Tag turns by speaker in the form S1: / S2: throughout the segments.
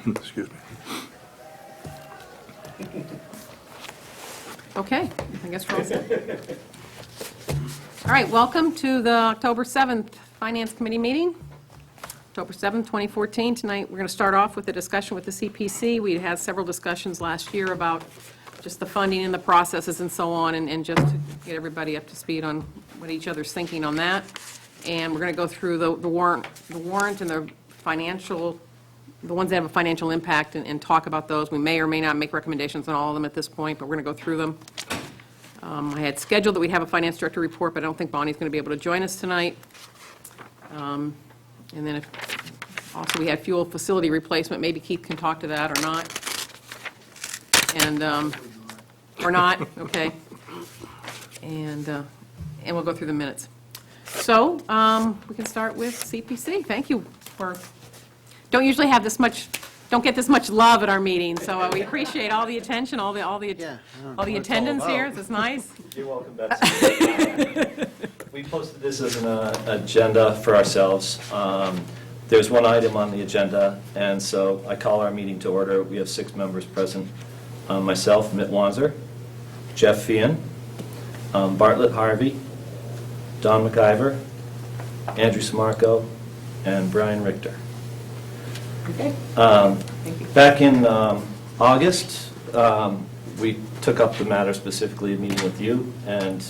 S1: Excuse me.
S2: Okay, I guess we're all set. All right, welcome to the October 7th Finance Committee meeting. October 7th, 2014. Tonight, we're going to start off with a discussion with the CPC. We had several discussions last year about just the funding and the processes and so on, and just to get everybody up to speed on what each other's thinking on that. And we're going to go through the warrant and the financial, the ones that have a financial impact, and talk about those. We may or may not make recommendations on all of them at this point, but we're going to go through them. I had scheduled that we'd have a finance director report, but I don't think Bonnie's going to be able to join us tonight. And then also we had fuel facility replacement. Maybe Keith can talk to that or not. And, or not, okay. And we'll go through the minutes. So we can start with CPC. Thank you for, don't usually have this much, don't get this much love at our meetings, so we appreciate all the attention, all the attendance here. It's nice.
S3: You're welcome, Betsy. We posted this as an agenda for ourselves. There's one item on the agenda, and so I call our meeting to order. We have 6 members present. Myself, Mitt Wanzer, Jeff Fian, Bartlett Harvey, Don McIver, Andrew Smarco, and Brian Richter.
S2: Okay.
S3: Back in August, we took up the matter specifically of meeting with you, and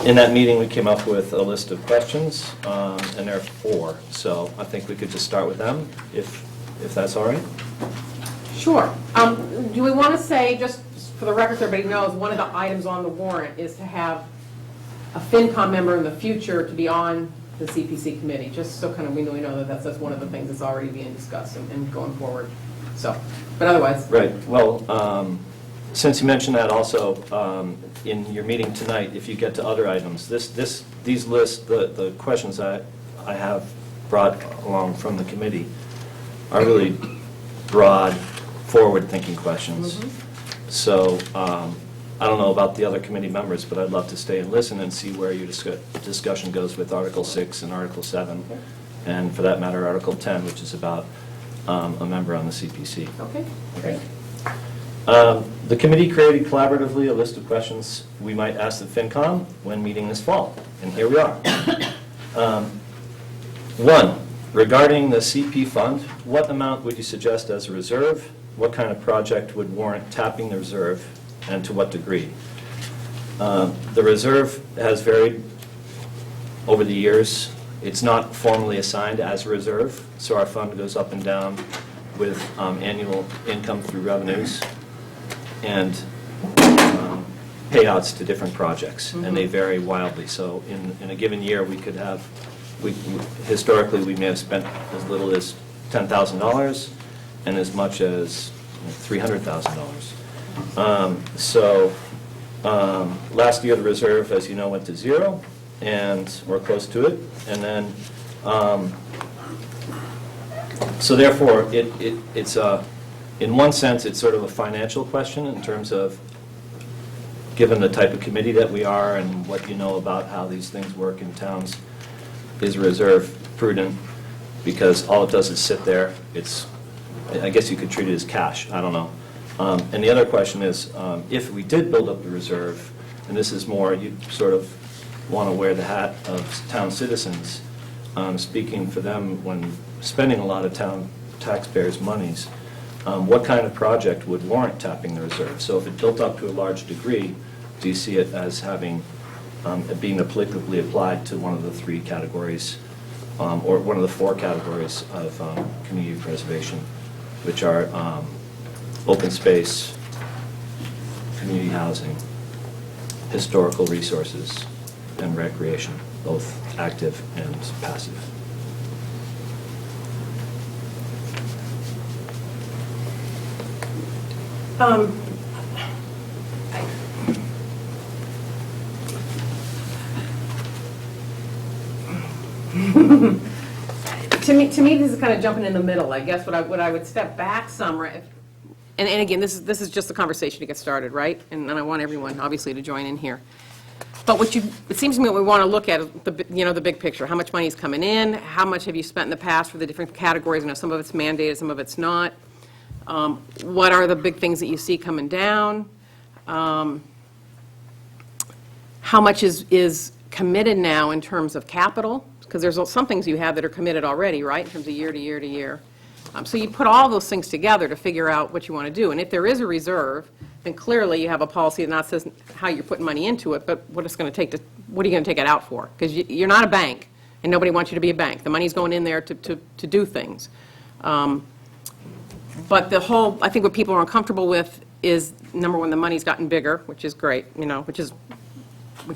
S3: in that meeting we came up with a list of questions, and there are 4. So I think we could just start with them, if that's all right.
S2: Sure. Do we want to say, just for the record so everybody knows, one of the items on the warrant is to have a FinCom member in the future to be on the CPC committee, just so kind of we know that that's one of the things that's already being discussed and going forward. So, but otherwise.
S3: Right. Well, since you mentioned that also, in your meeting tonight, if you get to other items, these lists, the questions I have brought along from the committee are really broad, forward-thinking questions.
S2: Mm-hmm.
S3: So I don't know about the other committee members, but I'd love to stay and listen and see where your discussion goes with Article 6 and Article 7,
S2: Okay.
S3: and for that matter, Article 10, which is about a member on the CPC.
S2: Okay, great.
S3: The committee created collaboratively a list of questions we might ask the FinCom when meeting this fall, and here we are. 1, regarding the CP fund, what amount would you suggest as a reserve? What kind of project would warrant tapping the reserve, and to what degree? The reserve has varied over the years. It's not formally assigned as a reserve, so our fund goes up and down with annual income through revenues and payouts to different projects, and they vary wildly. So in a given year, we could have, historically, we may have spent as little as $10,000 and as much as $300,000. So last year, the reserve, as you know, went to 0, and we're close to it. And then, so therefore, it's in one sense, it's sort of a financial question in terms of, given the type of committee that we are and what you know about how these things work in towns, is reserve prudent? Because all it does is sit there. It's, I guess you could treat it as cash. I don't know. And the other question is, if we did build up the reserve, and this is more, you sort of want to wear the hat of town citizens, speaking for them when spending a lot of town taxpayers' monies, what kind of project would warrant tapping the reserve? So if it built up to a large degree, do you see it as having, being applicably applied to one of the 3 categories, or one of the 4 categories of community preservation, which are open space, community housing, historical resources, and recreation, both active and passive?
S2: To me, this is kind of jumping in the middle. I guess what I would step back some, and again, this is just the conversation to get started, right? And I want everyone, obviously, to join in here. But it seems to me what we want to look at is the big picture. How much money is coming in? How much have you spent in the past for the different categories? Some of it's mandated, some of it's not. What are the big things that you see coming down? How much is committed now in terms of capital? Because there's some things you have that are committed already, right, in terms of year to year to year. So you put all those things together to figure out what you want to do. And if there is a reserve, then clearly you have a policy that not says how you're putting money into it, but what it's going to take what are you going to take it out for? Because you're not a bank, and nobody wants you to be a bank. The money's going in there to do things. But I think what people are uncomfortable with is, number one, the money's gotten bigger, which is great, which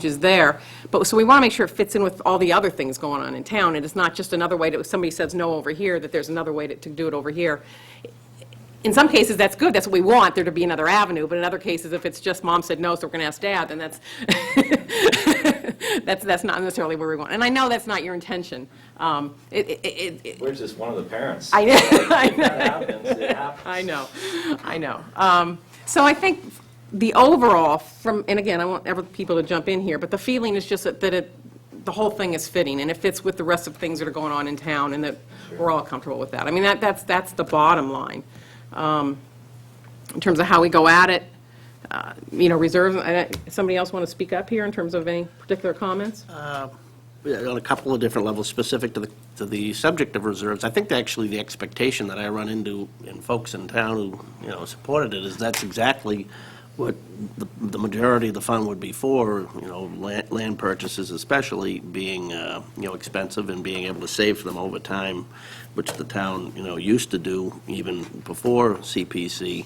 S2: is there. But so we want to make sure it fits in with all the other things going on in town, and it's not just another way if somebody says no over here, that there's another way to do it over here. In some cases, that's good, that's what we want, there to be another avenue, but in other cases, if it's just mom said no, so we're going to ask dad, then that's not necessarily where we want. And I know that's not your intention.
S3: We're just one of the parents.
S2: I know.
S3: That happens, it happens.
S2: I know. So I think the overall, and again, I want other people to jump in here, but the feeling is just that the whole thing is fitting, and it fits with the rest of things that are going on in town, and that we're all comfortable with that. I mean, that's the bottom line. In terms of how we go at it, reserves, somebody else want to speak up here in terms of any particular comments?
S1: On a couple of different levels specific to the subject of reserves, I think actually the expectation that I run into in folks in town who, supported it is that's exactly what the majority of the fund would be for, land purchases especially being, expensive and being able to save for them over time, which the town, used to do even before CPC,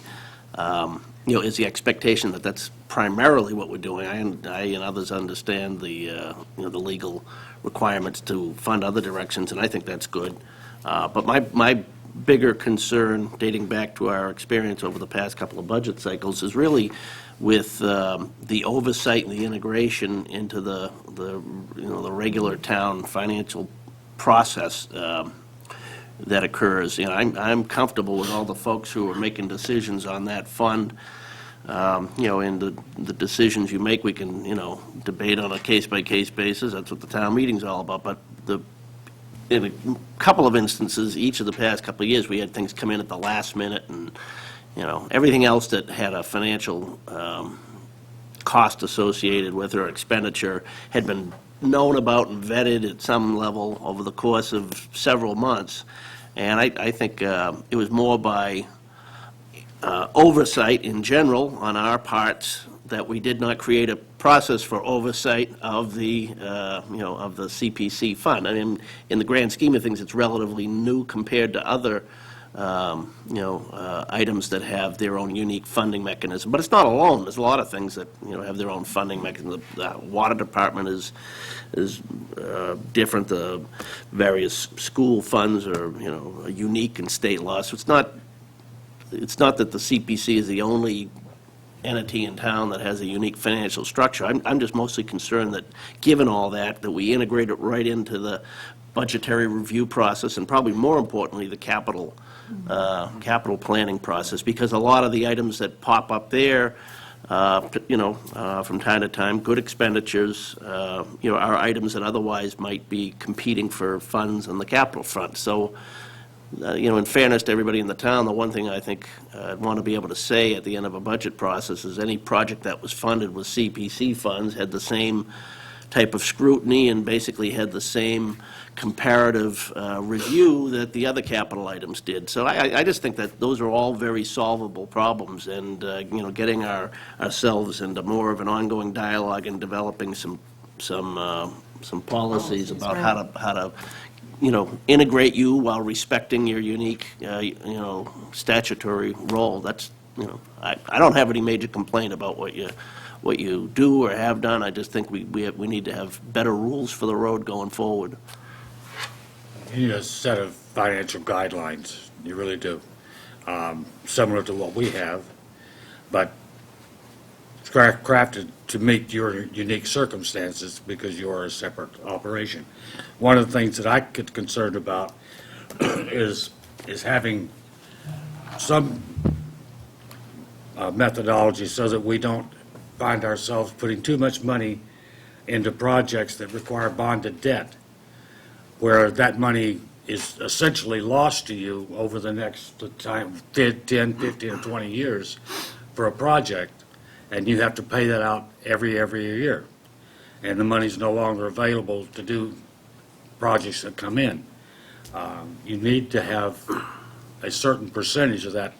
S1: is the expectation that that's primarily what we're doing. I and others understand the legal requirements to fund other directions, and I think that's good. But my bigger concern, dating back to our experience over the past couple of budget cycles, is really with the oversight and the integration into the regular town financial process that occurs. I'm comfortable with all the folks who are making decisions on that fund. And the decisions you make, we can, debate on a case-by-case basis. That's what the town meeting's all about. But in a couple of instances, each of the past couple of years, we had things come in at the last minute, and, everything else that had a financial cost associated with or expenditure had been known about and vetted at some level over the course of several months. And I think it was more by oversight in general on our parts that we did not create a process for oversight of the of the CPC fund. I mean, in the grand scheme of things, it's relatively new compared to other items that have their own unique funding mechanism. But it's not alone. There's a lot of things that have their own funding mechanism. The water department is different. The various school funds are unique in state law. So it's not that the CPC is the only entity in town that has a unique financial structure. I'm just mostly concerned that, given all that we integrate it right into the budgetary review process, and probably more importantly, the capital planning process, because a lot of the items that pop up there, from time to time, good expenditures, are items that otherwise might be competing for funds on the capital front. So, in fairness to everybody in the town, the one thing I think I'd want to be able to say at the end of a budget process is any project that was funded with CPC funds had the same type of scrutiny and basically had the same comparative review that the other capital items did. So I just think that those are all very solvable problems, and getting ourselves into more of an ongoing dialogue and developing some policies about how to integrate you while respecting your unique, statutory role. That's, I don't have any major complaint about what you do or have done. I just think we need to have better rules for the road going forward.
S4: You need a set of financial guidelines. You really do. Similar to what we have, but crafted to meet your unique circumstances because you are a separate operation. One of the things that I get concerned about is having some methodology so that we don't find ourselves putting too much money into projects that require bonded debt, where that money is essentially lost to you over the next time, 10, 15, or 20 years for a project, and you have to pay that out every year. And the money's no longer available to do projects that come in. You need to have a certain percentage of that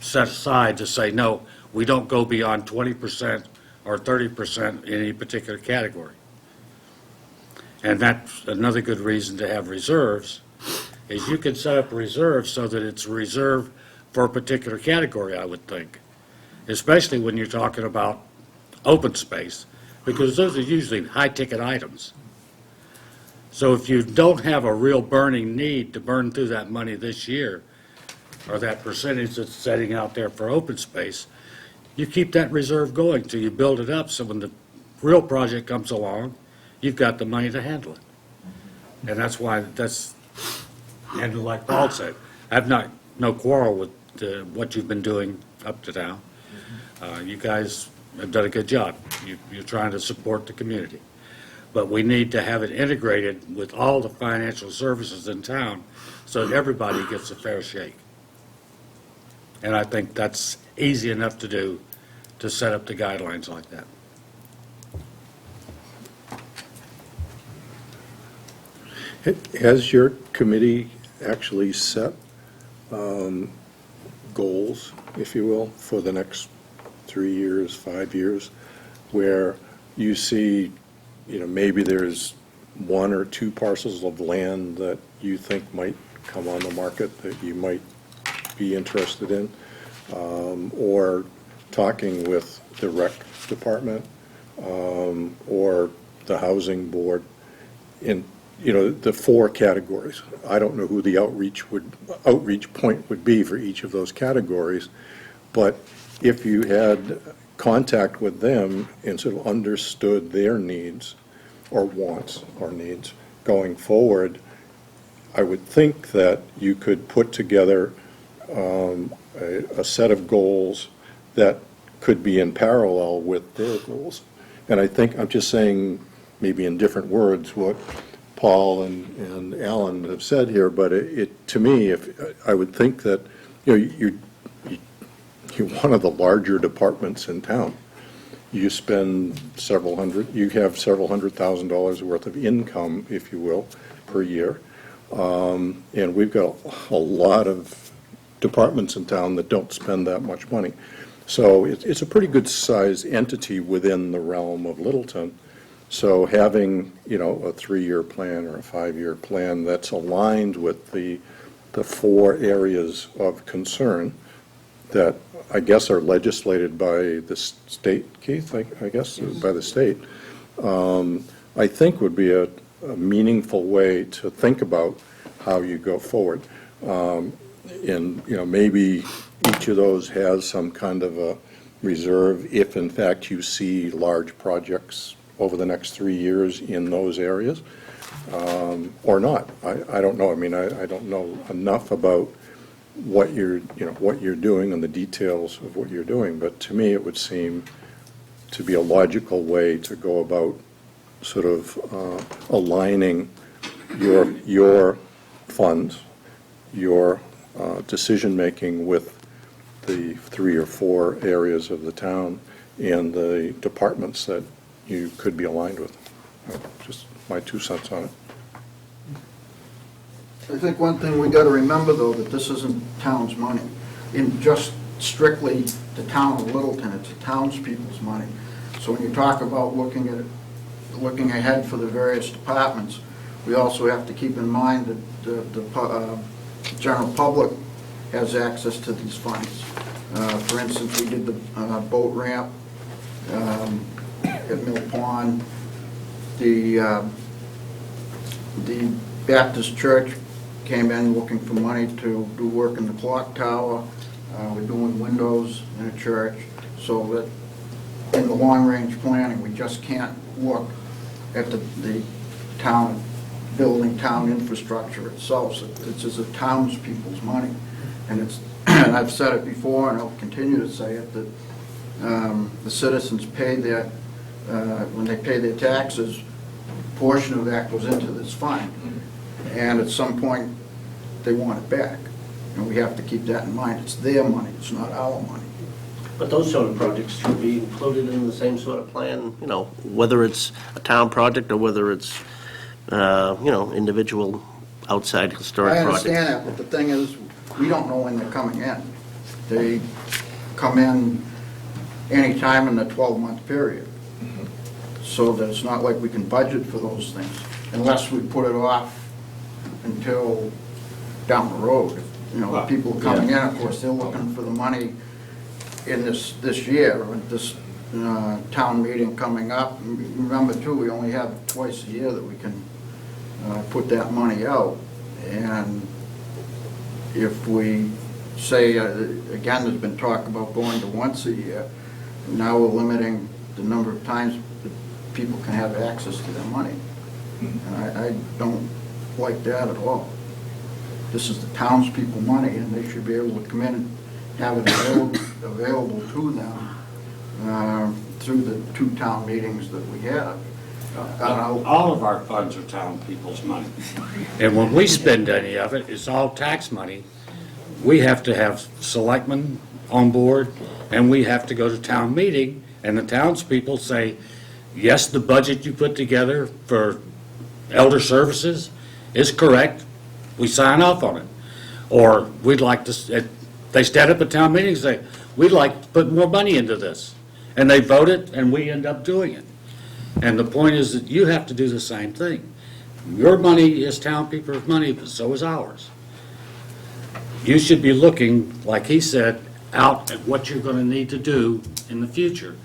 S4: set aside to say, no, we don't go beyond 20% or 30% in any particular category. And that's another good reason to have reserves, is you can set up a reserve so that it's a reserve for a particular category, I would think, especially when you're talking about open space, because those are usually high-ticket items. So if you don't have a real burning need to burn through that money this year, or that percentage that's setting out there for open space, you keep that reserve going till you build it up, so when the real project comes along, you've got the money to handle it. And that's why and like Paul said, I've no quarrel with what you've been doing up to now. You guys have done a good job. You're trying to support the community. But we need to have it integrated with all the financial services in town so that everybody gets a fair shake. And I think that's easy enough to do, to set up the guidelines like that.
S5: Has your committee actually set goals, if you will, for the next 3 years, 5 years, where you see, maybe there's 1 or 2 parcels of land that you think might come on the market that you might be interested in, or talking with the rec department or the housing board in the 4 categories. I don't know who the outreach point would be for each of those categories, but if you had contact with them and sort of understood their needs or wants or needs going forward, I would think that you could put together a set of goals that could be in parallel with their goals. And I think, I'm just saying maybe in different words what Paul and Alan have said here, but to me, I would think that, you're one of the larger departments in town. You have several $100,000 worth of income, if you will, per year. And we've got a lot of departments in town that don't spend that much money. So it's a pretty good sized entity within the realm of Littleton. So having, a 3-year plan or a 5-year plan that's aligned with the 4 areas of concern that I guess are legislated by the state, Keith, I guess, by the state, I think would be a meaningful way to think about how you go forward. And, maybe each of those has some kind of a reserve if, in fact, you see large projects over the next 3 years in those areas, or not. I don't know. I mean, I don't know enough about what you're doing and the details of what you're doing, but to me, it would seem to be a logical way to go about sort of aligning your funds, your decision-making with the 3 or 4 areas of the town and the departments that you could be aligned with. Just my 2 cents on it.
S6: I think one thing we got to remember, though, that this isn't town's money. In just strictly the town of Littleton, it's the townspeople's money. So when you talk about looking ahead for the various departments, we also have to keep in mind that the general public has access to these funds. For instance, we did the boat ramp at Mill Pond. The Baptist Church came in looking for money to do work in the clock tower. We're doing windows in a church. So that in the long-range planning, we just can't look at the town, building town infrastructure itself. So it's just the townspeople's money. And and I've said it before, and I'll continue to say it, that the citizens pay their when they pay their taxes, a portion of that goes into this fund. And at some point, they want it back. And we have to keep that in mind. It's their money, it's not our money.
S1: But those sort of projects should be included in the same sort of plan, you know, whether it's a town project or whether it's, individual outside historic
S6: I
S1: projects.
S6: understand that, but the thing is, we don't know when they're coming in. They come in anytime in the 12-month period. So that it's not like we can budget for those things, unless we put it off until down the road. You know, people coming in, of course, they're looking for the money in this year, or this town meeting coming up. Remember, too, we only have twice a year that we can put that money out. And if we say, again, there's been talk about going to once a year, now we're limiting the number of times that people can have access to their money. And I don't like that at all. This is the townspeople money, and they should be able to come in and have it available to them through the 2 town meetings that we have.
S4: All of our funds are town people's money. And when we spend any of it, it's all tax money. We have to have selectmen on board, and we have to go to town meeting, and the townspeople say, yes, the budget you put together for elder services is correct. We sign off on it. Or we'd like to, they stand up at town meetings and say, we'd like to put more money into this. And they vote it, and we end up doing it. And the point is that you have to do the same thing. Your money is town people's money, but so is ours. You should be looking, like he said, out at what you're going to need to do in the future.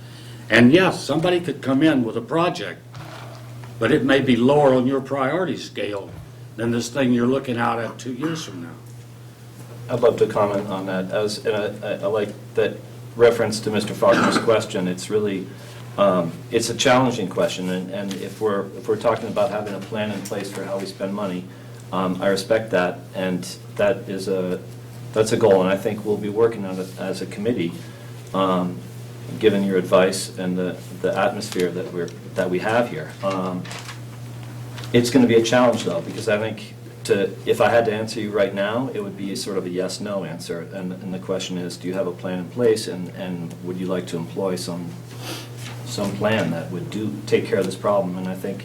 S4: And yes, somebody could come in with a project, but it may be lower on your priority scale than this thing you're looking out at 2 years from now.
S3: I'd love to comment on that. I like that reference to Mr. Faulkner's question. It's really, it's a challenging question, and if we're talking about having a plan in place for how we spend money, I respect that, and that's a goal, and I think we'll be working on it as a committee, given your advice and the atmosphere that we have here. It's going to be a challenge, though, because I think if I had to answer you right now, it would be sort of a yes/no answer, and the question is, do you have a plan in place, and would you like to employ some plan that would take care of this problem? And I think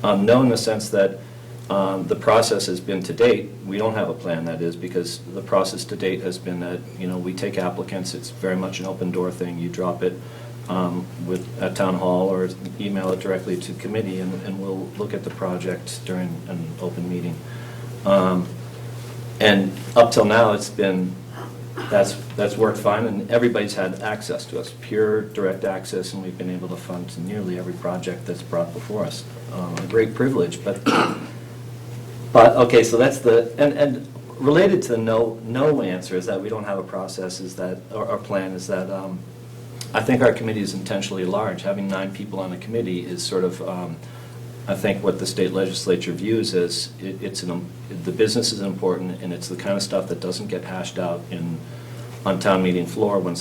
S3: no, in the sense that the process has been to date, we don't have a plan, that is, because the process to date has been that, we take applicants, it's very much an open door thing, you drop it at town hall or email it directly to committee, and we'll look at the project during an open meeting. And up till now, it's been, that's worked fine, and everybody's had access to us, pure direct access, and we've been able to fund nearly every project that's brought before us. A great privilege, but okay, so that's and related to the no answer is that we don't have a process, is that our plan is that I think our committee is intentionally large. Having 9 people on the committee is sort of I think what the state legislature views as the business is important, and it's the kind of stuff that doesn't get hashed out on town meeting floor when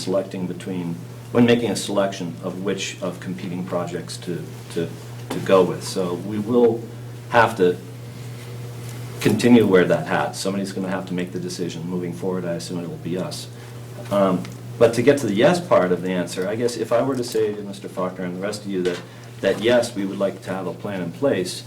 S3: making a selection of which of competing projects to go with. So we will have to continue to wear that hat. Somebody's going to have to make the decision. Moving forward, I assume it will be us. But to get to the yes part of the answer, I guess if I were to say to Mr. Faulkner and the rest of you that yes, we would like to have a plan in place,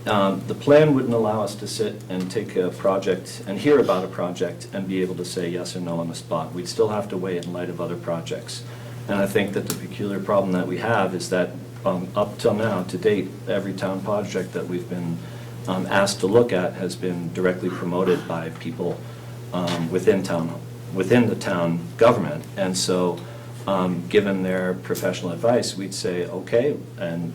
S3: the plan wouldn't allow us to sit and take a project and hear about a project and be able to say yes or no on the spot. We'd still have to weigh it in light of other projects. And I think that the peculiar problem that we have is that up till now, to date, every town project that we've been asked to look at has been directly promoted by people within the town government. And so given their professional advice, we'd say, okay, and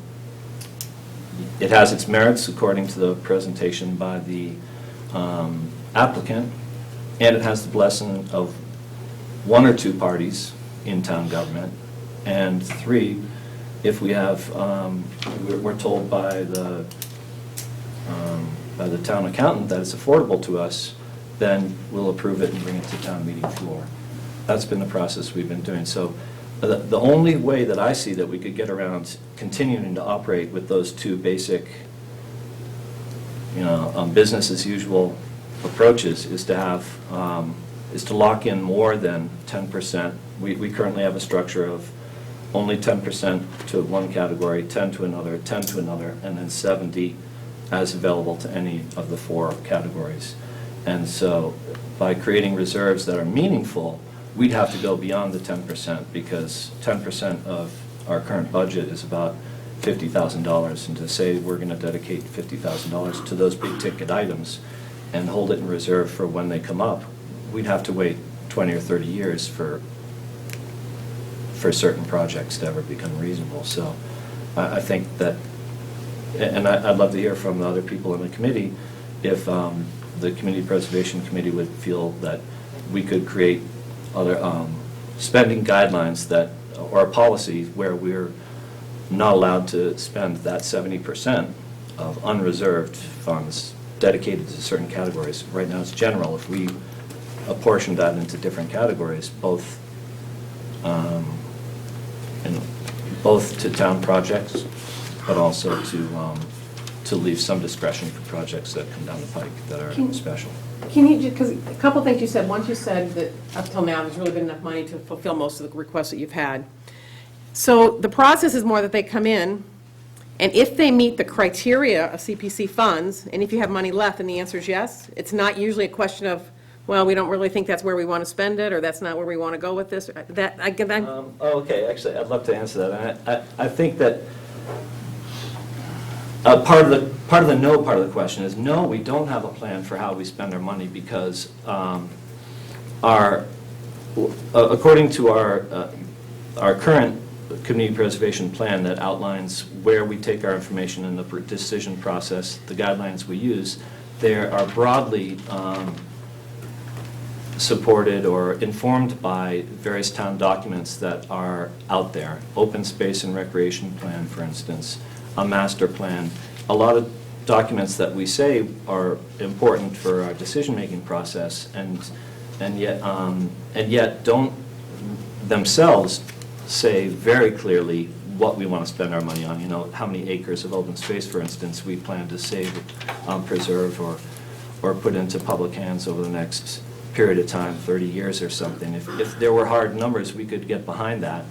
S3: it has its merits according to the presentation by the applicant, and it has the blessing of 1 or 2 parties in town government, and 3, if we have, we're told by the town accountant that it's affordable to us, then we'll approve it and bring it to town meeting floor. That's been the process we've been doing. So the only way that I see that we could get around continuing to operate with those two basic, business as usual approaches is to have, is to lock in more than 10%. We currently have a structure of only 10% to one category, 10 to another, 10 to another, and then 70 as available to any of the four categories. And so by creating reserves that are meaningful, we'd have to go beyond the 10% because 10% of our current budget is about $50,000. And to say we're going to dedicate $50,000 to those big ticket items and hold it in reserve for when they come up, we'd have to wait 20 or 30 years for certain projects to ever become reasonable. So I think that, and I'd love to hear from the other people in the committee if the Community Preservation Committee would feel that we could create other spending guidelines that, or a policy where we're not allowed to spend that 70% of unreserved funds dedicated to certain categories. Right now it's general. If we apportion that into different categories, both to town projects, but also to leave some discretion for projects that come down the pike that are special.
S2: Can you, because a couple things you said. Once you said that up till now, there's really been enough money to fulfill most of the requests that you've had. So the process is more that they come in, and if they meet the criteria of CPC funds, and if you have money left, then the answer is yes. It's not usually a question of, well, we don't really think that's where we want to spend it, or that's not where we want to go with this.
S3: Okay, actually, I'd love to answer that. I think that part of the no part of the question is no, we don't have a plan for how we spend our money because according to our current community preservation plan that outlines where we take our information in the decision process, the guidelines we use, they are broadly supported or informed by various town documents that are out there. Open space and recreation plan, for instance, a master plan, a lot of documents that we say are important for our decision-making process and yet don't themselves say very clearly what we want to spend our money on. How many acres of open space, for instance, we plan to save, preserve, or put into public hands over the next period of time, 30 years or something. If there were hard numbers, we could get behind that.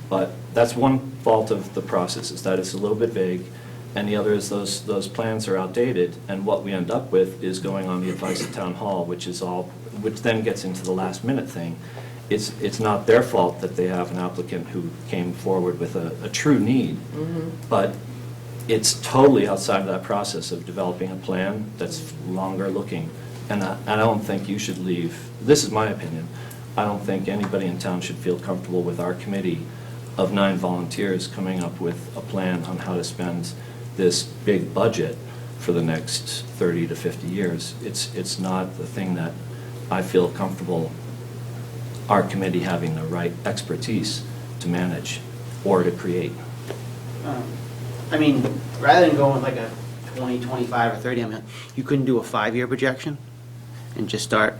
S3: But that's one fault of the process, is that it's a little bit vague, and the other is those plans are outdated, and what we end up with is going on the advice of town hall, which then gets into the last minute thing. It's not their fault that they have an applicant who came forward with a true need, but it's totally outside of that process of developing a plan that's longer looking. And I don't think you should leave, this is my opinion, I don't think anybody in town should feel comfortable with our committee of 9 volunteers coming up with a plan on how to spend this big budget for the next 30 to 50 years. It's not the thing that I feel comfortable our committee having the right expertise to manage or to create.
S7: Rather than going with like a 20, 25, or 30, you couldn't do a 5-year projection and just start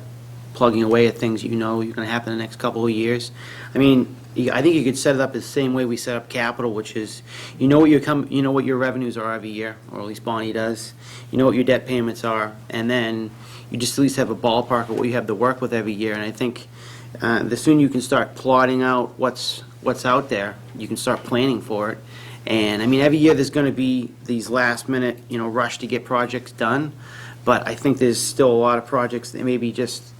S7: plugging away at things you're going to happen in the next couple of years. I think you could set it up the same way we set up capital, which is what your revenues are every year, or at least Bonnie does. You know what your debt payments are, and then you just at least have a ballpark of what you have to work with every year. And I think the sooner you can start plotting out what's out there, you can start planning for it. And every year there's going to be these last minute, rush to get projects done. But I think there's still a lot of projects that maybe just,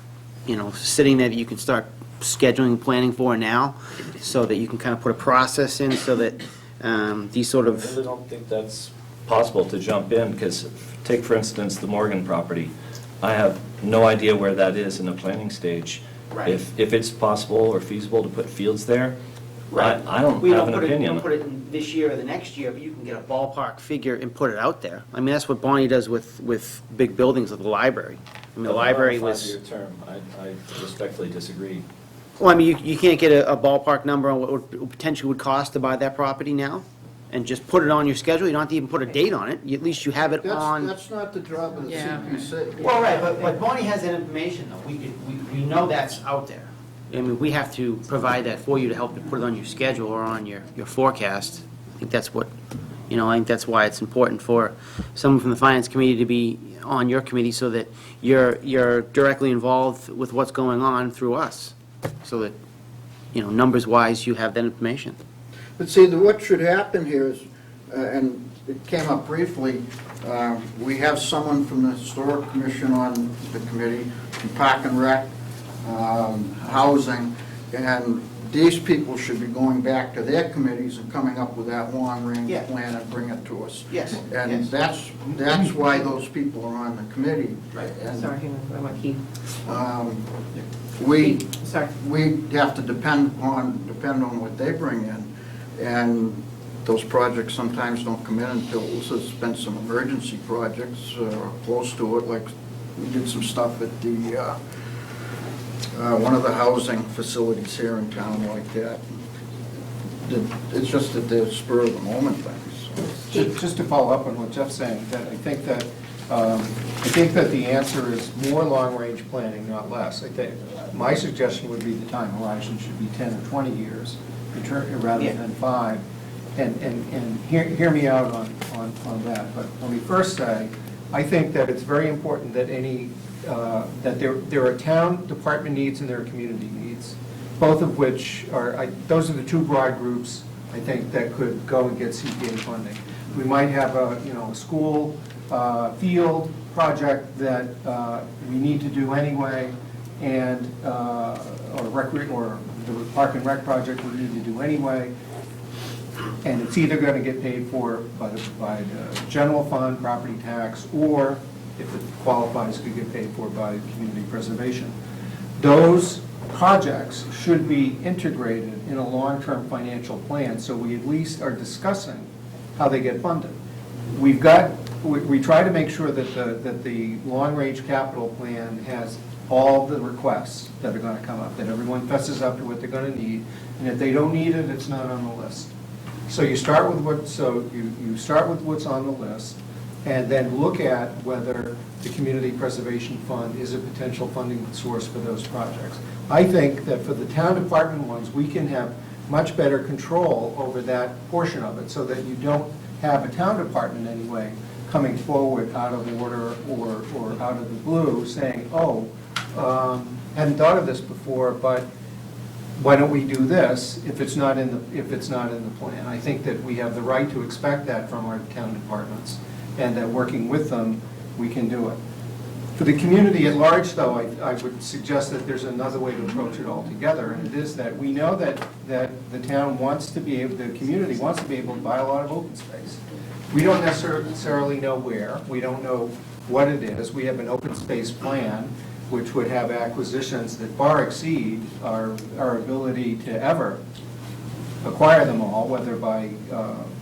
S7: sitting there that you can start scheduling, planning for now, so that you can kind of put a process in so that these sort
S3: I
S7: of...
S3: really don't think that's possible to jump in, because take, for instance, the Morgan property. I have no idea where that is in the planning stage.
S7: Right.
S3: If it's possible or feasible to put fields there,
S7: Right.
S3: I don't have an opinion.
S7: We don't put it in this year or the next year, but you can get a ballpark figure and put it out there. That's what Bonnie does with big buildings like the library. The library was...
S3: 5-year term, I respectfully disagree.
S7: Well, you can't get a ballpark number on what it potentially would cost to buy that property now, and just put it on your schedule. You don't have to even put a date on it. At least you have it on...
S6: That's not the job of the
S2: Yeah.
S6: CPC.
S7: Well, right, but Bonnie has that information, though. We know that's out there. I mean, we have to provide that for you to help you put it on your schedule or on your forecast. I think that's what, I think that's why it's important for someone from the finance committee to be on your committee so that you're directly involved with what's going on through us, so that, numbers-wise, you have that information.
S6: But see, what should happen here is, and it came up briefly, we have someone from the Historic Commission on the committee, from Park and Rec, Housing, and these people should be going back to their committees and coming up with that long-range
S7: Yeah.
S6: plan and bring it to us.
S7: Yes,
S6: And
S7: yes.
S6: that's why those people are on the committee.
S7: Right.
S6: And,
S2: Sorry, hang on, I'm on key.
S6: we,
S2: Sorry.
S6: we have to depend on what they bring in. And those projects sometimes don't come in until, there's been some emergency projects close to it, like we did some stuff at the, one of the housing facilities here in town like that. It's just that they're spur of the moment things.
S8: Just to follow up on what Jeff's saying, that I think that the answer is more long-range planning, not less. I think, my suggestion would be the time horizon should be 10 or 20 years rather
S7: Yeah.
S8: than 5. And hear me out on that. But let me first say, I think that it's very important that that there are town department needs and there are community needs, both of which those are the two broad groups, I think, that could go and get CPA funding. We might have a school field project that we need to do anyway, and, or the Park and Rec project we need to do anyway, and it's either going to get paid for by the general fund, property tax, or if it qualifies, could get paid for by community preservation. Those projects should be integrated in a long-term financial plan, so we at least are discussing how they get funded. We try to make sure that the long-range capital plan has all the requests that are going to come up, that everyone fesses up to what they're going to need, and if they don't need it, it's not on the list. So you start with you start with what's on the list, and then look at whether the Community Preservation Fund is a potential funding source for those projects. I think that for the town department ones, we can have much better control over that portion of it, so that you don't have a town department anyway coming forward out of order or out of the blue saying, hadn't thought of this before, but why don't we do this if it's not in the plan? I think that we have the right to expect that from our town departments, and that working with them, we can do it. For the community at large, though, I would suggest that there's another way to approach it altogether, and it is that we know that the town wants to be able, the community wants to be able to buy a lot of open space. We don't necessarily know where, we don't know what it is. We have an open space plan, which would have acquisitions that far exceed our ability to ever acquire them all, whether by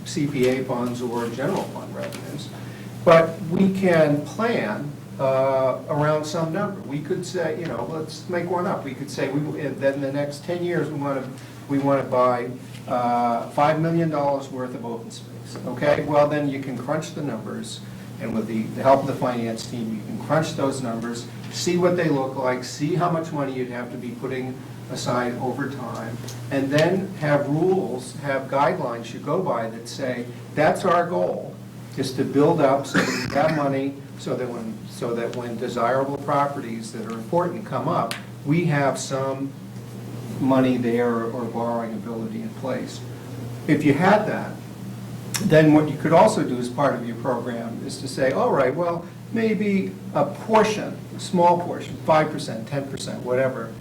S8: CPA funds or general fund revenues. But we can plan around some number. We could say, let's make one up. We could say that in the next 10 years we want to buy $5 million worth of open space. Okay, well then you can crunch the numbers, and with the help of the finance team, you can crunch those numbers, see what they look like, see how much money you'd have to be putting aside over time, and then have rules, have guidelines you go by that say, that's our goal, is to build up so that we have money, so that when desirable properties that are important come up, we have some money there or borrowing ability in place. If you had that, then what you could also do as part of your program is to say, all right, well, maybe a portion, a small portion, 5%, 10%, whatever,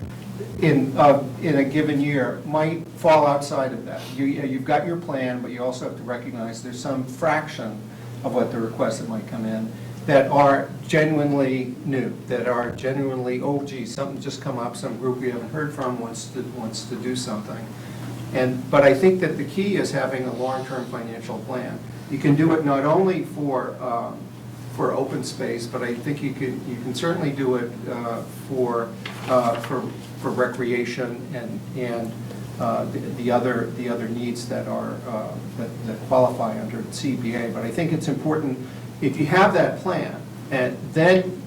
S8: in a given year might fall outside of that. You've got your plan, but you also have to recognize there's some fraction of what the requests that might come in that are genuinely new, that are genuinely, oh gee, something just come up, some group we haven't heard from wants to do something. But I think that the key is having a long-term financial plan. You can do it not only for open space, but I think you can certainly do it for recreation and the other needs that are that qualify under CPA. But I think it's important, if you have that plan, and then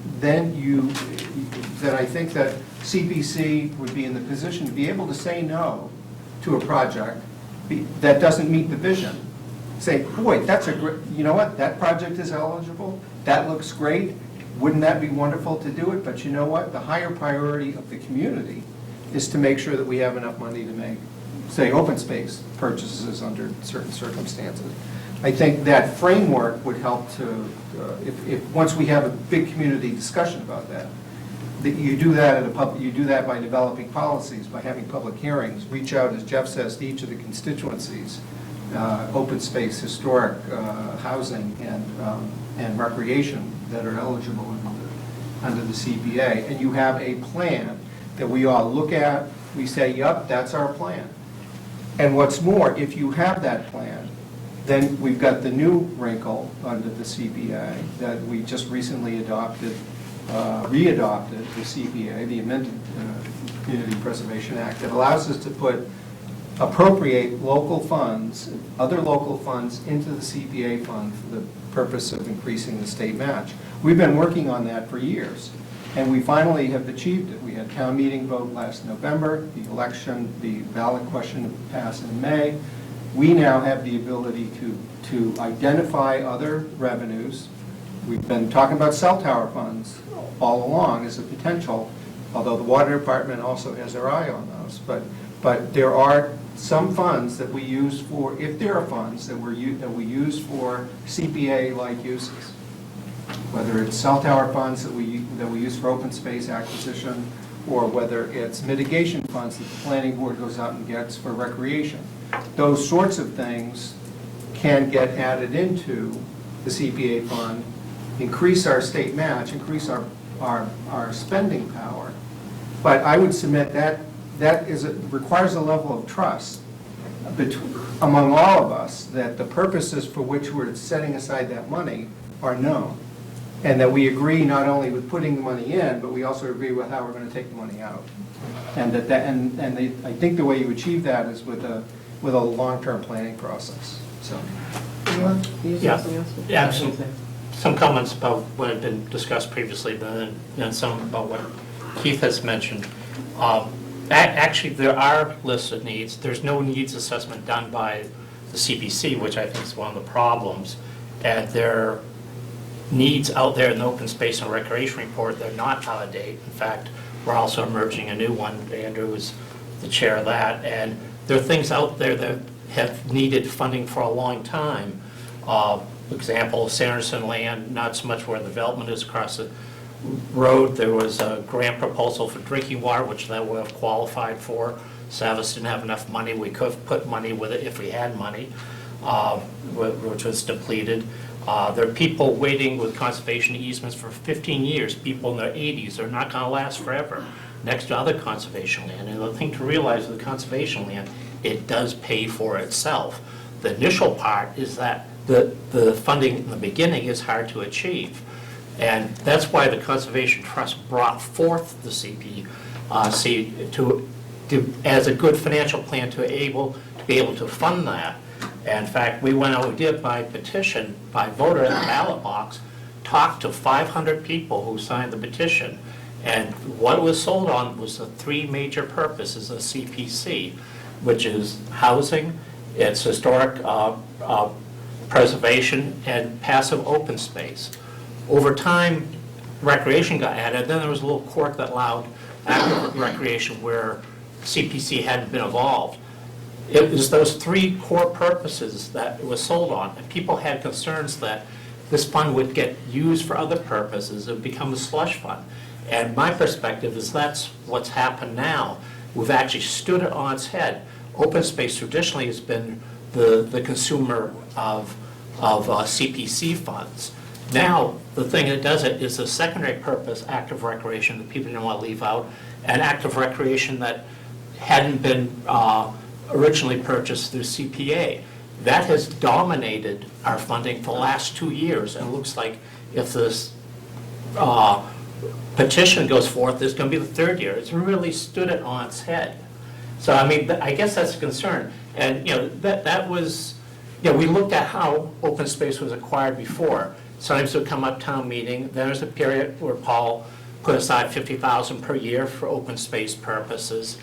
S8: then I think that CPC would be in the position to be able to say no to a project that doesn't meet the vision. Say, boy, that's a great, you know what, that project is eligible, that looks great, wouldn't that be wonderful to do it? But you know what, the higher priority of the community is to make sure that we have enough money to make, say, open space purchases under certain circumstances. I think that framework would help to, once we have a big community discussion about that, that you do that you do that by developing policies, by having public hearings, reach out, as Jeff says, to each of the constituencies, open space, historic, housing, and recreation that are eligible under the CPA, and you have a plan that we all look at, we say, yup, that's our plan. And what's more, if you have that plan, then we've got the new wrinkle under the CPA that we just recently adopted, readopted the CPA, the amended Community Preservation Act, that allows us to appropriate local funds, other local funds into the CPA fund for the purpose of increasing the state match. We've been working on that for years, and we finally have achieved it. We had town meeting vote last November, the election, the ballot question passed in May. We now have the ability to identify other revenues. We've been talking about cell tower funds all along as a potential, although the water department also has their eye on those. But there are some funds that we use for, if there are funds that we use for CPA-like uses, whether it's cell tower funds that we use for open space acquisition, or whether it's mitigation funds that the planning board goes out and gets for recreation. Those sorts of things can get added into the CPA fund, increase our state match, increase our spending power. But I would submit that requires a level of trust among all of us, that the purposes for which we're setting aside that money are known, and that we agree not only with putting the money in, but we also agree with how we're going to take the money out. And I think the way you achieve that is with a long-term planning process. So.
S9: Yeah, some comments about what had been discussed previously, but then some about what Keith has mentioned. Actually, there are lists of needs. There's no needs assessment done by the CPC, which I think is one of the problems. And there are needs out there in the open space and recreation report. They're not out of date. In fact, we're also emerging a new one. Andrew is the chair of that. And there are things out there that have needed funding for a long time. For example, Sanderson land, not so much where the development is across the road. There was a grant proposal for drinking water, which that would have qualified for. Savas didn't have enough money. We could have put money with it if we had money, which was depleted. There are people waiting with conservation easements for 15 years, people in their 80s. They're not going to last forever next to other conservation land. And the thing to realize with the conservation land, it does pay for itself. The initial part is that the funding in the beginning is hard to achieve. And that's why the Conservation Trust brought forth the CPC as a good financial plan to be able to fund that. And in fact, we went out, we did by petition, by voter in the ballot box, talked to 500 people who signed the petition. And what it was sold on was the three major purposes of CPC, which is housing, it's historic preservation, and passive open space. Over time, recreation got added. Then there was a little quirk that allowed active recreation where CPC hadn't been evolved. It was those three core purposes that it was sold on, and people had concerns that this fund would get used for other purposes. It would become a slush fund. And my perspective is that's what's happened now. We've actually stood it on its head. Open space traditionally has been the consumer of CPC funds. Now, the thing that does it is the secondary purpose, active recreation, that people didn't want to leave out, and active recreation that hadn't been originally purchased through CPA. That has dominated our funding for the last 2 years, and it looks like if this petition goes forth, it's going to be the third year. It's really stood it on its head. So, I mean, I guess that's a concern. And, that was, we looked at how open space was acquired before. Sometimes it would come up town meeting. Then there's a period where Paul put aside $50,000 per year for open space purposes.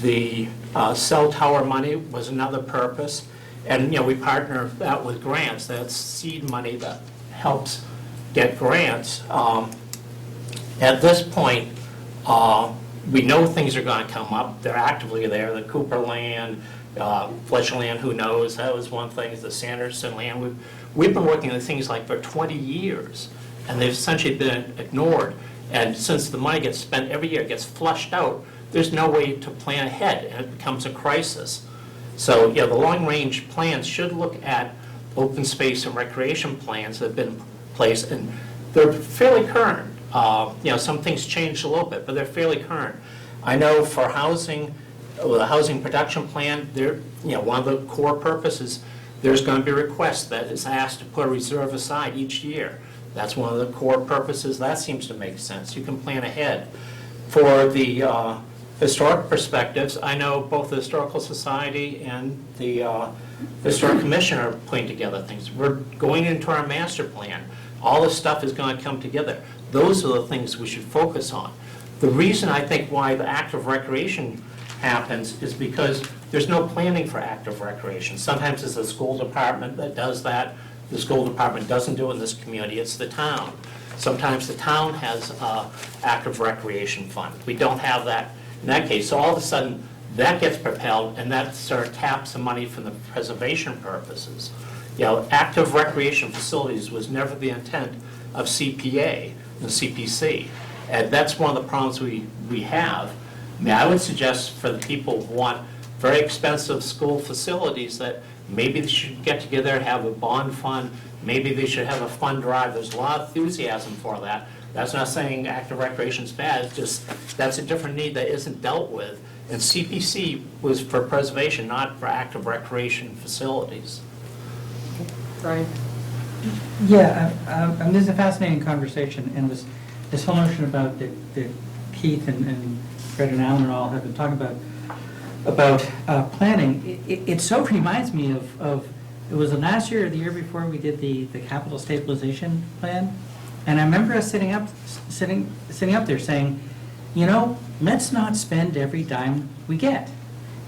S9: The cell tower money was another purpose. And, we partner that with grants. That's seed money that helps get grants. At this point, we know things are going to come up. They're actively there. The Cooper land, Fletcher land, who knows? That was one thing, the Sanderson land. We've been working on things like for 20 years, and they've essentially been ignored. And since the money gets spent every year, it gets flushed out, there's no way to plan ahead, and it becomes a crisis. So, the long-range plans should look at open space and recreation plans that have been in place, and they're fairly current. Some things changed a little bit, but they're fairly current. I know for housing, with a housing production plan, one of the core purposes, there's going to be a request that is asked to put a reserve aside each year. That's one of the core purposes. That seems to make sense. You can plan ahead. For the historic perspectives, I know both the Historical Society and the Historic Commission are putting together things. We're going into our master plan. All this stuff is going to come together. Those are the things we should focus on. The reason I think why the active recreation happens is because there's no planning for active recreation. Sometimes it's the school department that does that. The school department doesn't do it in this community. It's the town. Sometimes the town has an active recreation fund. We don't have that in that case. So all of a sudden, that gets propelled, and that sort of taps the money from the preservation purposes. Active recreation facilities was never the intent of CPA and CPC. And that's one of the problems we have. I would suggest for the people who want very expensive school facilities that maybe they should get together and have a bond fund. Maybe they should have a fund drive. There's a lot of enthusiasm for that. That's not saying active recreation is bad. It's just that's a different need that isn't dealt with. And CPC was for preservation, not for active recreation facilities.
S2: Brian?
S10: Yeah, this is a fascinating conversation, and this whole notion about that Keith and Fred and Alan and all have been talking about planning. It so reminds me of it was the last year or the year before we did the capital stabilization plan, and I remember us sitting up there saying, let's not spend every dime we get.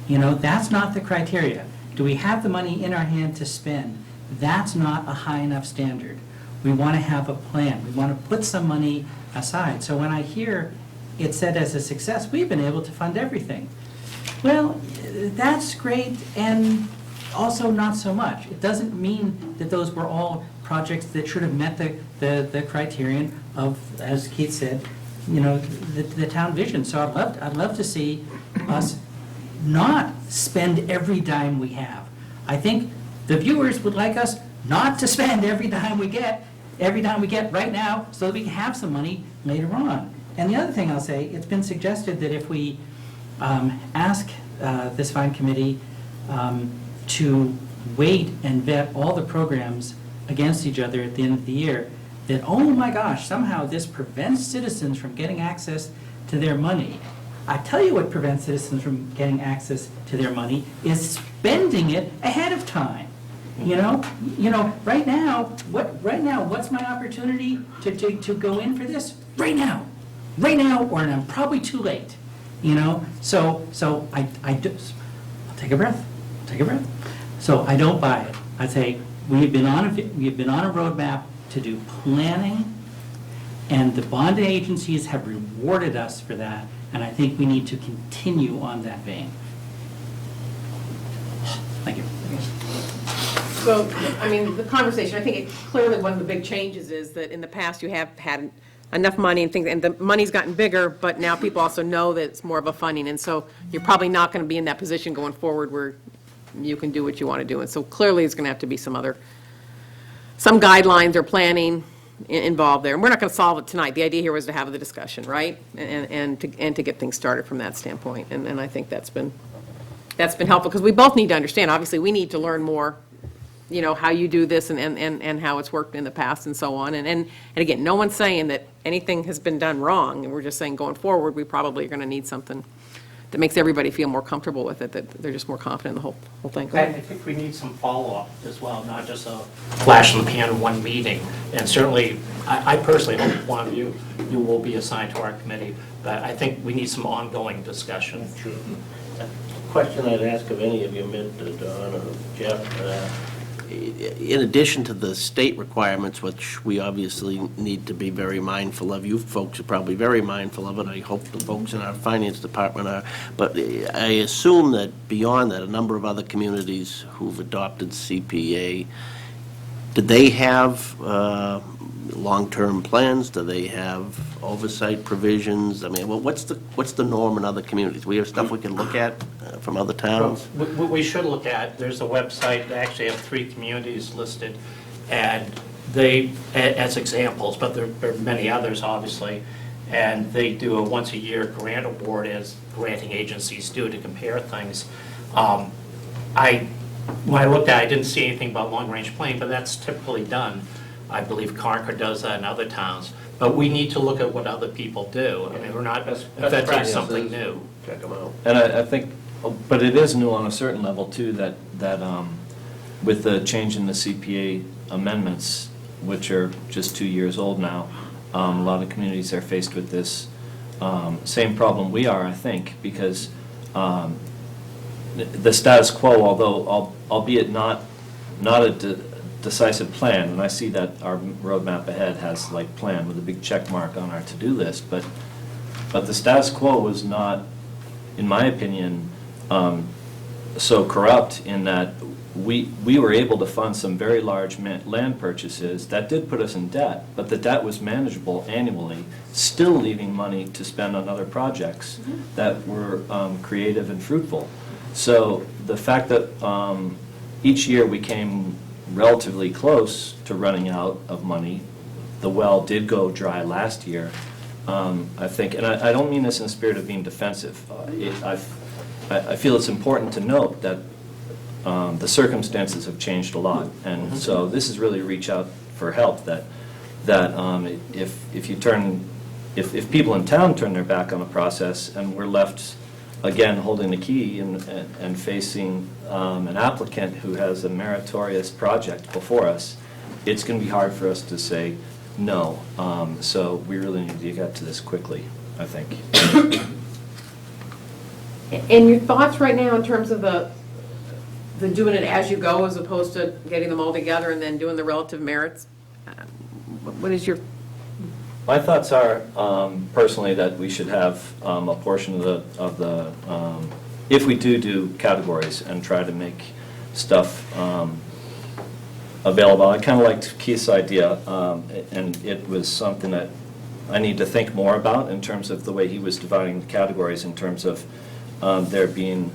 S10: That's not the criteria. Do we have the money in our hand to spend? That's not a high enough standard. We want to have a plan. We want to put some money aside. So when I hear it said as a success, we've been able to fund everything. Well, that's great, and also not so much. It doesn't mean that those were all projects that should have met the criterion of, as Keith said, the town vision. So I'd love to see us not spend every dime we have. I think the viewers would like us not to spend every dime we get right now, so that we can have some money later on. And the other thing I'll say, it's been suggested that if we ask this fine committee to wait and vet all the programs against each other at the end of the year, that, oh my gosh, somehow this prevents citizens from getting access to their money. I tell you what prevents citizens from getting access to their money is spending it ahead of time. Right now, what's my opportunity to go in for this? Right now, or I'm probably too late. So I do. I'll take a breath. So I don't buy it. I say we've been on a roadmap to do planning, and the bond agencies have rewarded us for that, and I think we need to continue on that vein. Thank you.
S2: So, the conversation, I think clearly one of the big changes is that in the past you have had enough money and things, and the money's gotten bigger, but now people also know that it's more of a funding, and so you're probably not going to be in that position going forward where you can do what you want to do. And so clearly it's going to have to be some guidelines or planning involved there. And we're not going to solve it tonight. The idea here was to have the discussion, right? And to get things started from that standpoint. And I think that's been helpful, because we both need to understand, obviously, we need to learn more, how you do this and how it's worked in the past and so on. And again, no one's saying that anything has been done wrong, and we're just saying going forward, we probably are going to need something that makes everybody feel more comfortable with it, that they're just more confident in the whole thing. Go
S9: I
S2: ahead.
S9: think we need some follow-up as well, not just a flash in the pan in one meeting. And certainly, I personally hope one of you will be assigned to our committee, but I think we need some ongoing discussion.
S1: Question I'd ask of any of you, Mitt, Don, or Jeff, in addition to the state requirements, which we obviously need to be very mindful of, you folks are probably very mindful of it, I hope the folks in our finance department are, but I assume that beyond that, a number of other communities who've adopted CPA, do they have long-term plans? Do they have oversight provisions? I mean, well, what's the norm in other communities? We have stuff we can look at from other towns?
S9: What we should look at, there's a website, they actually have 3 communities listed, and they, as examples, but there are many others, obviously, and they do a once-a-year grant award, as granting agencies do, to compare things. When I looked at it, I didn't see anything about long-range planning, but that's typically done. I believe Concord does that in other towns. But we need to look at what other people do. I mean, we're not inventing something new.
S1: Check them out.
S3: And I think, but it is new on a certain level too, that with the change in the CPA amendments, which are just 2 years old now, a lot of communities are faced with this same problem we are, I think, because the status quo, although albeit not a decisive plan, and I see that our roadmap ahead has like plan with a big check mark on our to-do list, but the status quo was not, in my opinion, so corrupt in that we were able to fund some very large land purchases that did put us in debt, but the debt was manageable annually, still leaving money to spend on other projects that were creative and fruitful. So the fact that each year we came relatively close to running out of money, the well did go dry last year, I think, and I don't mean this in the spirit of being defensive. I feel it's important to note that the circumstances have changed a lot, and so this is really reach out for help. That if people in town turn their back on the process, and we're left again holding the key and facing an applicant who has a meritorious project before us, it's going to be hard for us to say no. So we really need to get to this quickly, I think.
S2: And your thoughts right now in terms of the doing it as you go as opposed to getting them all together and then doing the relative merits? What is your...
S3: My thoughts are, personally, that we should have a portion of the if we do categories and try to make stuff available. I kind of liked Keith's idea, and it was something that I need to think more about in terms of the way he was dividing the categories, in terms of there being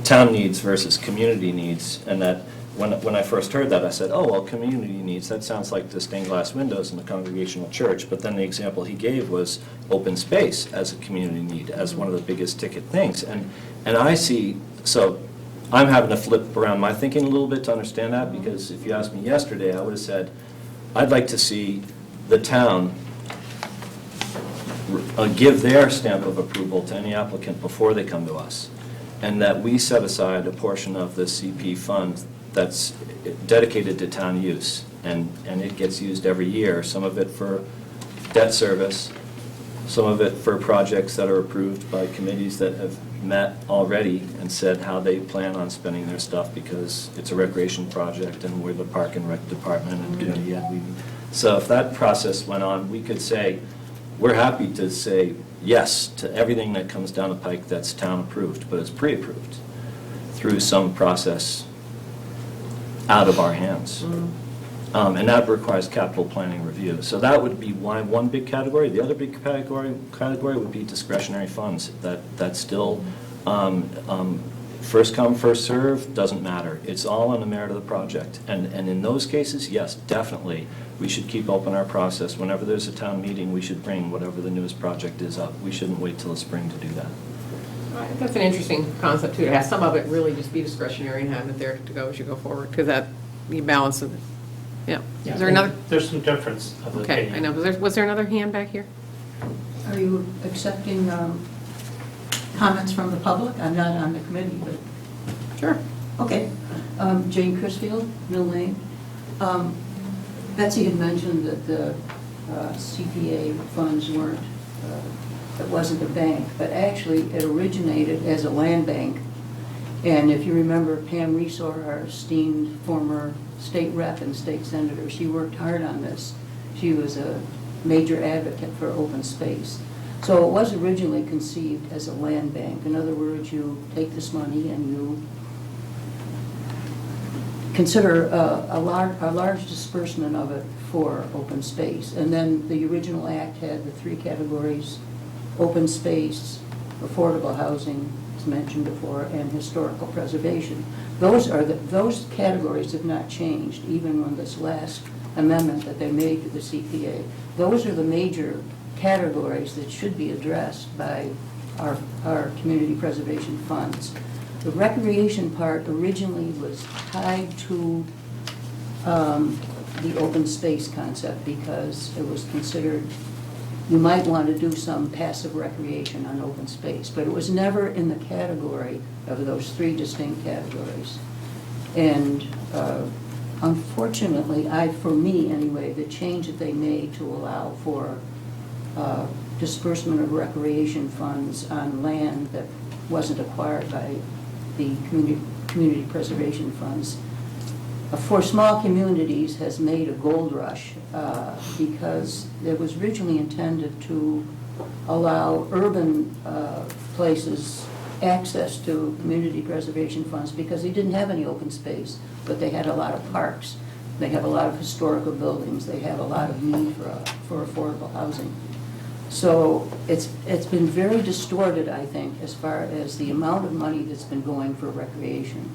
S3: town needs versus community needs, and that when I first heard that, I said, oh, well, community needs, that sounds like the stained glass windows in the Congregational Church, but then the example he gave was open space as a community need, as one of the biggest ticket things. And I see, so I'm having to flip around my thinking a little bit to understand that, because if you asked me yesterday, I would have said, I'd like to see the town give their stamp of approval to any applicant before they come to us, and that we set aside a portion of the CP fund that's dedicated to town use, and it gets used every year, some of it for debt service, some of it for projects that are approved by committees that have met already and said how they plan on spending their stuff, because it's a recreation project and we're the Park and Rec Department, and so if that process went on, we could say, we're happy to say yes to everything that comes down the pike that's town approved, but it's pre-approved through some process out of our hands. And that requires capital planning review. So that would be one big category. The other big category would be discretionary funds. That's still first come, first serve, doesn't matter. It's all on the merit of the project. And in those cases, yes, definitely, we should keep open our process. Whenever there's a town meeting, we should bring whatever the newest project is up. We shouldn't wait till the spring to do that.
S2: I think that's an interesting concept, too, to have some of it really just be discretionary and have it there to go as you go forward, because that, you balance it. Yeah. Is there another?
S9: There's some difference of
S2: Okay,
S9: opinion.
S2: I know. Was there another hand back here?
S11: Are you accepting comments from the public? I'm not on the committee, but,
S2: Sure.
S11: okay. Jane Crisfield, Mill Lane. Betsy had mentioned that the CPA funds weren't, it wasn't a bank, but actually it originated as a land bank. And if you remember Pam Resor, our esteemed former state rep and state senator, she worked hard on this. She was a major advocate for open space. So it was originally conceived as a land bank. In other words, you take this money and you consider a large disbursement of it for open space. And then the original act had the three categories: open space, affordable housing, as mentioned before, and historical preservation. Those categories have not changed, even on this last amendment that they made to the CPA. Those are the major categories that should be addressed by our community preservation funds. The recreation part originally was tied to the open space concept because it was considered you might want to do some passive recreation on open space, but it was never in the category of those three distinct categories. And unfortunately, for me anyway, the change that they made to allow for disbursement of recreation funds on land that wasn't acquired by the community preservation funds for small communities has made a gold rush because it was originally intended to allow urban places access to community preservation funds because they didn't have any open space, but they had a lot of parks. They have a lot of historical buildings. They have a lot of need for affordable housing. So it's been very distorted, I think, as far as the amount of money that's been going for recreation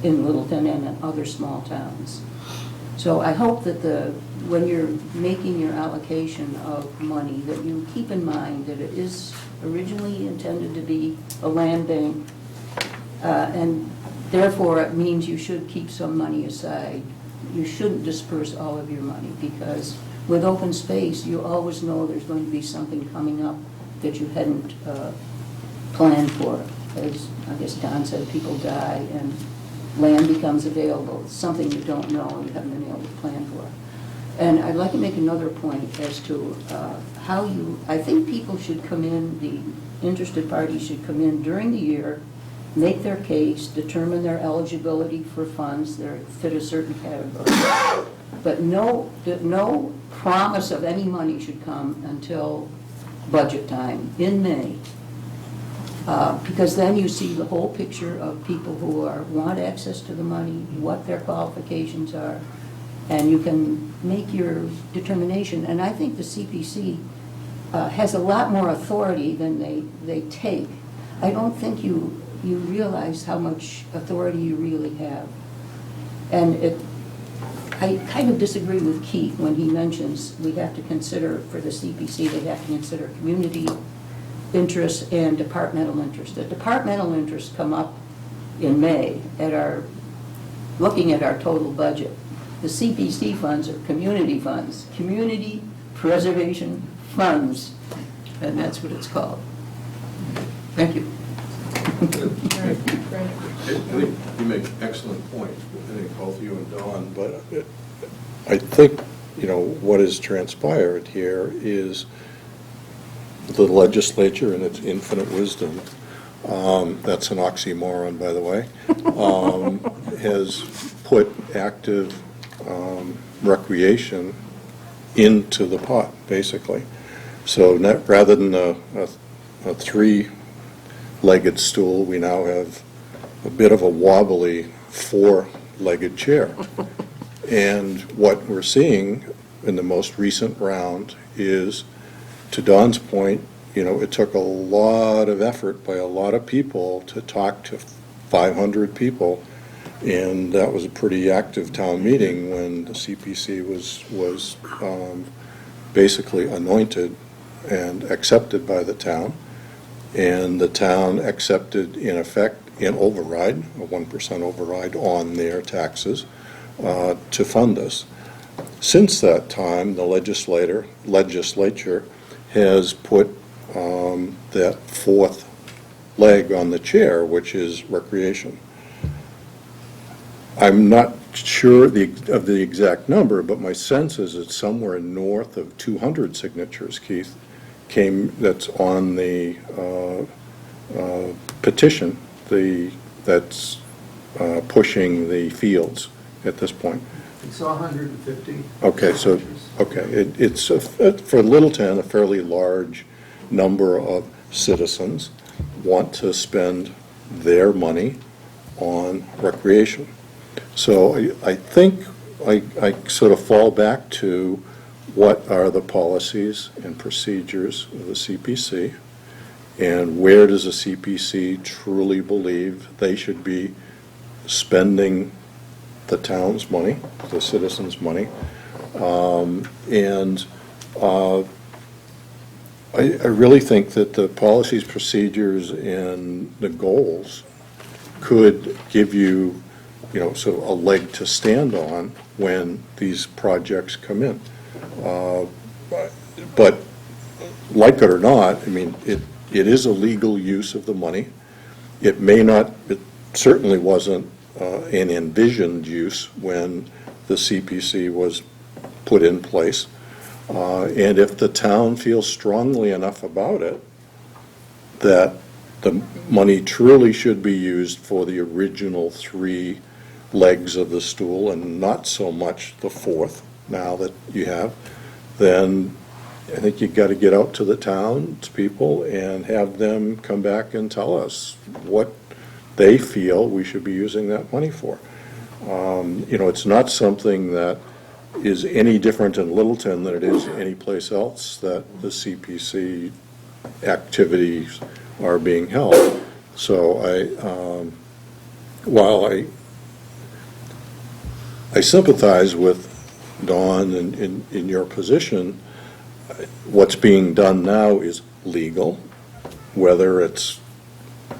S11: in Littleton and in other small towns. So I hope that when you're making your allocation of money, that you keep in mind that it is originally intended to be a land bank, and therefore it means you should keep some money aside. You shouldn't disperse all of your money because with open space, you always know there's going to be something coming up that you hadn't planned for. As I guess Don said, people die and land becomes available. It's something you don't know and you haven't been able to plan for. And I'd like to make another point as to I think people should come in, the interested parties should come in during the year, make their case, determine their eligibility for funds that fit a certain category. But no promise of any money should come until budget time in May. Because then you see the whole picture of people who want access to the money, what their qualifications are, and you can make your determination. And I think the CPC has a lot more authority than they take. I don't think you realize how much authority you really have. And I kind of disagree with Keith when he mentions we have to consider, for the CPC, they have to consider community interests and departmental interests. The departmental interests come up in May looking at our total budget. The CPC funds are community funds, community preservation funds, and that's what it's called. Thank you.
S5: You make excellent points, I think both you and Dawn, but I think, what has transpired here is the legislature in its infinite wisdom, that's an oxymoron, by the way, has put active recreation into the pot, basically. So rather than a three-legged stool, we now have a bit of a wobbly four-legged chair. And what we're seeing in the most recent round is, to Don's point, it took a lot of effort by a lot of people to talk to 500 people, and that was a pretty active town meeting when the CPC was basically anointed and accepted by the town, and the town accepted, in effect, an override, a 1% override on their taxes to fund this. Since that time, the legislature has put that fourth leg on the chair, which is recreation. I'm not sure of the exact number, but my sense is it's somewhere north of 200 signatures, Keith, that's on the petition, that's pushing the fields at this point.
S8: It's 150.
S5: Okay, so, okay, it's, for Littleton, a fairly large number of citizens want to spend their money on recreation. So I think I sort of fall back to what are the policies and procedures of the CPC, and where does the CPC truly believe they should be spending the town's money, the citizens' money. I really think that the policies, procedures, and the goals could give you, sort of a leg to stand on when these projects come in. But like it or not, I mean, it is a legal use of the money. It certainly wasn't an envisioned use when the CPC was put in place. And if the town feels strongly enough about it, that the money truly should be used for the original three legs of the stool and not so much the fourth now that you have, then I think you've got to get out to the townspeople and have them come back and tell us what they feel we should be using that money for. It's not something that is any different in Littleton than it is any place else that the CPC activities are being held. So while I sympathize with Dawn in your position, what's being done now is legal. Whether it's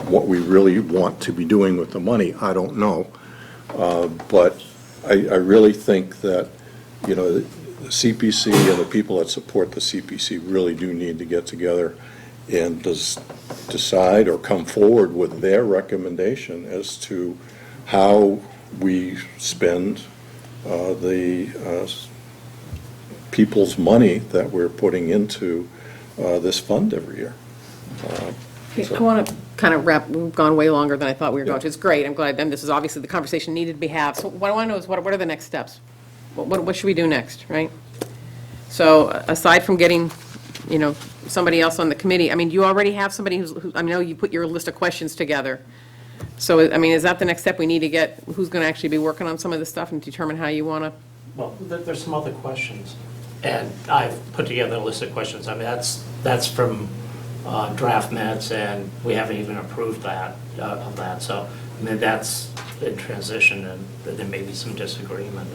S5: what we really want to be doing with the money, I don't know. But I really think that, the CPC and the people that support the CPC really do need to get together and decide or come forward with their recommendation as to how we spend the people's money that we're putting into this fund every year.
S2: I want to kind of we've gone way longer than I thought we were going to. It's great, I'm glad, and this is obviously the conversation needed to be had. So what I want to know is, what are the next steps? What should we do next, right? So aside from getting, somebody else on the committee, I mean, you already have somebody who I know you put your list of questions together. So, I mean, is that the next step we need to get, who's going to actually be working on some of this stuff and determine how you want to?
S9: Well, there's some other questions, and I've put together a list of questions. I mean, that's from draft minutes, and we haven't even approved that, of that. So, I mean, that's in transition, and there may be some disagreement.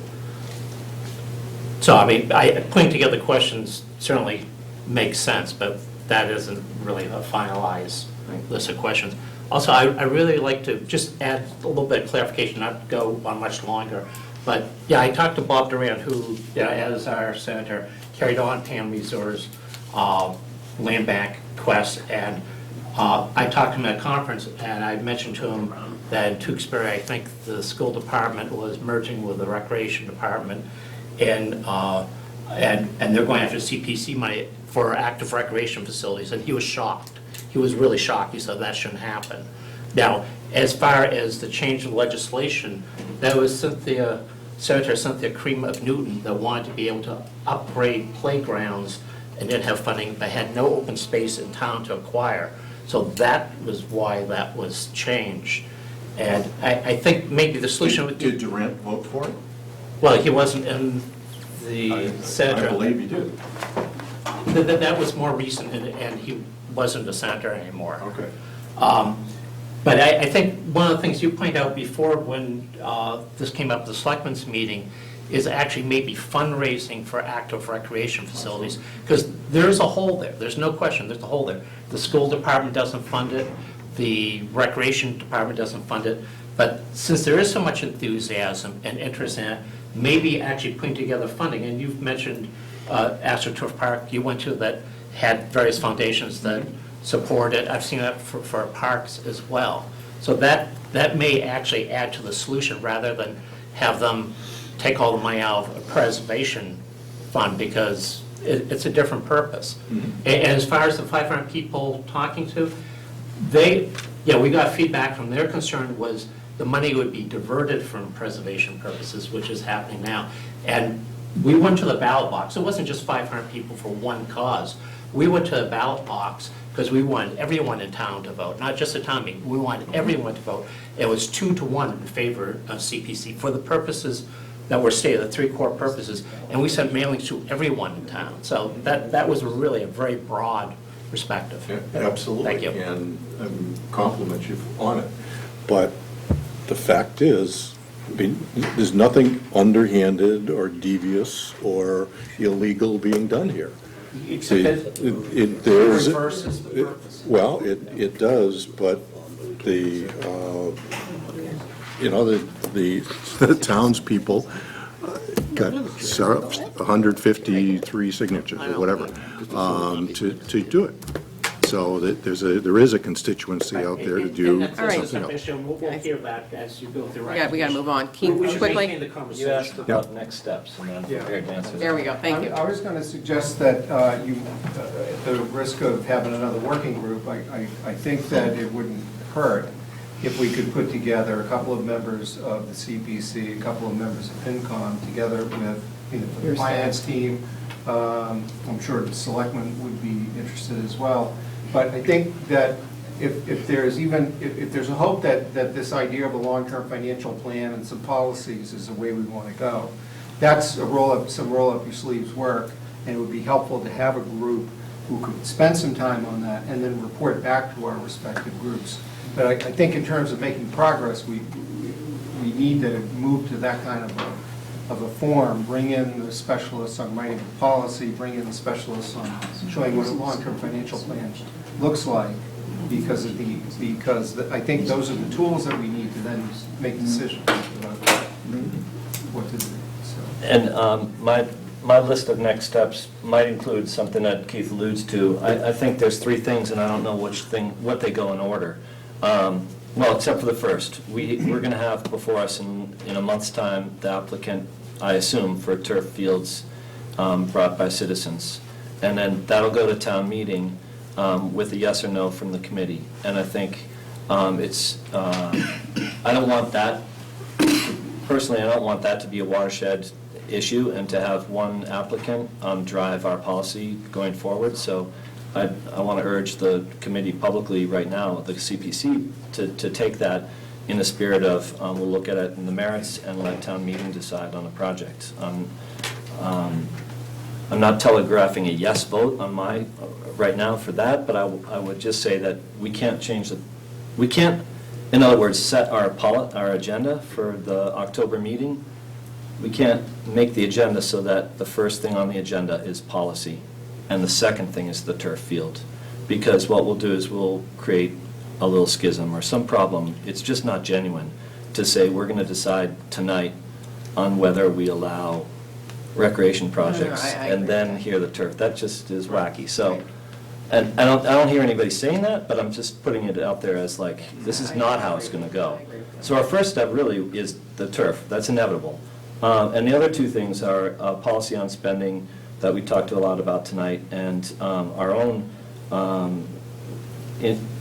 S9: So, I mean, putting together questions certainly makes sense, but that isn't really a finalized list of questions. Also, I really like to just add a little bit of clarification, not go on much longer. But, yeah, I talked to Bob Durant, who, as our senator, carried on Pam Mesor's land bank quest. And I talked to him at a conference, and I mentioned to him that in Tewksbury, I think the school department was merging with the recreation department. And they're going after CPC money for active recreation facilities. And he was shocked. He was really shocked. He said that shouldn't happen. Now, as far as the change in legislation, that was Senator Cynthia Cream of Newton that wanted to be able to upgrade playgrounds and didn't have funding, but had no open space in town to acquire. So that was why that was changed. And I think maybe the solution would be...
S12: Did Durant vote for it?
S9: Well, he wasn't in the senator.
S12: I believe he did.
S9: That was more recent, and he wasn't a senator anymore.
S12: Okay.
S9: But I think one of the things you pointed out before when this came up at the selectmen's meeting is actually maybe fundraising for active recreation facilities, because there's a hole there. There's no question, there's a hole there. The school department doesn't fund it, the recreation department doesn't fund it, but since there is so much enthusiasm and interest in it, maybe actually putting together funding, and you've mentioned AstroTurf Park, you went to, that had various foundations that support it. I've seen that for parks as well. So that may actually add to the solution rather than have them take all the money out of a preservation fund, because it's a different purpose. And as far as the 500 people talking to, we got feedback from their concern was the money would be diverted from preservation purposes, which is happening now. And we went to the ballot box. It wasn't just 500 people for one cause. We went to the ballot box because we wanted everyone in town to vote, not just the town meeting. We wanted everyone to vote. It was 2-1 in favor of CPC for the purposes that were stated, the three core purposes. And we sent mailings to everyone in town. So that was really a very broad perspective.
S5: Yeah, absolutely.
S9: Thank you.
S5: And compliment you on it. But the fact is, I mean, there's nothing underhanded or devious or illegal being done here.
S9: Except that
S5: It there's-
S9: reverses the purpose.
S5: Well, it does, but the, the townspeople got 153 signatures or whatever to do it. So that there is a constituency out there to do.
S9: And that's
S2: All right.
S9: a submission. We'll hear that as you go through.
S2: We got to move on. Keith,
S9: We should
S2: quickly.
S9: maintain the
S3: You
S9: conversation.
S3: asked about next steps, and I'm prepared to answer.
S2: There we go, thank you.
S8: I was going to suggest that at the risk of having another working group, I think that it wouldn't hurt if we could put together a couple of members of the CPC, a couple of members of FinCom, together with the finance team. I'm sure the selectmen would be interested as well. But I think that if there's a hope that this idea of a long-term financial plan and some policies is the way we want to go, that's some roll-up-your-sleeves work, and it would be helpful to have a group who could spend some time on that and then report back to our respective groups. But I think in terms of making progress, we need to move to that kind of a form, bring in the specialists on writing a policy, bring in the specialists on showing what a long-term financial plan looks like, because I think those are the tools that we need to then make decisions about what to do. So.
S3: And my list of next steps might include something that Keith alludes to. I think there's three things, and I don't know what they go in order. Well, except for the first. We're going to have before us in a month's time the applicant, I assume, for turf fields brought by citizens. And then that'll go to town meeting with a yes or no from the committee. And I think I don't want that, personally, I don't want that to be a watershed issue and to have one applicant drive our policy going forward. So I want to urge the committee publicly right now, the CPC, to take that in the spirit of we'll look at it in the merits and let town meeting decide on the project. I'm not telegraphing a yes vote on right now for that, but I would just say that we can't change we can't, in other words, set our agenda for the October meeting. We can't make the agenda so that the first thing on the agenda is policy, and the second thing is the turf field. Because what we'll do is we'll create a little schism or some problem. It's just not genuine to say we're going to decide tonight on whether we allow recreation projects
S2: I
S3: and
S2: agree
S3: then
S2: with that.
S3: hear the turf. That just is wacky. So, and I don't hear anybody saying that, but I'm just putting it out there as like, this is not how it's going to go. So our first step really is the turf. That's inevitable. And the other two things are policy on spending that we talked a lot about tonight, and our own, and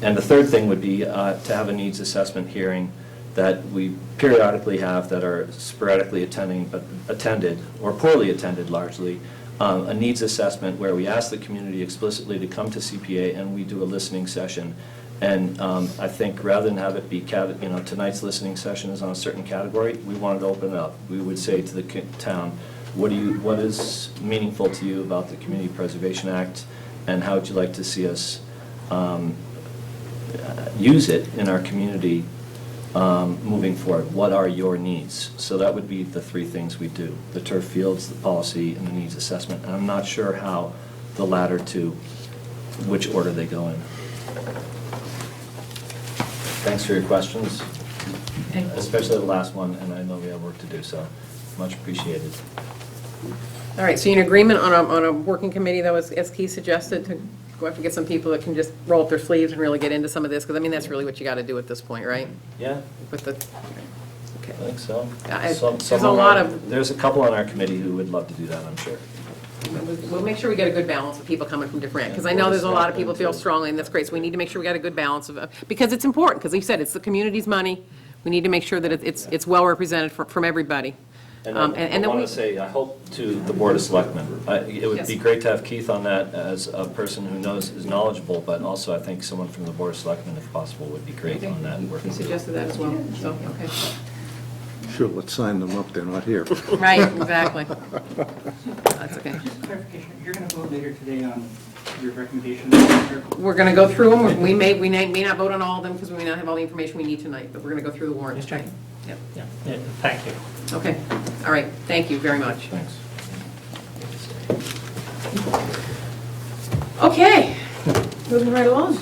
S3: the third thing would be to have a needs assessment hearing that we periodically have that are sporadically attended, or poorly attended largely, a needs assessment where we ask the community explicitly to come to CPA and we do a listening session. And I think rather than have it be, tonight's listening session is on a certain category, we wanted to open it up. We would say to the town, what is meaningful to you about the Community Preservation Act, and how would you like to see us use it in our community moving forward? What are your needs? So that would be the three things we do: the turf fields, the policy, and the needs assessment. And I'm not sure how the latter two, which order they go in. Thanks for your questions, especially the last one, and I know we have work to do, so much appreciated.
S2: All right, so you're in agreement on a working committee, though, as Keith suggested, to go after get some people that can just roll up their sleeves and really get into some of this? Because, I mean, that's really what you got to do at this point, right?
S3: Yeah,
S2: With the,
S3: I think so.
S2: There's a lot of,
S3: There's a couple on our committee who would love to do that, I'm sure.
S2: we'll make sure we get a good balance of people coming from different, because I know there's a lot of people feel strongly, and that's great, so we need to make sure we got a good balance of, because it's important, because you said, it's the community's money, we need to make sure that it's well represented from everybody.
S3: And
S2: And
S3: I
S2: then
S3: want
S2: we,
S3: to say, I hope to the Board of Selectmen, it would be
S2: Yes.
S3: great to have Keith on that as a person who is knowledgeable, but also I think someone from the Board of Selectmen, if possible, would be great on that
S2: he
S3: working.
S2: suggested that as well, so, okay.
S5: Sure, let's sign them up, they're not here.
S2: Right, exactly. That's okay.
S10: Clarification, you're going to vote later today on your recommendations?
S2: We're going to go through them, we may not vote on all of them, because we may not have all the information we need tonight, but we're going to go through the warrant
S9: Just
S2: tonight.
S9: checking.
S2: Yep.
S9: Yeah, thank you.
S2: Okay, all right, thank you very much.
S3: Thanks.
S2: Okay, moving right along.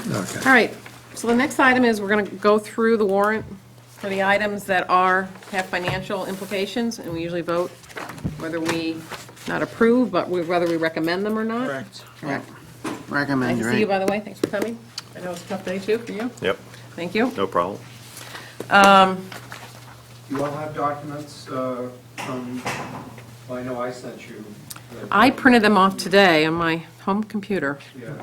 S2: Okay. All right, so the next item is we're going to go through the warrant for the items that have financial implications, and we usually vote whether we not approve, but whether we recommend them or not. Correct.
S7: Recommend,
S2: Nice to
S7: right?
S2: see you, by the way, thanks for coming. I know it's a tough day too for you.
S12: Yep,
S2: Thank you.
S12: no problem.
S8: You all have documents from, well, I know I sent you.
S2: I printed them off today on my home computer.
S8: Yeah, okay,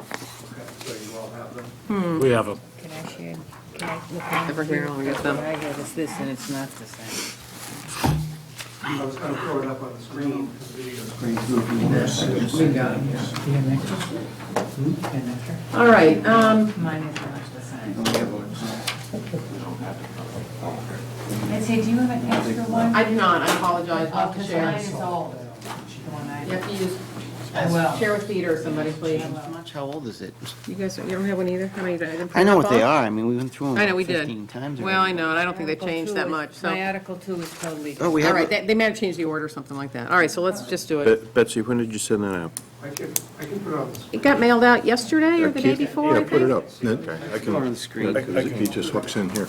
S8: so you all have them?
S4: We have a,
S13: Can I share, can I look at
S2: Over here, I'll get them.
S13: What I have is this, and it's not the same.
S8: I was gonna throw it up on the screen, because the video screen.
S10: We got it, yeah. Do you have an extra? Do you have an extra?
S2: All right,
S13: Mine is not the same. I say, do you have an extra one?
S2: I do not, I apologize, I'll have to
S13: Because
S2: share.
S13: mine is old. The one I
S2: You have to use,
S13: I will.
S2: share with Peter or somebody, please.
S7: How much, how old is it?
S2: You guys, you don't have one either? How many, I didn't print
S7: I know
S2: them
S7: what they
S2: off?
S7: are, I mean, we went through them
S2: I know, we did.
S7: 15 times
S2: Well, I
S7: already.
S2: know, and I don't think they've
S13: Article
S2: changed
S13: 2
S2: that
S13: is-
S2: much, so.
S13: My Article 2 is totally
S7: Oh, we
S2: All
S7: have,
S2: right,
S7: it.
S2: they may have changed the order or something like that. All right, so let's just do it.
S12: Betsy, when did you send that out?
S8: I can put it on the screen.
S2: It got mailed out yesterday or the day before, I
S5: Yeah, put it
S2: think?
S5: up. Then
S12: Okay, I
S7: put it on
S12: can,
S7: the screen.
S5: he just hooks in here.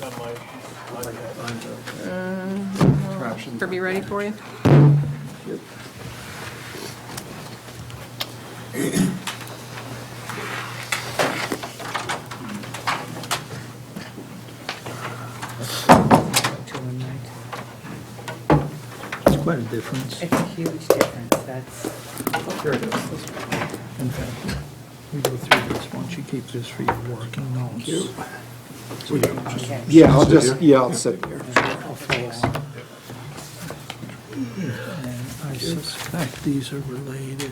S2: For be ready for you?
S13: It's quite a difference. It's a huge difference, that's.
S14: In fact, we go through this once, you keep this for your working notes.
S13: Okay.
S8: Yeah, I'll sit here.
S14: I'll follow. And I suspect these are related.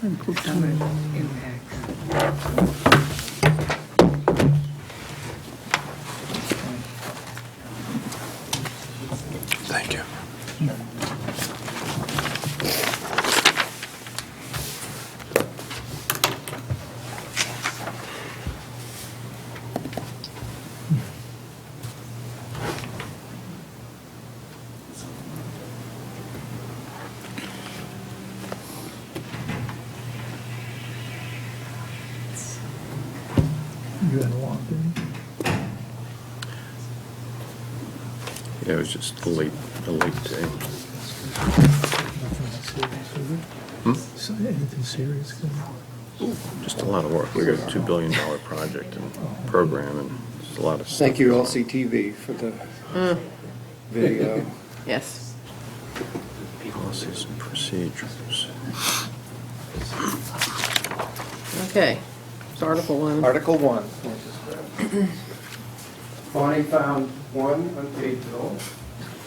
S14: And put
S13: How much
S14: some-
S13: impact?
S5: Thank you.
S14: You had a long day.
S12: yeah, it was just a late day.
S14: Nothing serious, is it? So anything serious going on?
S12: Just a lot of work. We got a $2 billion project and program, and there's a lot of stuff.
S8: Thank you, LCTV, for the video.
S2: Yes.
S12: Policies and procedures.
S2: Okay, so Article 1.
S8: Article 1. Bonnie found one unpaid bill,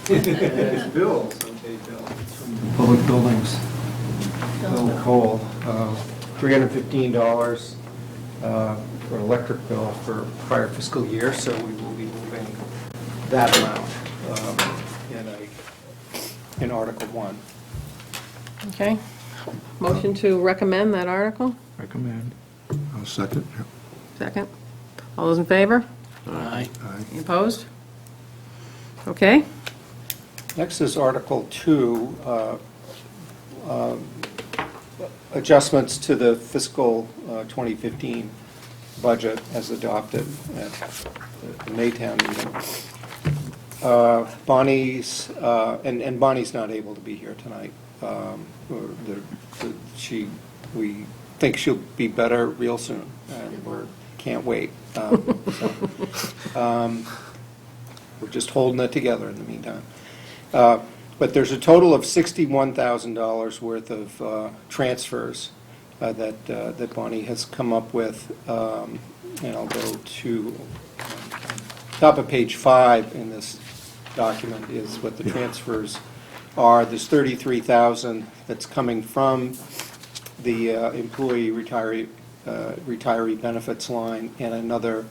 S8: and Bill's unpaid bill from Public Buildings. Bill Cole, $315 for an electric bill for prior fiscal year, so we will be moving that amount in Article 1.
S2: Okay. Motion to recommend that article?
S14: Recommend.
S5: I'll second. Yep.
S2: Second. All those in favor?
S7: Aye.
S5: Aye.
S2: Any opposed? Okay.
S8: Next is Article 2. adjustments to the fiscal 2015 budget as adopted at the Maytown meeting. Bonnie's, and Bonnie's not able to be here tonight. We think she'll be better real soon, and we can't wait. We're just holding it together in the meantime. But there's a total of $61,000 worth of transfers that Bonnie has come up with. And I'll go to top of page 5 in this document is what the transfers are. There's $33,000 that's coming from the employee retiree benefits line, and another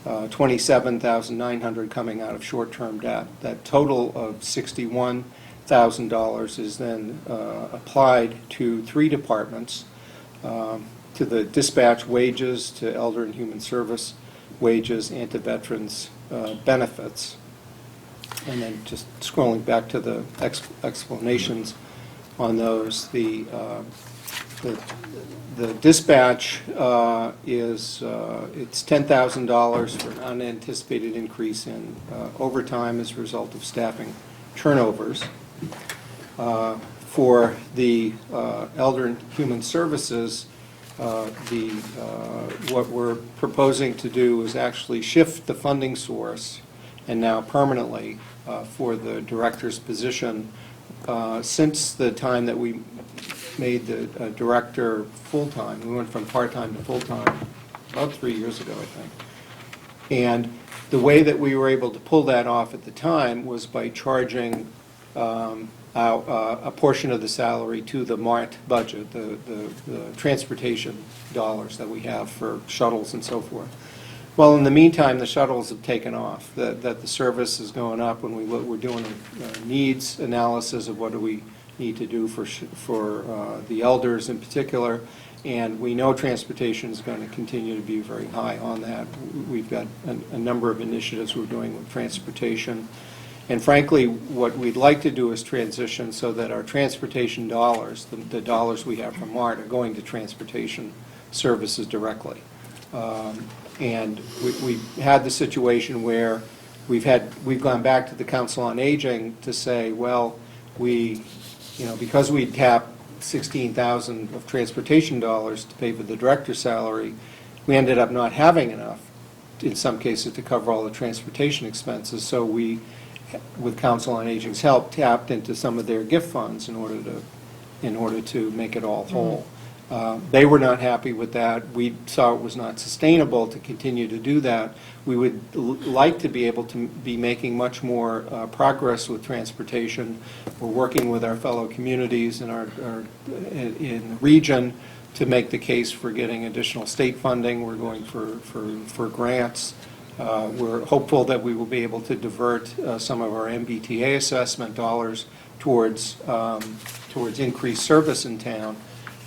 S8: $27,900 coming out of short-term debt. That total of $61,000 is then applied to 3 departments, to the dispatch wages, to Elder and Human Service wages, and to veterans benefits. And then just scrolling back to the explanations on those, the dispatch is, it's $10,000 for an unanticipated increase in overtime as a result of staffing turnovers. For the Elder and Human Services, what we're proposing to do is actually shift the funding source, and now permanently, for the director's position. Since the time that we made the director full-time, we went from part-time to full-time about 3 years ago, I think. And the way that we were able to pull that off at the time was by charging a portion of the salary to the MART budget, the transportation dollars that we have for shuttles and so forth. Well, in the meantime, the shuttles have taken off, that the service is going up. When we're doing a needs analysis of what do we need to do for the elders in particular, and we know transportation is going to continue to be very high on that. We've got a number of initiatives we're doing with transportation. And frankly, what we'd like to do is transition so that our transportation dollars, the dollars we have from MART, are going to transportation services directly. And we've had the situation where we've gone back to the Council on Aging to say, well, because we tapped $16,000 of transportation dollars to pay for the director's salary, we ended up not having enough, in some cases, to cover all the transportation expenses. So we, with Council on Aging's help, tapped into some of their gift funds in order to make it all whole. They were not happy with that. We saw it was not sustainable to continue to do that. We would like to be able to be making much more progress with transportation. We're working with our fellow communities in in the region to make the case for getting additional state funding. We're going for grants. We're hopeful that we will be able to divert some of our MBTA assessment dollars towards increased service in town.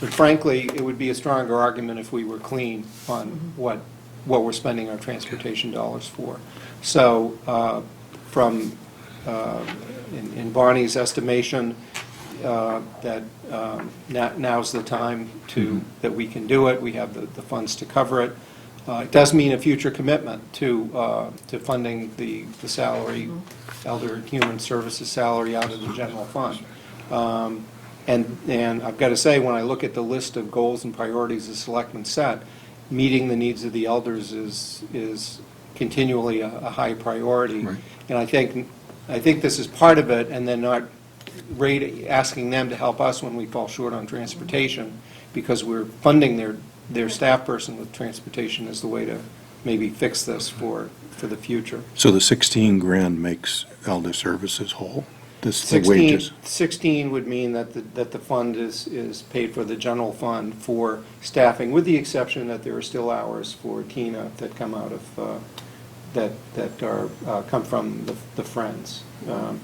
S8: But frankly, it would be a stronger argument if we were clean on what we're spending our transportation dollars for. So in Barney's estimation, that now's the time that we can do it. We have the funds to cover it. It does mean a future commitment to funding the salary, Elder and Human Services salary out of the general fund. And I've got to say, when I look at the list of goals and priorities the selectmen set, meeting the needs of the elders is continually a high priority.
S5: Right.
S8: And I think this is part of it, and then not asking them to help us when we fall short on transportation, because we're funding their staff person with transportation is the way to maybe fix this for the future.
S5: So the 16 grand makes Elder Services whole? The
S8: 16
S5: wages?
S8: 16 would mean that the fund is paid for the general fund for staffing, with the exception that there are still hours for Tina that come out of, come from the Friends.
S11: And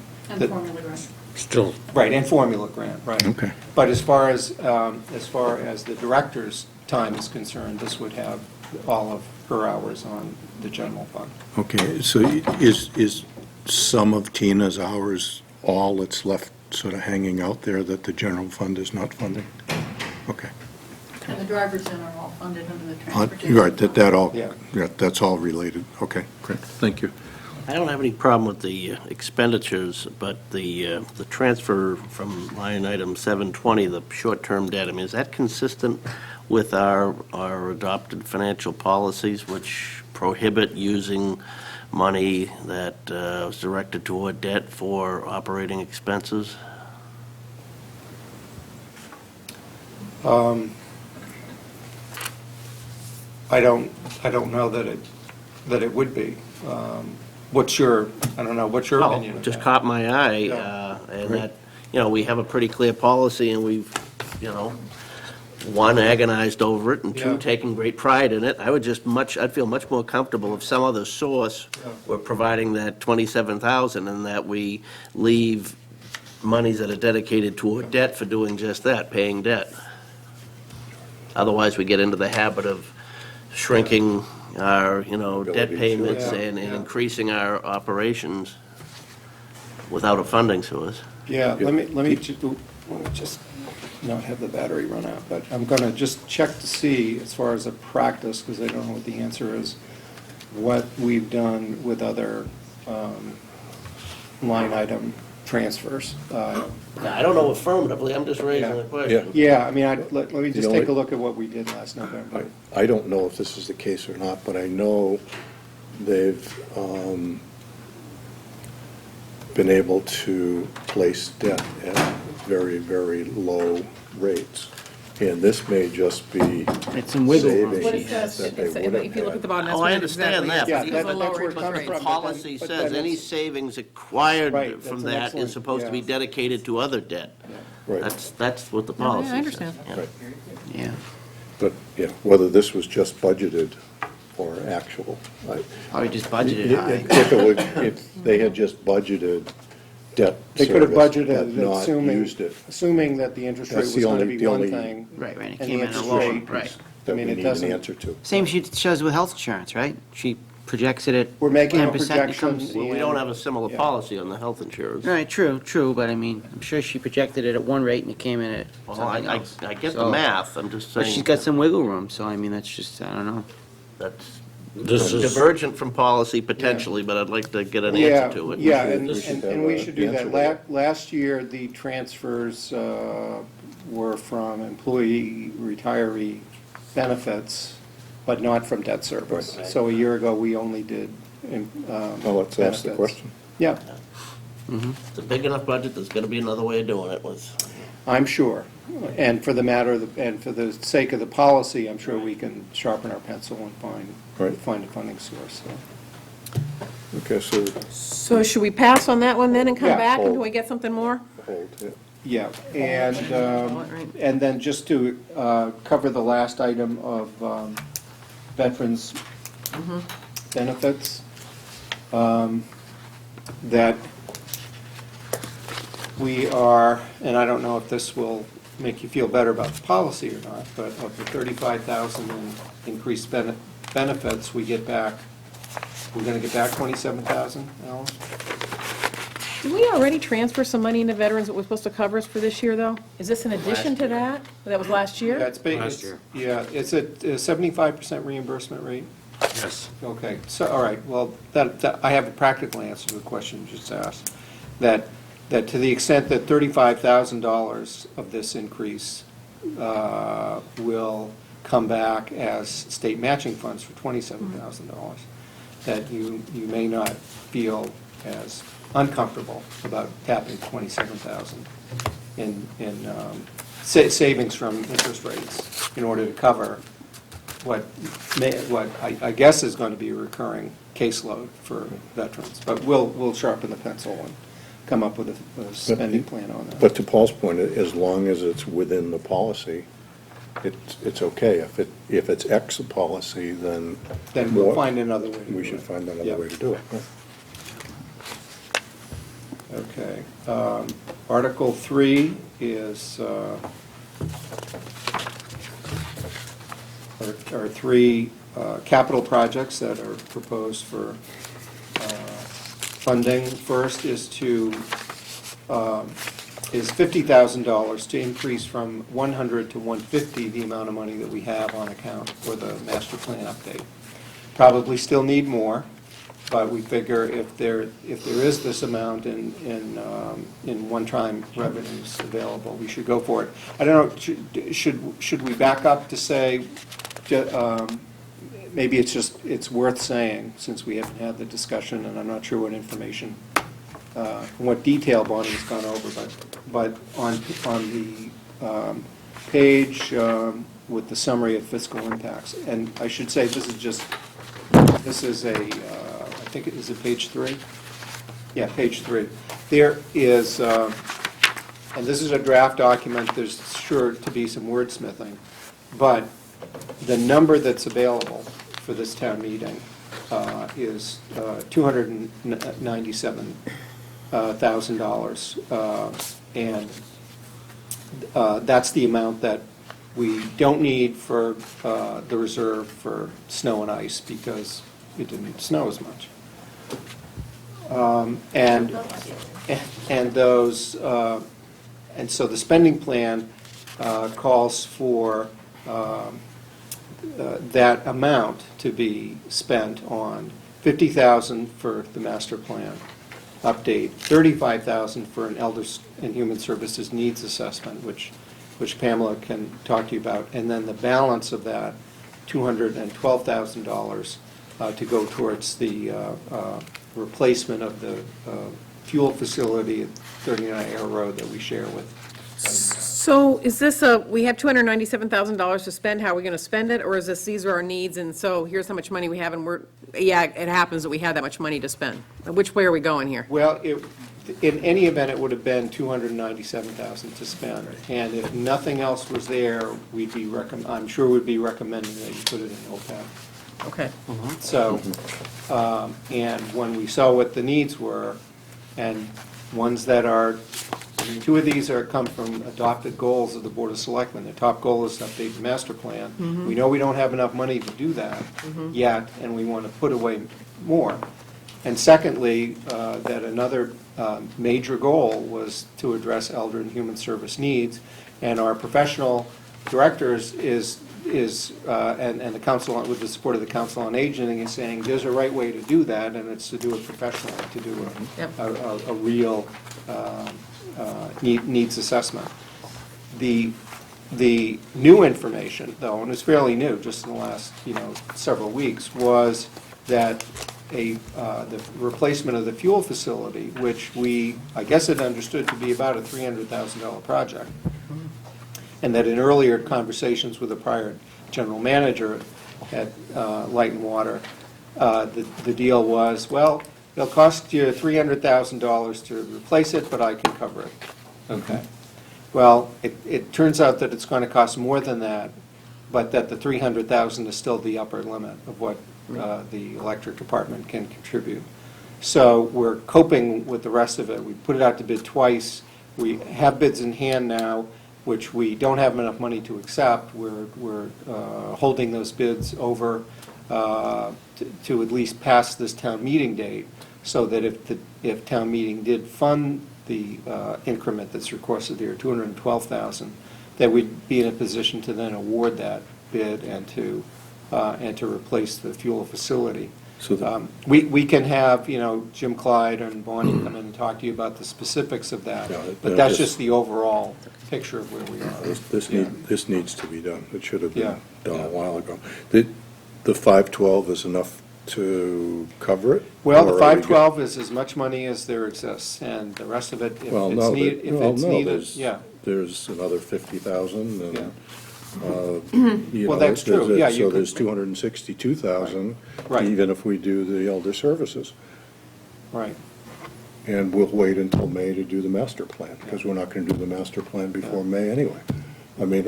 S11: formula grant.
S4: Still,
S8: Right, and formula grant, right.
S5: Okay.
S8: But as far as the director's time is concerned, this would have all of her hours on the general fund.
S5: Okay, so is some of Tina's hours all that's left sort of hanging out there that the general fund is not funding? Okay.
S11: And the driver's center are all funded under the
S5: You're
S11: transportation.
S5: right, that all,
S8: Yeah.
S5: yeah, that's all related. Okay, great, thank you.
S1: I don't have any problem with the expenditures, but the transfer from line item 720, the short-term debt, I mean, is that consistent with our adopted financial policies, which prohibit using money that was directed toward debt for operating expenses?
S8: I don't know that it would be. What's your, I don't know, what's your
S1: Oh,
S8: opinion of
S1: just
S8: that?
S1: caught my eye,
S8: Yeah.
S1: and that, we have a pretty clear policy, and we've, one, agonized over it, and two,
S8: Yeah.
S1: taking great pride in it. I'd feel much more comfortable if some other source were providing that 27,000, and that we leave monies that are dedicated toward debt for doing just that, paying debt. Otherwise, we get into the habit of shrinking our, debt
S5: Ability to-
S1: payments
S8: Yeah,
S1: and
S8: yeah.
S1: increasing our operations without a funding source.
S8: Yeah, let me just not have the battery run out, but I'm going to just check to see, as far as a practice, because I don't know what the answer is, what we've done with other line item transfers.
S1: I don't know affirmatively, I'm just raising
S8: Yeah.
S1: the question.
S8: Yeah, I mean, let me just
S5: The
S8: take a
S5: only-
S8: look at what we did last November.
S5: I don't know if this is the case or not, but I know they've been able to place debt at very, very low rates. And this may just be
S7: It's some wiggle room.
S5: savings
S2: What it says,
S5: that they
S2: it's-
S5: would have
S2: if you look at the
S5: had.
S2: bottom, that's
S1: Oh,
S2: what
S1: I
S2: it
S1: understand
S2: exactly
S1: that,
S2: is.
S8: Yeah,
S2: These
S8: that-
S2: are
S8: that's
S2: lower
S8: where it
S2: interest
S8: comes
S2: rates.
S8: from.
S1: Policy
S8: but
S1: says
S8: then
S1: any
S8: it's-
S1: savings acquired
S8: Right,
S1: from
S8: that's an
S1: that is
S8: excellent-
S1: supposed to be
S8: yeah.
S1: dedicated to other debt.
S5: Right,
S1: That's what the policy says.
S2: I understand.
S1: Yeah.
S5: right.
S7: Yeah.
S5: But, yeah, whether this was just budgeted or actual,
S7: Probably just budgeted high.
S5: if they had just budgeted debt
S8: They could have
S5: service,
S8: budgeted
S5: but
S8: it,
S5: not used it.
S8: assuming that the interest rate
S5: That's
S8: was
S5: the
S8: going to
S5: only-
S8: be
S5: the
S8: one
S5: only-
S8: thing.
S7: Right, right, it
S8: And
S7: came
S8: the
S7: in a
S8: interest
S7: lower,
S8: rate,
S7: right.
S8: I
S5: That
S8: mean,
S5: we
S8: it
S5: need an
S8: doesn't.
S5: answer to.
S7: Same she does with health insurance, right? She projects it at 10%.
S8: We're making a
S7: it
S8: projection.
S7: comes-
S1: Well, we don't have a similar
S8: Yeah.
S1: policy on the health insurance.
S7: Right, true, but I mean, I'm sure she projected it at one rate and it came in at
S1: Well,
S7: something
S1: I
S7: else.
S1: get the
S7: So-
S1: math, I'm just
S7: But she's
S1: saying,
S7: got some wiggle room, so I mean, that's just, I don't know.
S1: that's
S4: This is,
S1: divergent from policy potentially, but I'd like to get an
S8: Yeah,
S1: answer to it.
S8: yeah,
S5: We should
S8: and
S5: have
S8: we
S5: a
S8: should do
S5: answer
S8: that.
S5: to
S8: Last year, the transfers were from employee retiree benefits, but not from debt service.
S5: Right.
S8: So a year ago, we only did
S5: Well, let's ask the
S8: benefits.
S5: question.
S8: Yeah,
S1: It's a big enough budget, there's gonna be another way of doing it with,
S8: I'm sure. And for the matter, and for the sake of the policy, I'm sure we can sharpen our pencil and
S5: Right.
S8: find a funding source, so.
S5: Okay, so
S2: So should we pass on that one then and come
S8: Yeah.
S2: back
S5: Hold.
S2: until we get something more?
S5: hold, yeah.
S8: Yeah,
S2: Right.
S8: and then just to cover the last item of veterans benefits, that we are, and I don't know if this will make you feel better about the policy or not, but of the 35,000 in increased benefits, we're gonna get back 27,000, Alan?
S2: Did we already transfer some money into veterans that was supposed to cover us for this year, though? Is this in addition to that? That was last year?
S8: Yeah, it's a 75% reimbursement rate.
S4: yes.
S8: Okay, so, all right, well, that, I have a practical answer to the question you just asked. That to the extent that $35,000 of this increase will come back as state matching funds for $27,000, that you may not feel as uncomfortable about tapping 27,000 in savings from interest rates in order to cover what I guess is going to be a recurring caseload for veterans. But we'll sharpen the pencil and come up with a spending plan on that.
S5: But to Paul's point, as long as it's within the policy, it's okay. If it's X policy, then.
S8: Then we'll
S5: more-
S8: find another way to do it.
S5: We should find
S8: Yeah.
S5: another way to do it.
S8: Okay. Article 3 is, are three capital projects that are proposed for funding. First is to is $50,000 to increase from 100 to 150 the amount of money that we have on account for the master plan update. Probably still need more, but we figure if there is this amount in one-time revenues available, we should go for it. I don't know, should we back up to say, maybe it's worth saying, since we haven't had the discussion, and I'm not sure what information, what detail Bonnie's gone over, but on the page with the summary of fiscal impacts, and I should say, this is I think it is it page 3? Yeah, page 3. There is, and this is a draft document, there's sure to be some wordsmithing, but the number that's available for this town meeting is $297,000, and that's the amount that we don't need for the reserve for snow and ice because it didn't snow as much. And so the spending plan calls for that amount to be spent on $50,000 for the master plan update, $35,000 for an Elders and Human Services needs assessment, which Pamela can talk to you about, and then the balance of that, $212,000, to go towards the replacement of the fuel facility at 39 Air Road that we share with.
S2: So is this we have $297,000 to spend, how are we going to spend it? Or is this, these are our needs, and so here's how much money we have, and it happens that we have that much money to spend? Which way are we going here?
S8: Well, in any event, it would have been $297,000 to spend. And if nothing else was there, I'm sure we'd be recommending that you put it in OPEB.
S2: Okay.
S8: So, and when we saw what the needs were, and ones that are, two of these come from adopted goals of the Board of Selectmen. The top goal is to update the master plan. We know we don't have enough money to do that yet, and we want to put away more. And secondly, that another major goal was to address elder and human service needs, and our professional directors and the council, with the support of the Council on Aging, is saying there's a right way to do that, and it's to do it professionally, to do a real needs assessment. The new information, though, and it's fairly new, just in the last several weeks, was that the replacement of the fuel facility, which I guess it understood to be about a $300,000 project, and that in earlier conversations with the prior general manager at Light and Water, the deal was, well, it'll cost you $300,000 to replace it, but I can cover it. Okay. Well, it turns out that it's going to cost more than that, but that the $300,000 is still the upper limit of what the electric department can contribute. So we're coping with the rest of it. We put it out to bid twice. We have bids in hand now, which we don't have enough money to accept. We're holding those bids over to at least pass this town meeting date, so that if town meeting did fund the increment that's requested there, $212,000, that we'd be in a position to then award that bid and to replace the fuel facility.
S5: So
S8: we can have Jim Clyde and Bonnie come in and talk to you about the specifics of that, but that's just the overall picture of where we are.
S5: This needs to be done. It should have been done
S8: Yeah.
S5: a while ago. The 512 is enough to cover it?
S8: Well, the
S5: Or are we
S8: 512 is as much money as there exists, and the rest of it, if
S5: Well,
S8: it's
S5: no,
S8: needed,
S5: there's another 50,000, and,
S8: Well, that's true. Yeah, you
S5: so
S8: could-
S5: there's 262,000,
S8: Right.
S5: even if we do the elder services.
S8: Right.
S5: And we'll wait until May to do the master plan, because we're not going to do the master plan before May anyway. I mean,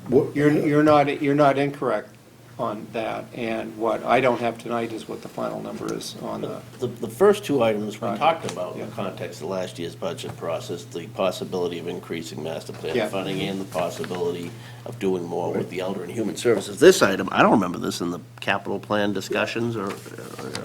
S8: You're not incorrect on that, and what I don't have tonight is what the final number is on the,
S1: The first two items we
S8: Right.
S1: talked about in the
S8: Yeah.
S1: context of last year's budget process, the possibility of increasing master plan
S8: Yeah.
S1: funding and the possibility of doing more with the elder and human services. This item, I don't remember this in the capital plan discussions, or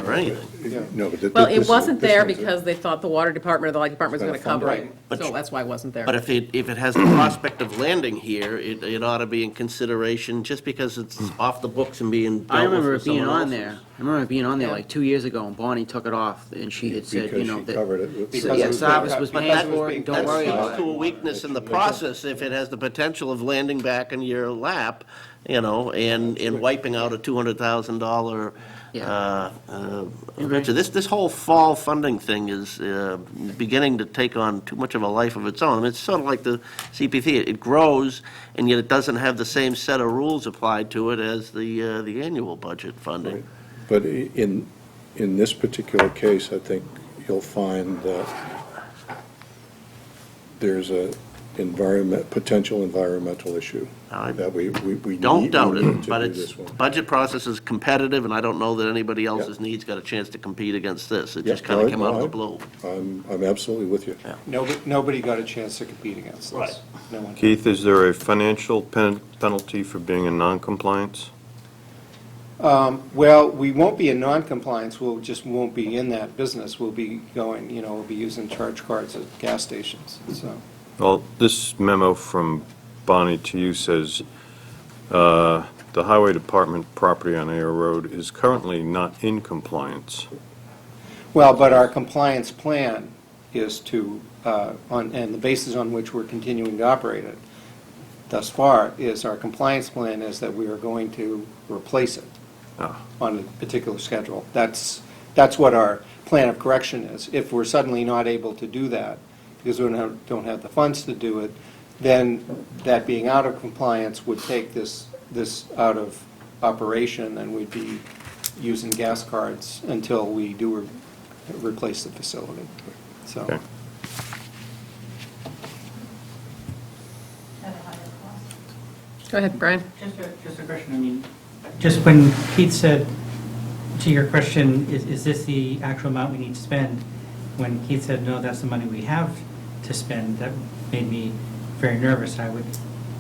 S1: or anything.
S5: No, but
S2: Well,
S5: this
S2: it
S5: is-
S2: wasn't
S5: this
S2: there
S5: one's a-
S2: because they thought the water department or the light department was going to cover it.
S1: But
S2: So
S1: you-
S2: that's why it wasn't there.
S1: But if it has the prospect of landing here, it ought to be in consideration, just because it's off the books and being
S7: I
S1: dealt with
S7: remember
S1: with
S7: it being
S1: someone
S7: on
S1: else's.
S7: there. I remember it being on there
S2: Yeah.
S7: like 2 years ago, and Bonnie took it off, and she had said, you
S5: Because
S7: know,
S5: she
S7: that.
S5: covered it with.
S8: Because
S7: Yeah,
S8: it was
S7: Sarvis
S8: being
S7: was
S8: cut-
S7: paying
S8: because it was
S7: for it,
S8: being
S7: don't
S8: cut
S7: worry
S8: short.
S7: about
S1: Speaks to a weakness in the process if it has the potential of landing back in your lap, and wiping out a $200,000 venture. This whole fall funding thing is beginning to take on too much of a life of its own. I mean, it's sort of like the CPC. It grows, and yet it doesn't have the same set of rules applied to it as the annual budget funding.
S5: But in this particular case, I think you'll find that there's a potential environmental issue that we
S1: Don't
S5: need
S1: doubt
S5: to
S1: it, but
S5: do
S1: it's,
S5: this one.
S1: budget process is competitive, and I don't know that anybody else's
S5: Yeah.
S1: needs got a chance to compete against this. It
S5: Yeah,
S1: just kind of
S5: no,
S1: came out of the
S5: no,
S1: blue.
S5: I'm absolutely with you.
S8: Nobody got a chance to compete against this.
S1: Right.
S8: No one.
S12: Keith, is there a financial penalty for being in non-compliance?
S8: Well, we won't be in non-compliance, just won't be in that business. We'll be going, we'll be using charge cards at gas stations, so.
S12: Well, this memo from Bonnie to you says, the Highway Department property on Air Road is currently not in compliance.
S8: Well, but our compliance plan is to, and the basis on which we're continuing to operate it thus far is our compliance plan is that we are going to replace it on a particular schedule. That's what our plan of correction is. If we're suddenly not able to do that, because we don't have the funds to do it, then that being out of compliance would take this out of operation, and we'd be using gas cards until we do replace the facility. So.
S12: Okay.
S2: Go ahead, Brian.
S10: Just a question, I mean, just when Keith said, to your question, is this the actual amount we need to spend? When Keith said, no, that's the money we have to spend, that made me very nervous.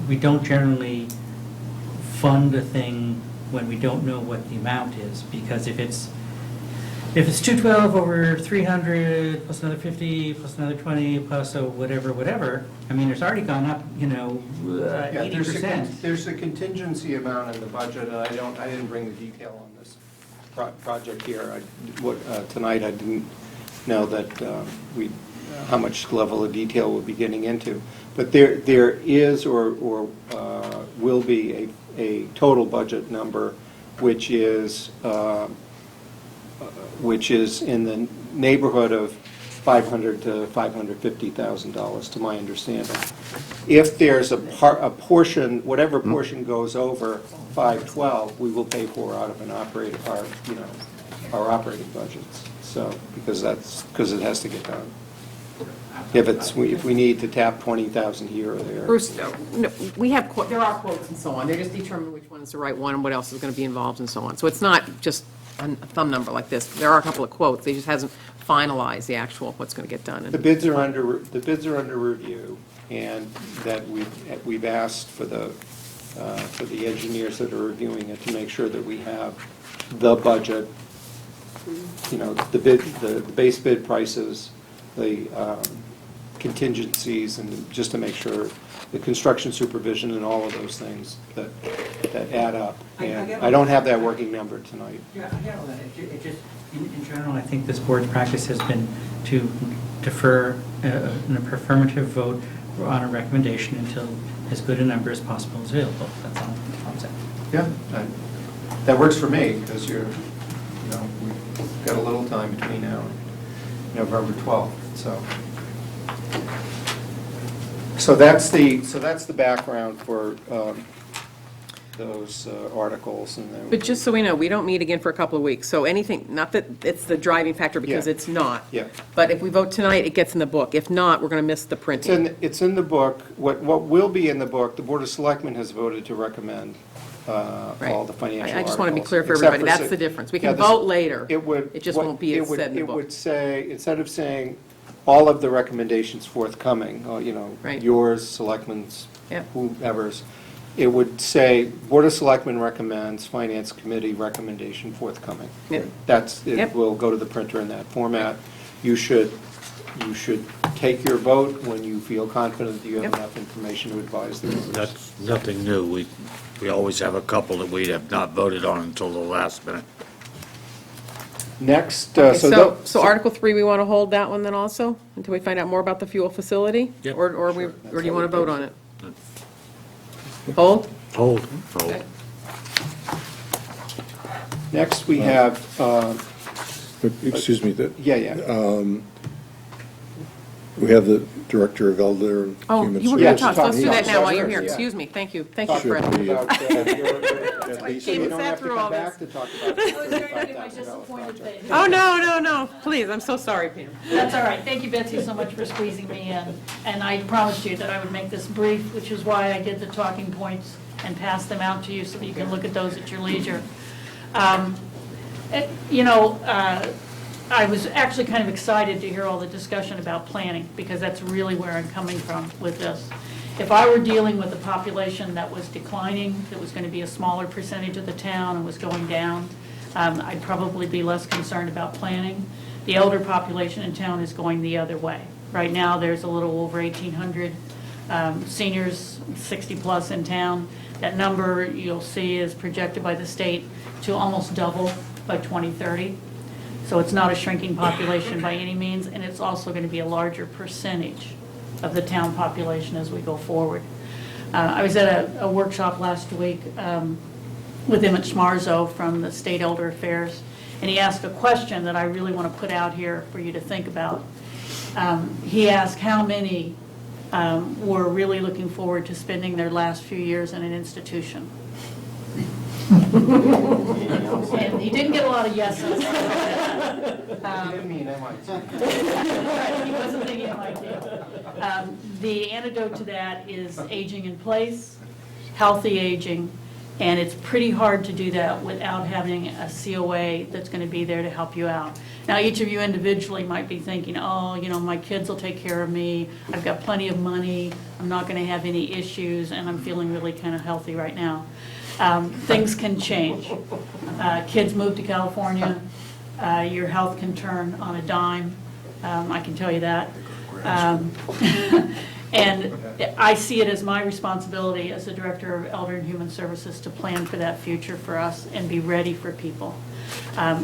S10: We don't generally fund a thing when we don't know what the amount is, because if it's 212 over 300 plus another 50 plus another 20 plus whatever, I mean, it's already gone up, 80%.
S8: There's a contingency amount in the budget, and I didn't bring the detail on this project here. Tonight, I didn't know that how much level of detail we'll be getting into. But there is or will be a total budget number, which is in the neighborhood of $500,000 to $550,000, to my understanding. If there's a portion, whatever portion goes over 512, we will pay for out of our operating budgets. So because it has to get done. If we need to tap 20,000 here or there.
S2: Bruce, no, there are quotes and so on. They're just determining which one is the right one and what else is going to be involved and so on. So it's not just a thumb number like this. There are a couple of quotes. They just hasn't finalized the actual what's going to get done.
S8: The bids are under review, and that we've asked for the engineers that are reviewing it to make sure that we have the budget, the base bid prices, the contingencies, and just to make sure the construction supervision and all of those things that add up. And I don't have that working number tonight.
S10: Yeah, I get all that. It just, in general, I think this board's practice has been to defer an affirmative vote on a recommendation until as good a number as possible is available. That's all I'm saying.
S8: Yeah, that works for me, because we've got a little time between now and November 12th, So that's the background for those articles, and then.
S2: But just so we know, we don't meet again for a couple of weeks. So anything, not that it's the driving factor, because
S8: Yeah.
S2: it's not.
S8: Yeah.
S2: But if we vote tonight, it gets in the book. If not, we're going to miss the printing.
S8: It's in the book. What will be in the book, the Board of Selectmen has voted to recommend all the financial articles.
S2: I just want to be clear for
S8: except
S2: everybody. That's the difference. We can
S8: yeah,
S2: vote later.
S8: It
S2: just won't be said in the
S8: It
S2: book.
S8: would say, instead of saying all of the recommendations forthcoming,
S2: Right.
S8: yours, Selectmen's,
S2: Yep.
S8: whoever's, it would say, Board of Selectmen recommends, Finance Committee recommendation forthcoming.
S2: Yep.
S8: That's, it
S2: Yep.
S8: will go to the printer in that format. You should take your vote when you feel confident that you have
S2: Yep.
S8: enough information to advise the voters.
S4: That's nothing new. We always have a couple that we have not voted on until the last minute.
S8: Next,
S2: So Article 3, we want to hold that one then also, until we find out more about the fuel facility?
S4: Yep.
S2: Or do
S8: Sure,
S2: you
S8: that's
S2: want
S8: how
S2: to
S8: we
S2: vote
S8: do
S2: on it? Hold?
S4: Hold.
S2: Okay.
S8: Next, we have,
S5: Excuse me,
S8: yeah.
S5: we have the Director of Elder and
S2: Oh,
S5: Human
S2: you were
S8: Yes,
S2: going to talk, let's do that now while you're
S8: yeah.
S2: here, excuse me, thank you, Fred.
S5: Should we,
S8: About,
S5: at
S8: so
S5: least-
S8: you
S2: Came
S8: don't
S2: sat
S8: have to
S2: through all
S8: come back to
S2: this.
S8: talk about the $35,000 project.
S2: Oh, no, please, I'm so sorry, Pam.
S15: That's all right. Thank you, Betsy, so much for squeezing me in. And I promised you that I would make this brief, which is why I did the talking points and passed them out to you so that you can look at those at your leisure. I was actually kind of excited to hear all the discussion about planning, because that's really where I'm coming from with this. If I were dealing with a population that was declining, that was going to be a smaller percentage of the town and was going down, I'd probably be less concerned about planning. The elder population in town is going the other way. Right now, there's a little over 1,800 seniors, 60-plus in town. That number, you'll see, is projected by the state to almost double by 2030. So it's not a shrinking population by any means, and it's also going to be a larger percentage of the town population as we go forward. I was at a workshop last week with Emmett Schmarzo from the State Elder Affairs, and he asked a question that I really want to put out here for you to think about. He asked how many were really looking forward to spending their last few years in an institution. And he didn't get a lot of yeses.
S8: You didn't mean MIT.
S15: He wasn't thinking MIT. The antidote to that is aging in place, healthy aging, and it's pretty hard to do that without having a COA that's going to be there to help you out. Now, each of you individually might be thinking, oh, my kids will take care of me, I've got plenty of money, I'm not going to have any issues, and I'm feeling really kind of healthy right now. Things can change. Kids move to California, your health can turn on a dime, I can tell you that. And I see it as my responsibility as the Director of Elder and Human Services to plan for that future for us and be ready for people.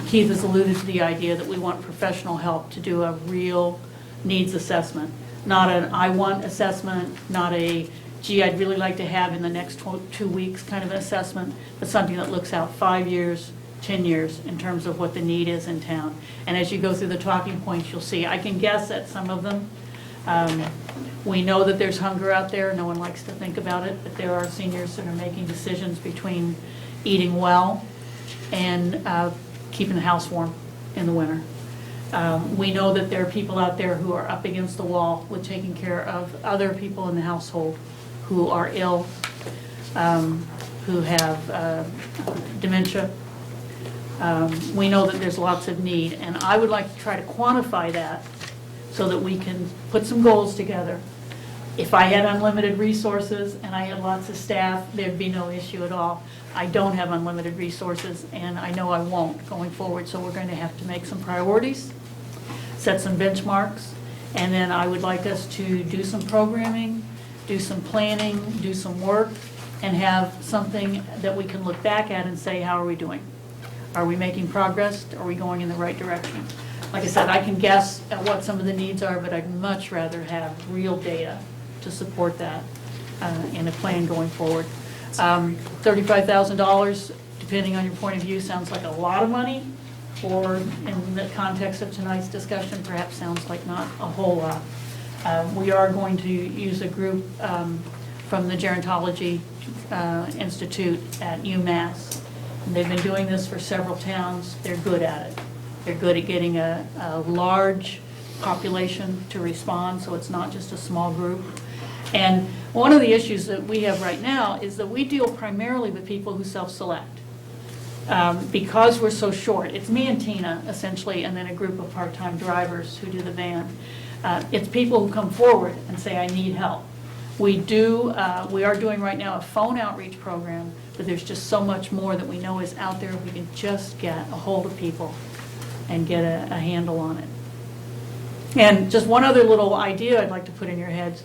S15: Keith has alluded to the idea that we want professional help to do a real needs assessment, not an I want assessment, not a gee, I'd really like to have in the next 2 weeks kind of assessment, but something that looks out 5 years, 10 years in terms of what the need is in town. And as you go through the talking points, you'll see, I can guess at some of them. We know that there's hunger out there. No one likes to think about it, but there are seniors that are making decisions between eating well and keeping the house warm in the winter. We know that there are people out there who are up against the wall with taking care of other people in the household who are ill, who have dementia. We know that there's lots of need, and I would like to try to quantify that so that we can put some goals together. If I had unlimited resources and I had lots of staff, there'd be no issue at all. I don't have unlimited resources, and I know I won't going forward, so we're going to have to make some priorities, set some benchmarks, and then I would like us to do some programming, do some planning, do some work, and have something that we can look back at and say, how are we doing? Are we making progress? Are we going in the right direction? Like I said, I can guess at what some of the needs are, but I'd much rather have real data to support that in a plan going forward. $35,000, depending on your point of view, sounds like a lot of money, or in the context of tonight's discussion, perhaps sounds like not a whole lot. We are going to use a group from the Gerontology Institute at UMass. And they've been doing this for several towns. They're good at it. They're good at getting a large population to respond, so it's not just a small group. And one of the issues that we have right now is that we deal primarily with people who self-select. Because we're so short, it's me and Tina, essentially, and then a group of part-time drivers who do the van. It's people who come forward and say, I need help. We are doing right now a phone outreach program, but there's just so much more that we know is out there. We can just get a hold of people and get a handle on it. And just one other little idea I'd like to put in your heads.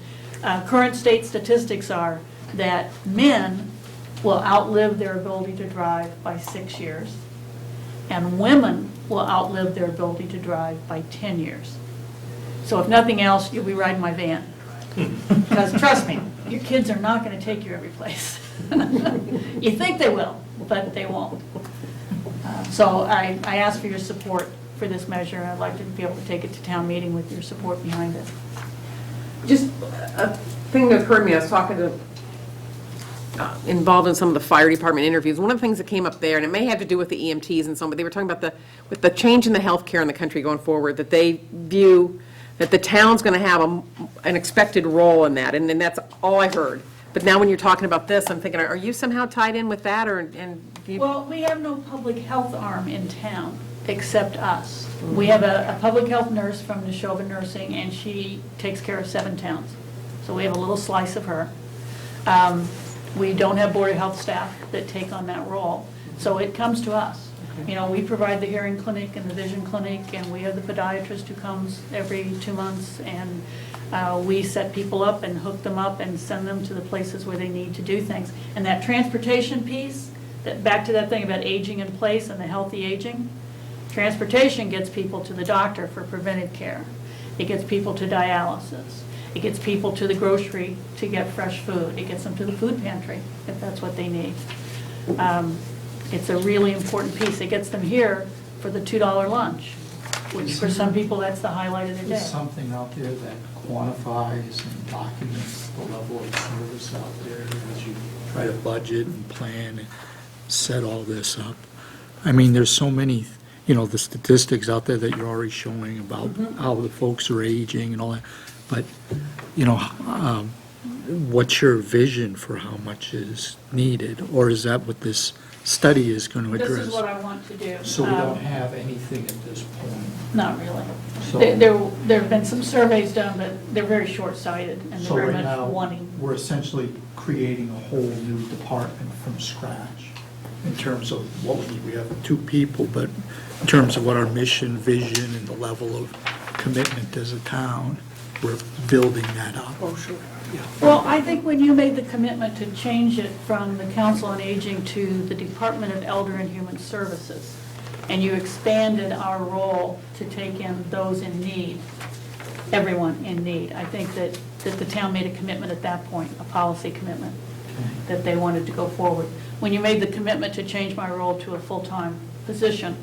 S15: Current state statistics are that men will outlive their ability to drive by 6 years, and women will outlive their ability to drive by 10 years. So if nothing else, you'll be riding my van. Because trust me, your kids are not going to take you every place. You think they will, but they won't. So I ask for your support for this measure. I'd like to be able to take it to town meeting with your support behind it.
S2: Just a thing that occurred to me, I was talking to, involved in some of the fire department interviews. One of the things that came up there, and it may have to do with the EMTs and so on, but they were talking about with the change in the healthcare in the country going forward, that they view that the town's going to have an expected role in that, and that's all I heard. But now when you're talking about this, I'm thinking, are you somehow tied in with that, or, do you?
S15: Well, we have no public health arm in town except us. We have a public health nurse from Neshoba Nursing, and she takes care of 7 towns. So we have a little slice of her. We don't have Board of Health staff that take on that role, so it comes to us. You know, we provide the hearing clinic and the vision clinic, and we have the podiatrist who comes every 2 months, and we set people up and hook them up and send them to the places where they need to do things. And that transportation piece, back to that thing about aging in place and the healthy aging, transportation gets people to the doctor for preventive care. It gets people to dialysis. It gets people to the grocery to get fresh food. It gets them to the food pantry if that's what they need. It's a really important piece. It gets them here for the $2 lunch, which for some people, that's the highlight of their
S14: There's
S15: day.
S14: something out there that quantifies and documents the level of service out there as you try to budget and plan and set all this up. I mean, there's so many, the statistics out there that you're already showing about how the folks are aging and all that. But, what's your vision for how much is needed? Or is that what this study is going to address?
S15: This is what I want to do.
S14: So we don't have anything at this point?
S15: Not really.
S14: So-
S15: There have been some surveys done, but they're very short-sighted, and
S14: So
S15: they're very
S14: right
S15: much
S14: now,
S15: wanting.
S14: we're essentially creating a whole new department from scratch in terms of what we need. We have 2 people, but in terms of what our mission, vision, and the level of commitment as a town, we're building that up. Oh, sure.
S15: Well, I think when you made the commitment to change it from the Council on Aging to the Department of Elder and Human Services, and you expanded our role to take in those in need, everyone in need, I think that the town made a commitment at that point, a policy commitment, that they wanted to go forward. When you made the commitment to change my role to a full-time position,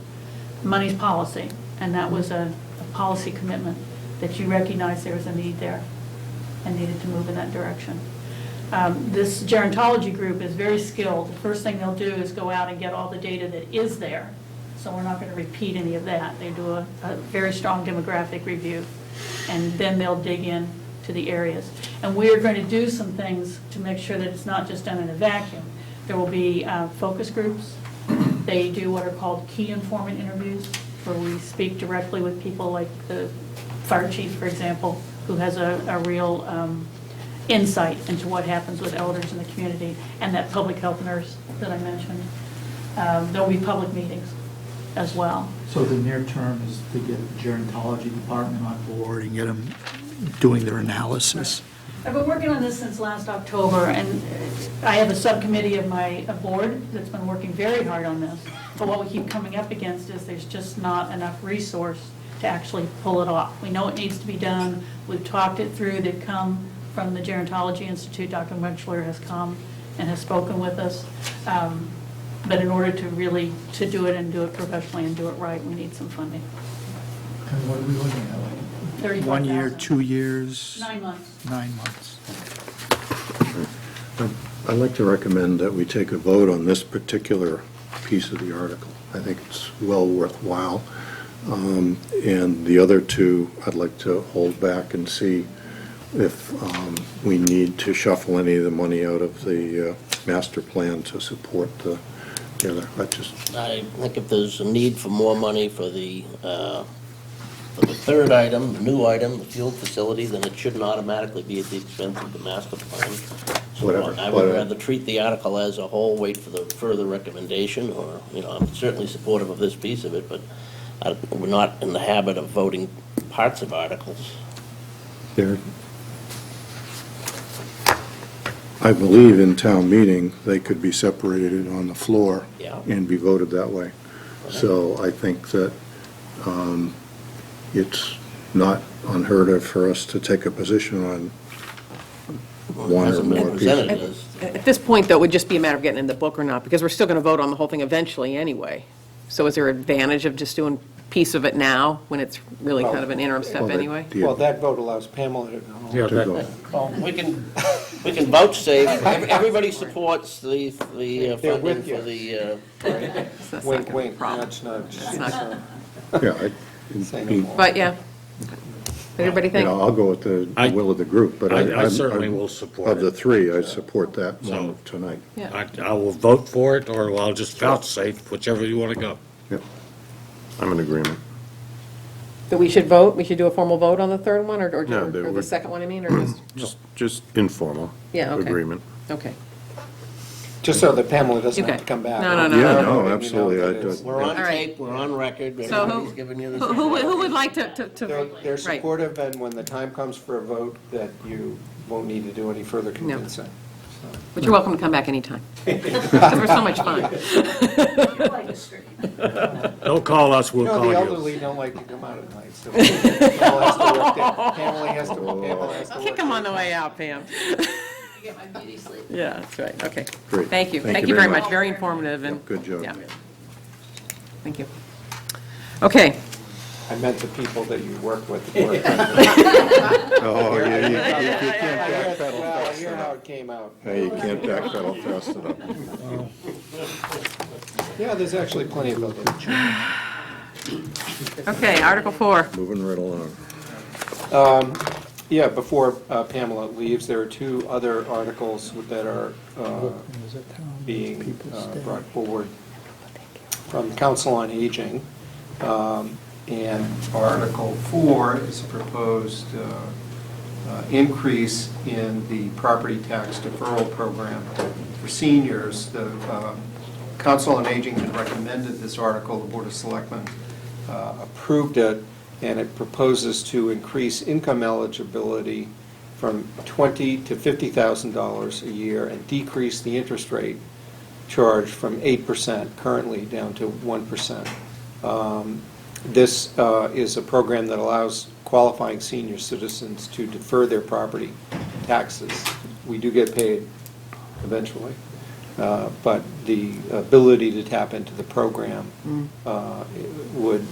S15: money's policy, and that was a policy commitment that you recognized there was a need there and needed to move in that direction. This gerontology group is very skilled. The first thing they'll do is go out and get all the data that is there, so we're not going to repeat any of that. They do a very strong demographic review, and then they'll dig in to the areas. And we are going to do some things to make sure that it's not just done in a vacuum. There will be focus groups. They do what are called key informant interviews, where we speak directly with people like the fire chief, for example, who has a real insight into what happens with elders in the community, and that public health nurse that I mentioned. There'll be public meetings as well.
S14: So the near term is to get the gerontology department on board and get them doing their analysis.
S15: I've been working on this since last October, and I have a subcommittee of my board that's been working very hard on this. But what we keep coming up against is there's just not enough resource to actually pull it off. We know it needs to be done. We've talked it through. They've come from the Gerontology Institute. Dr. Mutchler has come and has spoken with us. But in order to really do it and do it professionally and do it right, we need some funding.
S14: And what are we looking at, like 1 year,
S15: 35,000.
S14: 2 years?
S15: 9 months.
S14: 9 months.
S5: I'd like to recommend that we take a vote on this particular piece of the article. I think it's well worthwhile. And the other 2, I'd like to hold back and see if we need to shuffle any of the money out of the master plan to support the other.
S1: I think if there's a need for more money for the for the third item, the new item, the fuel facility, then it shouldn't automatically be at the expense of the master plan. So
S5: Whatever.
S1: I would rather treat the article as a whole, wait for the further recommendation, or, I'm certainly supportive of this piece of it, but we're not in the habit of voting parts of articles.
S5: There, I believe in town meeting, they could be separated on the floor
S1: Yeah.
S5: and be voted that way. So I think that it's not unheard of for us to take a position on one or
S1: Hasn't been
S5: more
S1: presented
S5: pieces.
S1: as-
S2: At this point, though, it would just be a matter of getting in the book or not, because we're still going to vote on the whole thing eventually anyway. So is there advantage of just doing piece of it now, when it's really kind of an interim step
S5: Well,
S2: anyway?
S8: Well, that vote allows Pamela to go.
S4: Yeah,
S5: To
S4: that-
S5: go.
S1: Well, we can vouchsay, everybody supports the
S8: They're
S1: funding
S8: with you.
S1: for the,
S2: That's not
S8: Wink,
S2: gonna be a
S8: wink,
S2: problem.
S8: nudge, nudge.
S2: That's not-
S5: Yeah,
S8: Say
S5: I
S8: no
S5: mean,
S8: more.
S2: But, yeah. What everybody think?
S5: I'll go with the
S4: I-
S5: will of the group, but
S4: I
S5: I'm-
S4: certainly
S5: I'm-
S4: will support
S5: Of the
S4: it.
S5: three, I support that
S4: So-
S5: one tonight.
S2: Yeah.
S4: I will vote for it, or I'll just vouchsafe, whichever you want to go.
S5: Yep.
S12: I'm in agreement.
S2: That we should vote, we should do a formal vote on the third one, or
S12: No,
S2: or
S12: they
S2: the
S12: would-
S2: second one, I mean, or
S12: Just informal.
S2: Yeah, okay.
S12: Agreement.
S2: okay.
S8: Just so that Pamela doesn't
S2: Okay.
S8: have to come back.
S2: No, no, no,
S5: Yeah,
S2: no,
S5: no,
S8: You know,
S5: absolutely.
S8: that
S5: I
S8: is-
S5: do.
S1: we're on
S2: All right.
S1: tape, we're on record,
S2: So
S1: everybody's giving you the.
S2: Who would like to,
S8: They're
S2: right.
S8: supportive, and when the time comes for a vote, that you won't need to do any further convincing. So.
S2: But you're welcome to come back anytime. Because we're so much fun.
S4: Don't call us, we'll
S8: You know,
S4: call
S8: the
S4: you.
S8: elderly don't like to come out at night, so Pamela has to work that. Pamela has to work.
S2: Kick them on the way out, Pam.
S11: Get my beauty sleep.
S2: Yeah, that's right, okay.
S5: Great.
S2: Thank you.
S5: Thank you very much.
S2: Very informative and.
S5: Good job.
S2: Yeah. Thank you. Okay,
S8: I meant the people that you work with.
S5: Oh, yeah, you can't backpedal
S8: Well,
S5: fast
S8: hear how
S5: enough.
S8: it came out.
S5: Hey, you can't backpedal fast enough.
S8: Yeah, there's actually plenty of other.
S2: okay, Article 4.
S5: Moving right along.
S8: Yeah, before Pamela leaves, there are two other articles that are being brought forward from Council on Aging. And Article 4 is a proposed increase in the property tax deferral program for seniors. The Council on Aging had recommended this article, the Board of Selectmen approved it, and it proposes to increase income eligibility from $20,000 to $50,000 a year and decrease the interest rate charged from 8% currently down to 1%. This is a program that allows qualifying senior citizens to defer their property taxes. We do get paid eventually, but the ability to tap into the program would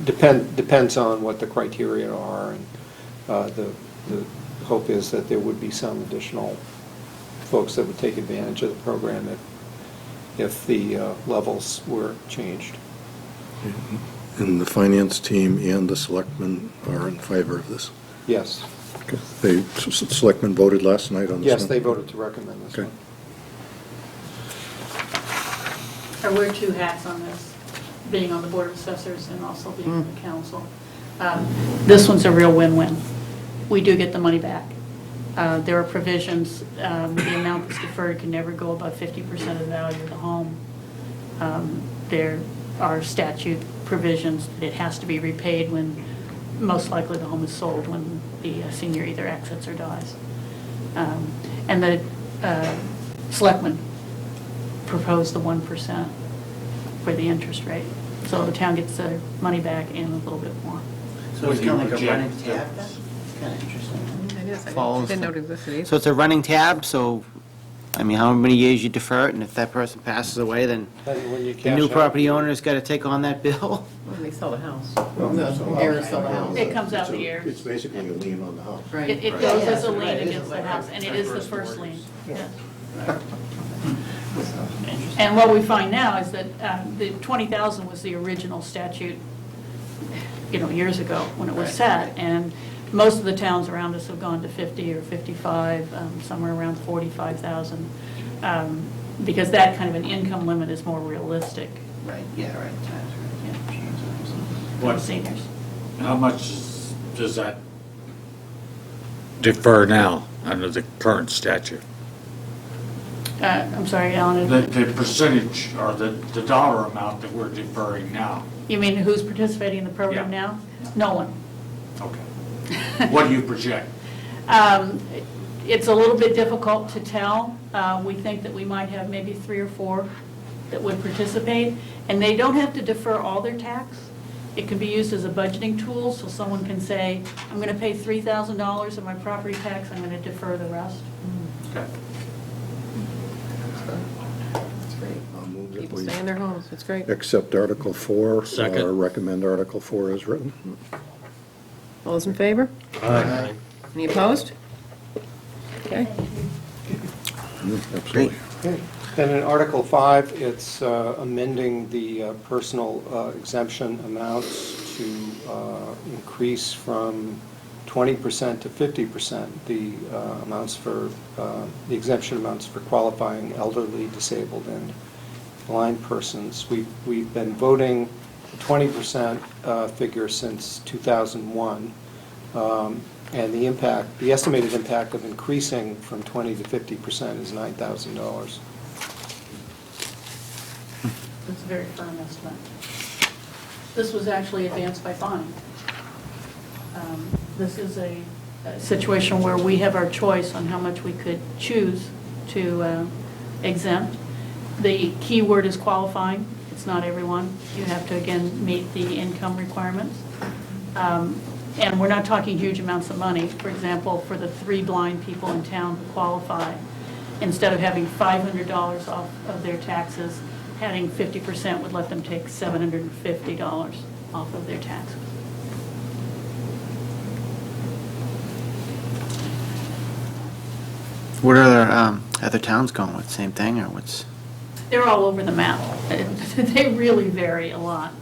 S8: depends on what the criteria are, and the hope is that there would be some additional folks that would take advantage of the program if the levels were changed.
S5: And the finance team and the selectmen are in favor of this.
S8: Yes.
S5: Okay. The selectmen voted last night on this one?
S8: Yes, they voted to recommend this
S5: Okay.
S8: one.
S15: I wear two hats on this, being on the Board of Assessors and also being on the council. This one's a real win-win. We do get the money back. There are provisions, the amount that's deferred can never go above 50% of the value of the home. There are statute provisions that it has to be repaid when, most likely, the home is sold, when the senior either exits or dies. And the selectmen proposed the 1% for the interest rate. So the town gets their money back and a little bit more.
S7: So it's kind of like a running tab then? Kind of interesting.
S2: It is. I
S7: Follows
S2: didn't know
S7: the-
S2: it existed either.
S7: So it's a running tab, so, I mean, how many years you defer it, and if that person passes away, then
S8: And when you
S7: the
S8: cash
S7: new
S8: out-
S7: property owner's got to take on that bill?
S2: When they sell the house. The heirs sell the house.
S15: It comes out the heirs.
S5: It's basically a lien on the house.
S2: Right.
S15: It goes as a lien against the house, and it is the first lien. Yes. And what we find now is that the 20,000 was the original statute, years ago when it was set, and most of the towns around us have gone to 50 or 55, somewhere around 45,000, because that kind of an income limit is more realistic.
S7: Right, yeah, right.
S15: for the
S4: What?
S15: seniors.
S4: How much does that defer now under the current statute?
S15: I'm sorry, Alan,
S4: The percentage or the dollar amount that we're deferring now?
S15: you mean who's participating in the program
S4: Yeah.
S15: now? No one.
S4: Okay. What do you project?
S15: It's a little bit difficult to tell. We think that we might have maybe 3 or 4 that would participate, and they don't have to defer all their tax. It can be used as a budgeting tool, so someone can say, I'm going to pay $3,000 of my property tax, I'm going to defer the rest.
S4: Okay.
S2: That's great.
S5: I'll move that
S2: People
S5: we
S2: stay in their homes, it's great.
S5: accept Article 4.
S4: Second.
S5: Or recommend Article 4 as written.
S2: All those in favor?
S4: Aye.
S2: Any opposed? Okay.
S5: Absolutely.
S8: Okay. Then in Article 5, it's amending the personal exemption amounts to increase from 20% to 50%, the amounts for, the exemption amounts for qualifying elderly, disabled, and blind persons. We've been voting the 20% figure since 2001. And the impact, the estimated impact of increasing from 20 to 50% is $9,000.
S15: It's a very firm estimate. This was actually advanced by Bonnie. This is a situation where we have our choice on how much we could choose to exempt. The key word is qualifying. It's not everyone. You have to, again, meet the income requirements. And we're not talking huge amounts of money. For example, for the 3 blind people in town who qualify, instead of having $500 off of their taxes, having 50% would let them take $750 off of their taxes.
S7: What are other towns going with? Same thing, or what's?
S15: They're all over the map. They really vary a lot.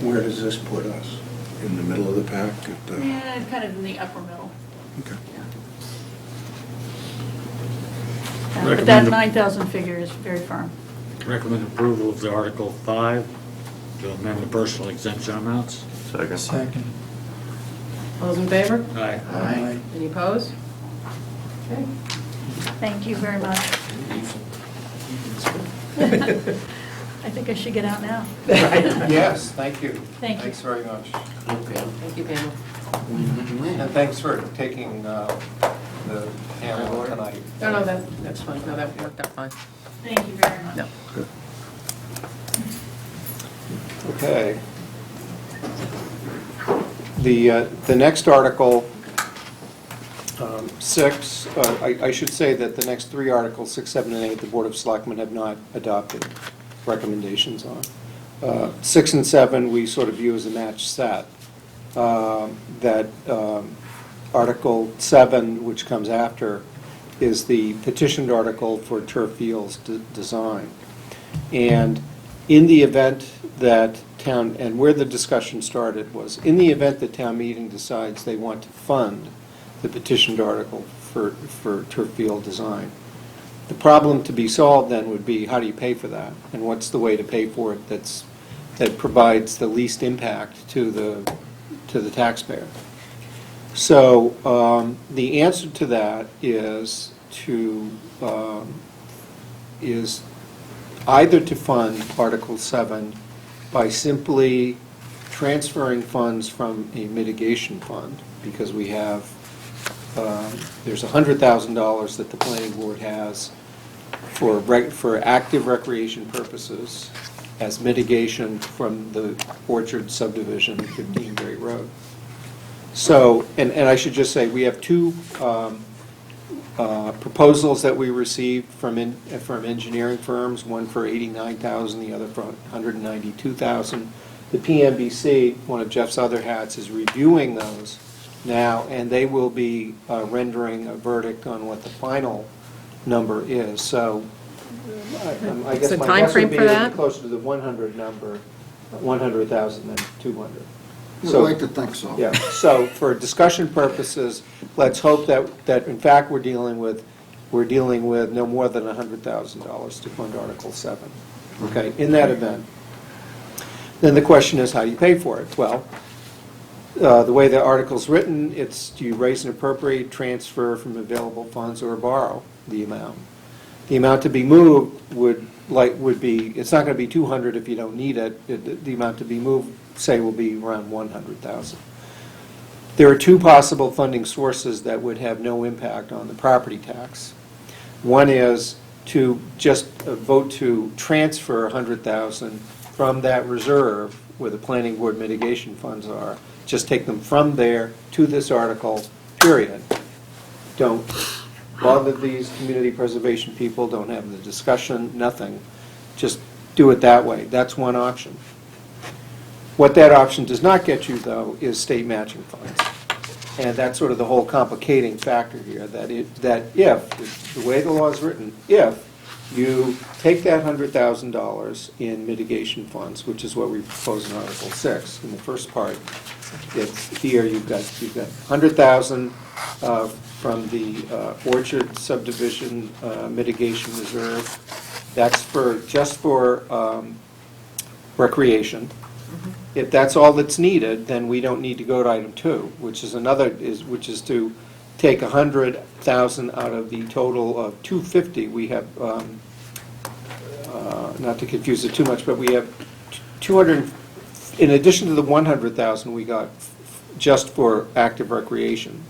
S5: Where does this put us? In the middle of the pack? At the-
S15: Yeah, kind of in the upper middle.
S5: Okay.
S15: But that 9,000 figure is very firm.
S4: Recommend approval of the Article 5 to amend the personal exemption amounts.
S12: Second.
S13: Second.
S2: All those in favor?
S4: Aye.
S13: Aye.
S2: Any opposed? Okay.
S15: Thank you very much. I think I should get out now.
S8: Yes, thank you.
S15: Thank you.
S8: Thanks very much.
S2: Thank you, Pamela.
S8: And thanks for taking the panel tonight.
S2: No, that's fine. No, that worked out fine.
S15: Thank you very much.
S8: Okay. The next article, 6, I should say that the next 3 articles, 6, 7, and 8, the Board of Selectmen have not adopted recommendations on. 6 and 7, we sort of view as a match set. That Article 7, which comes after, is the petitioned article for turf fields design. And in the event that town, and where the discussion started was, in the event that town meeting decides they want to fund the petitioned article for turf field design, the problem to be solved then would be, how do you pay for that? And what's the way to pay for it that provides the least impact to the taxpayer? So the answer to that is either to fund Article 7 by simply transferring funds from a mitigation fund, because we have, there's $100,000 that the planning board has for active recreation purposes as mitigation from the Orchard subdivision, 15 Great Road. So, and I should just say, we have 2 proposals that we received from engineering firms, one for $89,000, the other for $192,000. The PMBC, one of Jeff's other hats, is reviewing those now, and they will be rendering a verdict on what the final number is. So I guess
S2: the
S8: my guess
S2: timeframe
S8: would be
S2: for that?
S8: closer to the 100 number, 100,000 than 200.
S6: We'd like to think so.
S8: Yeah, so for discussion purposes, let's hope that in fact we're dealing with no more than $100,000 to fund Article 7. Okay, in that event. Then the question is, how do you pay for it? Well, the way the article's written, it's do you raise and appropriate, transfer from available funds, or borrow the amount? The amount to be moved would be, it's not going to be 200 if you don't need it. The amount to be moved, say, will be around 100,000. There are two possible funding sources that would have no impact on the property tax. One is to just vote to transfer 100,000 from that reserve where the planning board mitigation funds are. Just take them from there to this article, period. Don't bother these community preservation people, don't have the discussion, nothing. Just do it that way. That's one option. What that option does not get you, though, is state matching funds. And that's sort of the whole complicating factor here, that if, the way the law is written, if you take that $100,000 in mitigation funds, which is what we propose in Article 6, in the first part, it's here, you've got 100,000 from the Orchard subdivision mitigation reserve. That's just for recreation. If that's all that's needed, then we don't need to go to item 2, which is which is to take 100,000 out of the total of 250. We have, not to confuse it too much, but we have 200. In addition to the 100,000 we got just for active recreation.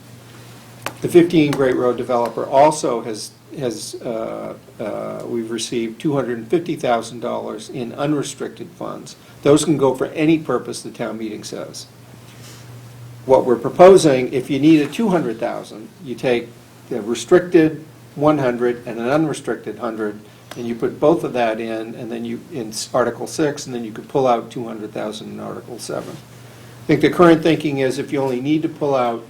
S8: The 15 Great Road developer also we've received $250,000 in unrestricted funds. Those can go for any purpose the town meeting says. What we're proposing, if you needed 200,000, you take the restricted 100 and an unrestricted 100, and you put both of that in, and then in Article 6, and then you could pull out 200,000 in Article 7. I think the current thinking is if you only need to pull out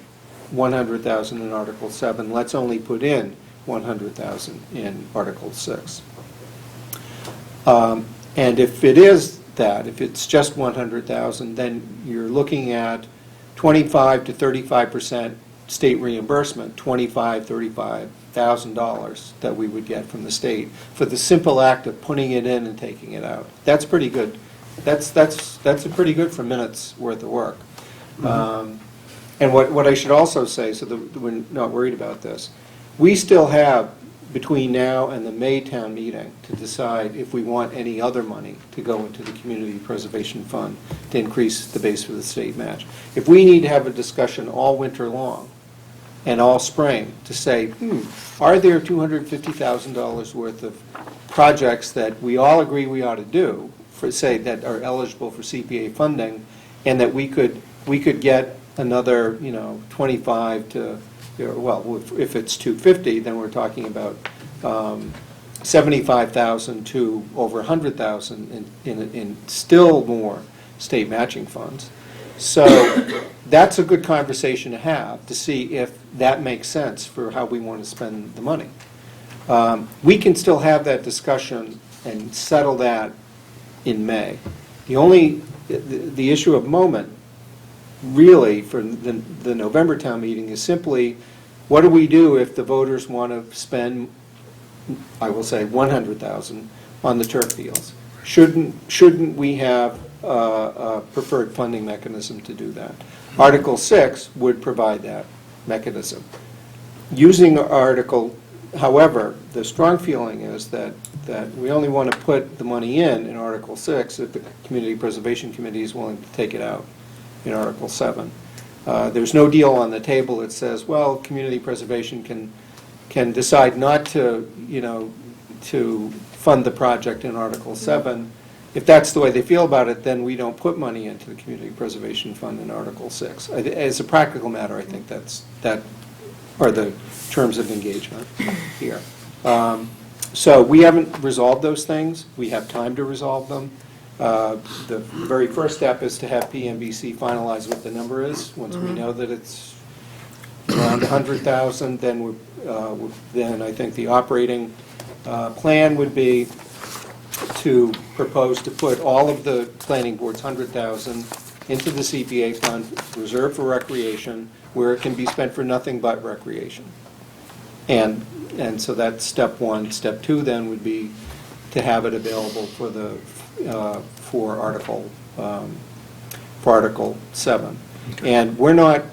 S8: 100,000 in Article 7, let's only put in 100,000 in Article 6. And if it is that, if it's just 100,000, then you're looking at 25 to 35% state reimbursement, $35,000 that we would get from the state for the simple act of putting it in and taking it out. That's pretty good. That's a pretty good for minutes worth of work. And what I should also say, so that we're not worried about this, we still have between now and the May town meeting to decide if we want any other money to go into the Community Preservation Fund to increase the base for the state match. If we need to have a discussion all winter long and all spring to say, are there $250,000 worth of projects that we all agree we ought to do, for say that are eligible for CPA funding, and that we could get another 25 to, well, if it's 250, then we're talking about 75,000 to over 100,000 in still more state matching funds. So that's a good conversation to have to see if that makes sense for how we want to spend the money. We can still have that discussion and settle that in May. The issue of moment really for the November town meeting is simply, what do we do if the voters want to spend, I will say, 100,000 on the turf fields? Shouldn't we have a preferred funding mechanism to do that? Article 6 would provide that mechanism. Using Article, however, the strong feeling is that we only want to put the money in Article 6 if the Community Preservation Committee is willing to take it out in Article 7. There's no deal on the table that says, well, community preservation can decide not to, to fund the project in Article 7. If that's the way they feel about it, then we don't put money into the Community Preservation Fund in Article 6. As a practical matter, I think that are the terms of engagement here. So we haven't resolved those things. We have time to resolve them. The very first step is to have PMBC finalize what the number is. Once we know that it's around 100,000, then I think the operating plan would be to propose to put all of the planning board's 100,000 into the CPA fund, reserved for recreation, where it can be spent for nothing but recreation. And so that's step one. Step two then would be to have it available for the, for Article 7. And we're not,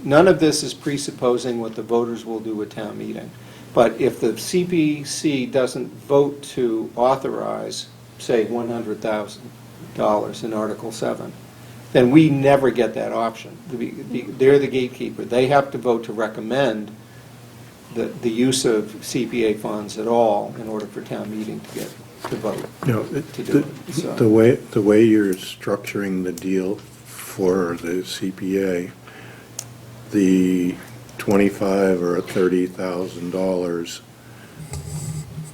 S8: none of this is presupposing what the voters will do at town meeting. But if the CPC doesn't vote to authorize, say, $100,000 in Article 7, then we never get that option. They're the gatekeeper. They have to vote to recommend the use of CPA funds at all in order for town meeting to vote to do it. So-
S5: The way you're structuring the deal for the CPA, the $25,000 or $30,000,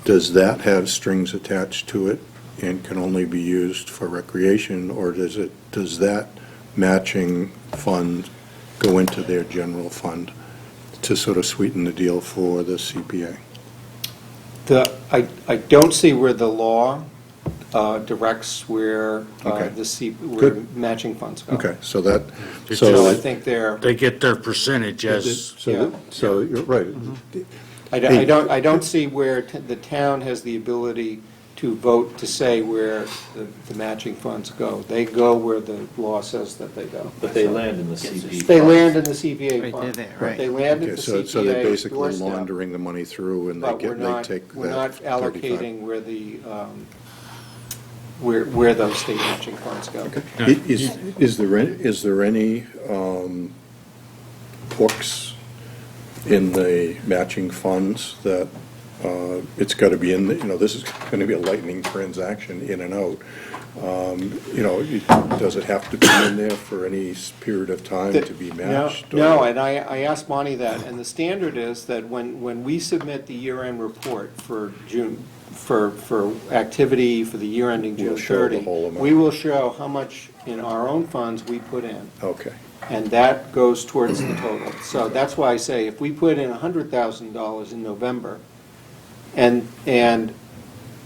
S5: does that have strings attached to it and can only be used for recreation, or does that matching fund go into their general fund to sort of sweeten the deal for the CPA?
S8: I don't see where the law directs where
S5: Okay.
S8: where
S5: Good.
S8: matching funds go.
S5: Okay, so that,
S8: So I
S5: so,
S8: think they're,
S4: They get their percentage as,
S5: so you're right.
S8: I don't see where the town has the ability to vote to say where the matching funds go. They go where the law says that they go.
S3: But they land in the CP.
S8: They land in the CPA
S7: Right,
S8: fund.
S7: they're there, right.
S8: They land at
S5: Okay,
S8: the
S5: so they're
S8: CPA
S5: basically
S8: doorstep.
S5: laundering the money through and
S8: But
S5: they take that
S8: we're not
S5: 35.
S8: allocating where the, where those state matching funds go.
S5: Is there any hooks in the matching funds that it's got to be in, this is going to be a lightning transaction in and out. Does it have to be in there for any period of time to be matched?
S8: No, and I asked Monty that, and the standard is that when we submit the year-end report for June, for activity for the year ending
S5: We'll
S8: June
S5: show the
S8: 30,
S5: whole amount.
S8: we will show how much in our own funds we put in.
S5: Okay,
S8: And that goes towards the total. So that's why I say, if we put in $100,000 in November and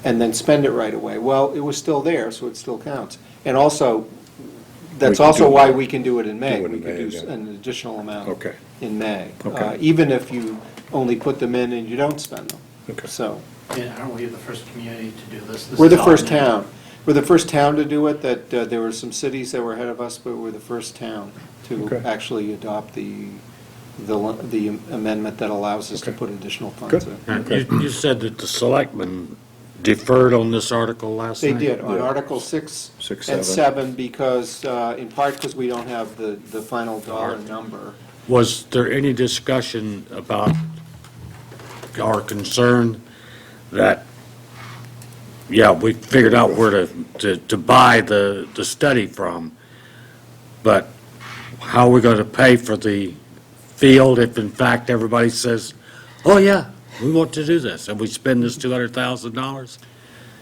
S8: then spend it right away, well, it was still there, so it still counts. And also, that's
S5: can
S8: also
S5: do-
S8: why we can do it in May.
S5: do it in
S8: We could
S5: May,
S8: do
S5: yeah.
S8: an additional amount
S5: Okay.
S8: in May.
S5: Okay.
S8: Even if you only put them in and you don't spend them.
S5: Okay.
S8: So,
S9: Yeah, aren't we the first community to do this? This
S8: we're the
S9: is all
S8: first
S9: new.
S8: town. We're the first town to do it, that there were some cities that were ahead of us, but we're the first town to
S5: Okay.
S8: actually adopt the amendment that allows us to
S5: Okay.
S8: put additional funds
S5: Good.
S8: in.
S4: and you said that the selectmen deferred on this article last
S8: They
S4: night?
S8: did, on
S5: Yeah.
S8: Article 6
S5: 6,
S8: and
S5: 7.
S8: 7, because, in part because we don't have the final dollar number.
S4: Was there any discussion about our concern that, yeah, we figured out where to buy the study from, but how are we going to pay for the field if in fact everybody says, oh yeah, we want to do this, and we spend this $200,000?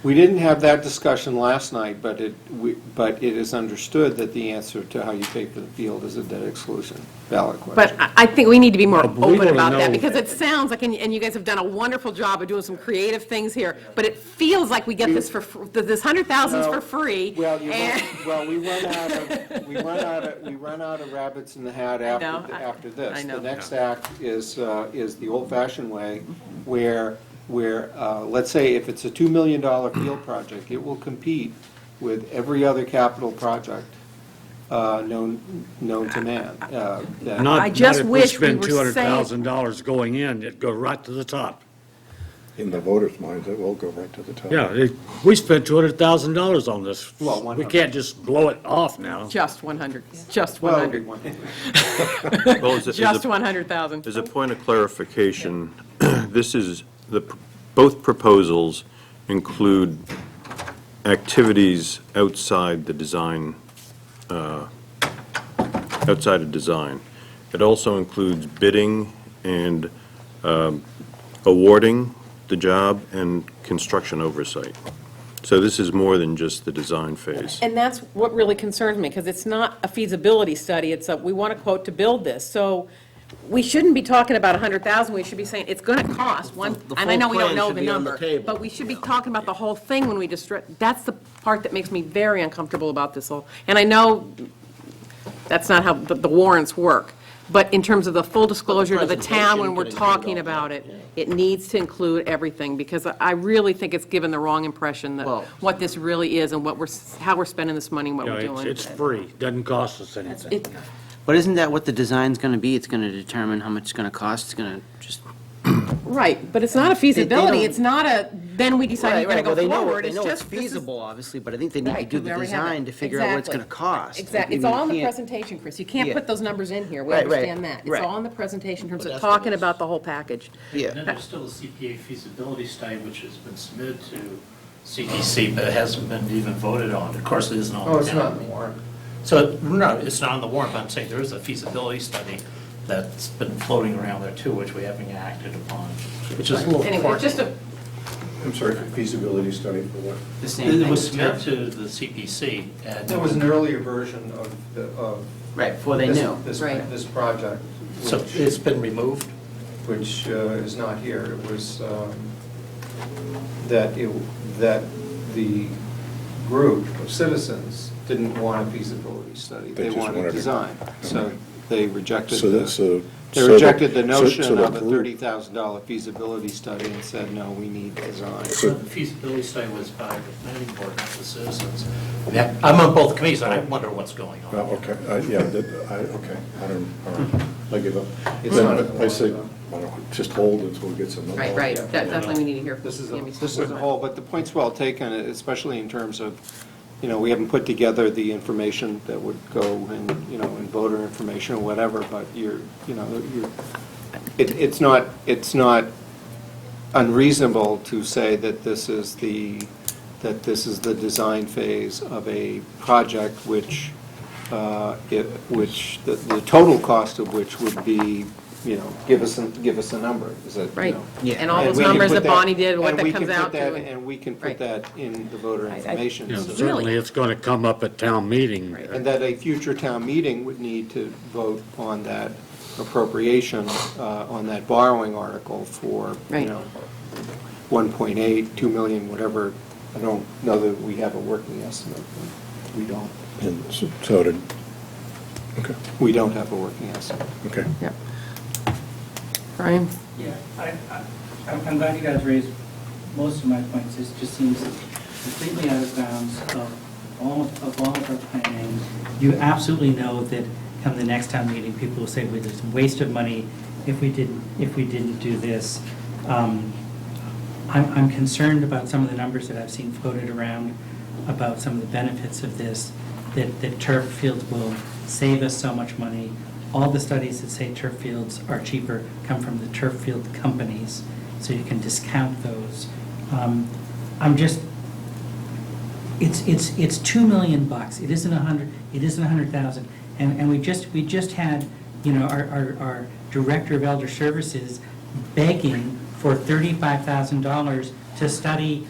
S8: We didn't have that discussion last night, but it is understood that the answer to how you pay for the field is a debt exclusion, valid question.
S2: But I think we need to be more
S4: But we
S2: open
S4: wanna
S2: about that,
S4: know-
S2: because it sounds like, and you guys have done a wonderful job of doing some creative things here, but it feels like we get this that this 100,000 is for free.
S8: Well,
S2: and-
S8: we run out of rabbits in the hat
S2: know,
S8: after this.
S2: I know.
S8: The next act is the old-fashioned way, where, let's say, if it's a $2 million field project, it will compete with every other capital project known to man. that-
S4: Not
S2: I just
S4: if
S2: wish we
S4: spend
S2: were saying-
S4: $200,000 going in, it'd go right to the top.
S5: In the voters' minds, it will go right to the top.
S4: Yeah, we spent $200,000 on this.
S8: Well,
S4: We
S8: 100.
S4: can't just blow it off now.
S2: Just 100, just
S8: Well,
S2: 100,
S12: Well,
S2: just 100,000.
S12: As a point of clarification, this is, both proposals include activities outside the design, outside of design. It also includes bidding and awarding the job and construction oversight. So this is more than just the design phase.
S2: And that's what really concerns me, because it's not a feasibility study, it's a, we want a quote to build this. So we shouldn't be talking about 100,000, we should be saying, it's going to cost one,
S1: The
S2: and I know
S1: full
S2: we don't
S1: plan
S2: know
S1: should
S2: the
S1: be on the
S2: number,
S1: table.
S2: but we should be talking about the whole thing when we that's the part that makes me very uncomfortable about this whole, and I know that's not how the warrants work, But in terms of the full disclosure to the
S1: presentation
S2: town when we're
S1: can include
S2: talking
S1: all
S2: about
S1: that,
S2: it, it needs to include everything, because I really think it's given the wrong impression that
S7: Well-
S2: what this really is and how we're spending this money and what
S4: You know,
S2: we're doing.
S4: it's free, doesn't cost us anything.
S2: It-
S7: But isn't that what the design's gonna be? It's gonna determine how much it's gonna cost, it's gonna just.
S2: Right, but it's not a feasibility,
S7: don't-
S2: it's not a, then we decide we're going to
S7: Well,
S2: go
S7: they know,
S2: forward.
S7: they
S2: It's
S7: know it's
S2: just, this is-
S7: feasible, obviously, but I think they need to
S2: Right,
S7: do
S2: 'cause we
S7: the
S2: already have
S7: design
S2: that.
S7: to figure out what it's
S2: Exactly.
S7: gonna cost.
S2: Exactly, it's
S7: I mean,
S2: all in the
S7: you can't-
S2: presentation, Chris, you can't
S7: Yeah.
S2: put those numbers in here, we
S7: Right, right,
S2: understand that. It's
S7: right.
S2: all in the presentation in terms of
S1: But that's what
S2: talking
S1: it's-
S2: about the whole package.
S7: Yeah.
S9: And then there's still a CPA feasibility study which has been submitted to CPC, but it hasn't been even voted on. Of course, it isn't on the
S8: Oh, it's
S9: town.
S8: not in the warrant.
S9: So, no, it's not on the warrant, but I'm saying there is a feasibility study that's been floating around there too, which we haven't acted upon, which is a little
S2: Anyway,
S9: quirky.
S2: just a,
S5: I'm sorry, feasibility study for what?
S7: The same thing.
S9: It was
S7: with
S9: submitted
S7: turf.
S9: to the CPC, and
S8: There was an earlier version of
S7: Right, before they
S8: this-
S7: knew.
S2: Right.
S8: This project,
S9: so it's been removed.
S8: which is not here. It was that the group of citizens didn't want a feasibility study.
S5: They
S8: They
S5: just
S8: wanted
S5: wanted-
S8: design. So they rejected
S5: So that's
S8: the,
S5: a.
S8: they rejected the
S5: so
S8: notion
S5: the
S8: of a
S5: group-
S8: $30,000 feasibility study and said, no, we need design.
S9: So the feasibility study was by the planning board, not the citizens. Yeah, I'm on both committees, and I wonder what's going on.
S5: Oh, okay, yeah, okay, I don't, all right, I give up.
S8: It's
S5: Then
S8: not in the
S5: I say,
S8: warrant,
S5: why don't we just hold until we get some.
S2: right, right, definitely we need to hear.
S8: This is
S2: Tammy's
S8: this is
S2: thoughts
S8: a
S2: on
S8: whole, but the point's well taken, especially in terms of, you know, we haven't put together the information that would go in, you know, in voter information or whatever, but it's not unreasonable to say that this is the design phase of a project which, the total cost of which would be, you know, give us a number, is it, you
S2: Right,
S8: know?
S2: and all
S8: And
S2: those
S8: we can
S2: numbers
S8: put
S2: that Bonnie did, what
S8: and
S2: that
S8: we
S2: comes
S8: can put
S2: out to.
S8: that-
S2: and-
S8: And we can
S2: Right.
S8: put that in the voter information.
S4: You know,
S8: so that-
S4: certainly it's going to come up at town meeting.
S2: Right.
S8: And that a future town meeting would need to vote on that appropriation, on that borrowing article for, you
S2: Right.
S8: know, 1.8, 2 million, whatever. I don't know that we have a working estimate. We don't.
S5: And so did, okay,
S8: We don't have a working estimate.
S5: okay.
S2: Yep. Brian?
S10: Yeah, I'm glad you guys raised most of my points. This just seems completely out of bounds of all of our planning. You absolutely know that come the next town meeting, people will say, well, there's a waste of money if we didn't do this. I'm concerned about some of the numbers that I've seen floated around about some of the benefits of this, that turf fields will save us so much money. All the studies that say turf fields are cheaper come from the turf field companies, so you can discount those. I'm just, it's 2 million bucks. It isn't 100,000. And we just had, you know, our director of elder services begging for $35,000 to study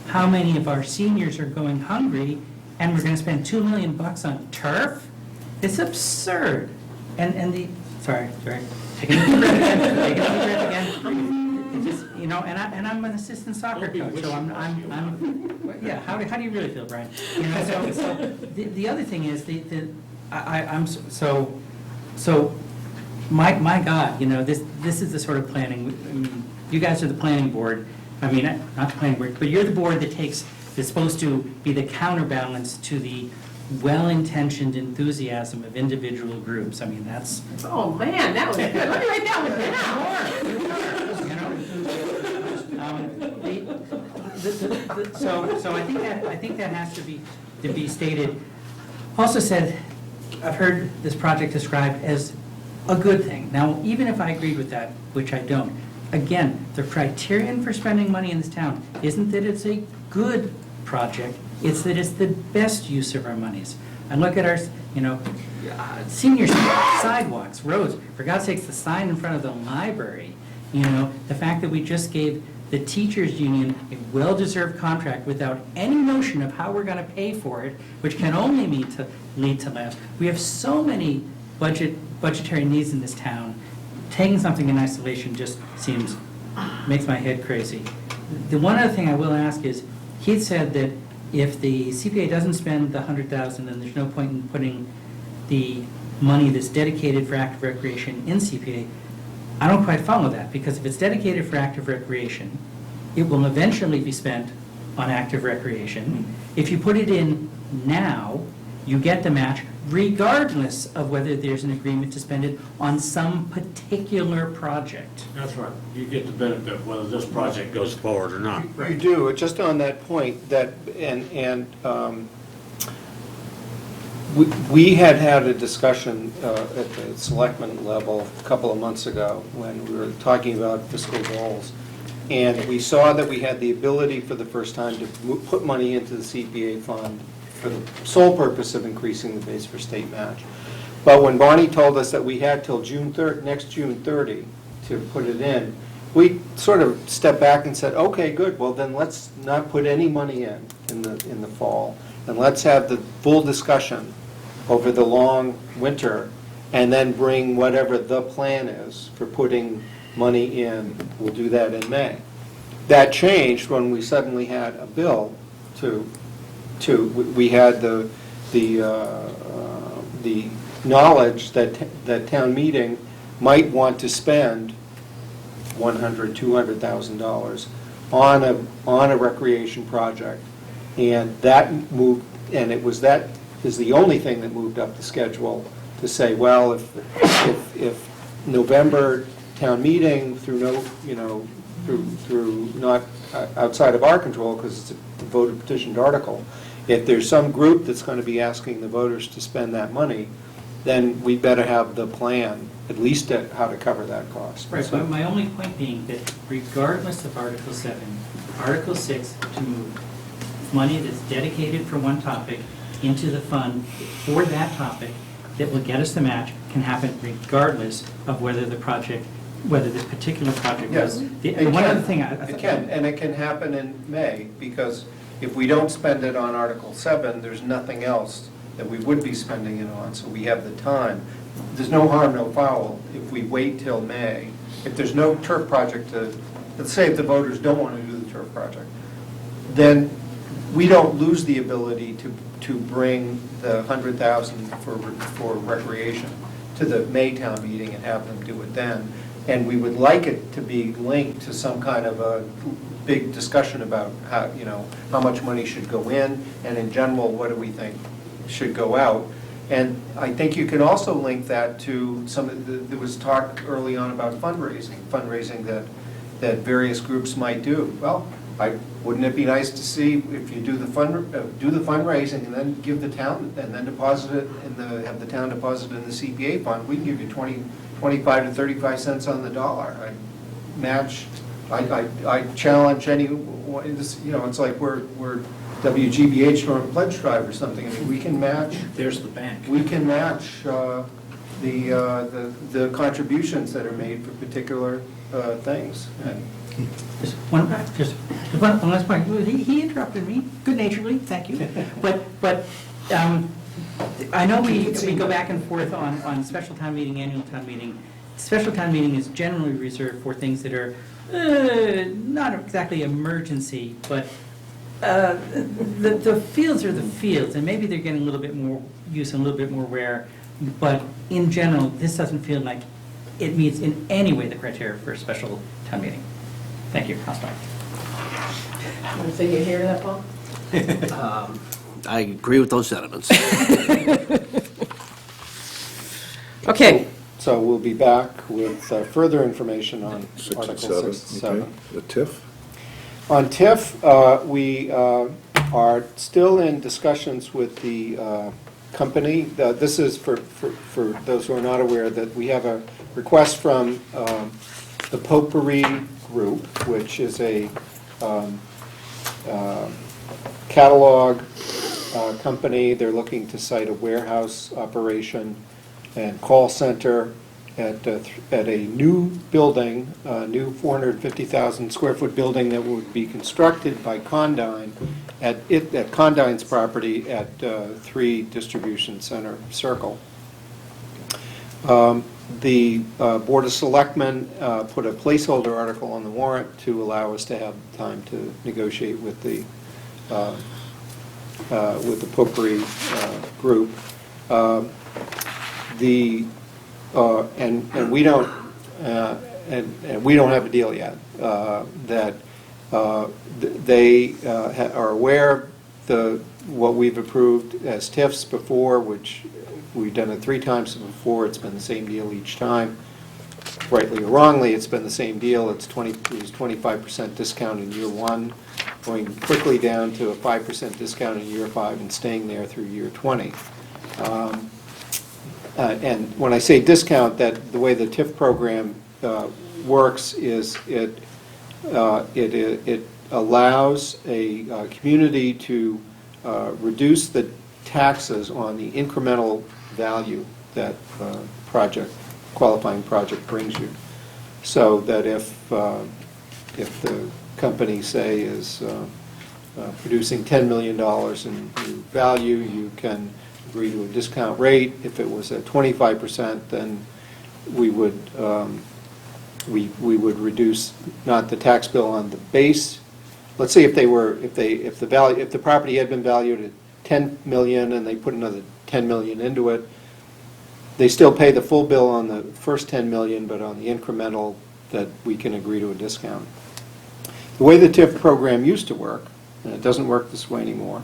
S10: how many of our seniors are going hungry, and we're going to spend 2 million bucks on turf? It's absurd. And the, sorry, taking a deep breath again. It just, you know, and I'm an assistant soccer coach, so I'm yeah, how do you really feel, Brian? You know, so the other thing is, my God, you know, this is the sort of planning, I mean, you guys are the planning board, I mean, not the planning board, but you're the board that's supposed to be the counterbalance to the well-intentioned enthusiasm of individual groups. I mean, that's,
S2: Oh, man, that was good. Let me write that one down.
S10: So I think that has to be stated. Also said, I've heard this project described as a good thing. Now, even if I agreed with that, which I don't, again, the criterion for spending money in this town isn't that it's a good project, it's that it's the best use of our monies. I look at our, you know, senior sidewalks, roads, for God's sakes, the sign in front of the library, you know, the fact that we just gave the teachers' union a well-deserved contract without any notion of how we're going to pay for it, which can only lead to laughs. We have so many budgetary needs in this town. Taking something in isolation just makes my head crazy. The one other thing I will ask is, Keith said that if the CPA doesn't spend the $100,000, then there's no point in putting the money that's dedicated for active recreation in CPA, I don't quite follow that, because if it's dedicated for active recreation, it will eventually be spent on active recreation. If you put it in now, you get the match regardless of whether there's an agreement to spend it on some particular project.
S4: That's right. You get the benefit whether this project goes forward or not.
S8: You do, just on that point, that, we had a discussion at the selectmen level a couple of months ago when we were talking about fiscal goals. And we saw that we had the ability for the first time to put money into the CPA fund for the sole purpose of increasing the base for state match. But when Bonnie told us that we had till next June 30 to put it in, we sort of stepped back and said, okay, good, well then let's not put any money in the fall, and let's have the full discussion over the long winter, and then bring whatever the plan is for putting money in. We'll do that in May. That changed when we suddenly had a bill we had the knowledge that town meeting might want to spend $100,000, $200,000 on a recreation project, and that moved, and that is the only thing that moved up the schedule to say, well, if November town meeting through not outside of our control because it's a voted petitioned article, if there's some group that's going to be asking the voters to spend that money, then we better have the plan, at least at how to cover that cost.
S10: Right, but my only point being that regardless of Article 7, Article 6 to move money that's dedicated for one topic into the fund for that topic that will get us the match can happen regardless of whether this particular project
S8: Yes,
S10: goes.
S8: it
S10: One
S8: can.
S10: other thing
S8: It can, and it can happen in May, because if we don't spend it on Article 7, there's nothing else that we would be spending it on, so we have the time. There's no harm, no foul if we wait till May. If there's no turf project let's say if the voters don't want to do the turf project, then we don't lose the ability to bring the $100,000 for recreation to the May town meeting and have them do it then. And we would like it to be linked to some kind of a big discussion about how much money should go in, and in general, what do we think should go out. And I think you can also link that to there was talk early on about fundraising that various groups might do. Well, wouldn't it be nice to see if you do the fundraising and then give the town, and then deposit it have the town deposit in the CPA fund? We can give you 25 to 35 cents on the dollar. I challenge anyone. It's like we're WGBH or a pledge drive or something. I mean, we can match.
S9: There's the bank.
S8: We can match the contributions that are made for particular things. And
S10: Just one last point. He interrupted me good-naturedly, thank you. But I know we go back and forth on special town meeting, annual town meeting. Special town meeting is generally reserved for things that are not exactly emergency, but the fields are the fields, and maybe they're getting a little bit more use and a little bit more rare. But in general, this doesn't feel like it meets in any way the criteria for a special town meeting. Thank you. I'll stop.
S2: Want to say you hear that, Paul?
S1: I agree with those sentiments.
S2: Okay.
S8: so we'll be back with further information on
S5: 6 and
S8: Article
S5: 7,
S8: 6 and 7.
S5: okay. The TIF?
S8: On TIF, we are still in discussions with the company. This is for those who are not aware, that we have a request from the Potpourri Group, which is a catalog company. They're looking to site a warehouse operation and call center at a new building, a new 450,000 square foot building that would be constructed by Condyne at Condyne's property at 3 Distribution Center Circle. The Board of Selectmen put a placeholder article on the warrant to allow us to have time to negotiate with the Potpourri group. and we don't, and we don't have a deal yet, that they are aware of what we've approved as TIFs before, which we've done it 3 times before. It's been the same deal each time. Rightly or wrongly, it's been the same deal. It was 25% discount in year 1, going quickly down to a 5% discount in year 5, and staying there through year 20. And when I say discount, that the way the TIF program works is it allows a community to reduce the taxes on the incremental value that qualifying project brings you. So that if the company, say, is producing $10 million in value, you can agree to a discount rate. If it was at 25%, then we would reduce not the tax bill on the base. Let's say if the property had been valued at $10 million and they put another $10 million into it, they still pay the full bill on the first $10 million, but on the incremental, that we can agree to a discount. The way the TIF program used to work, and it doesn't work this way anymore,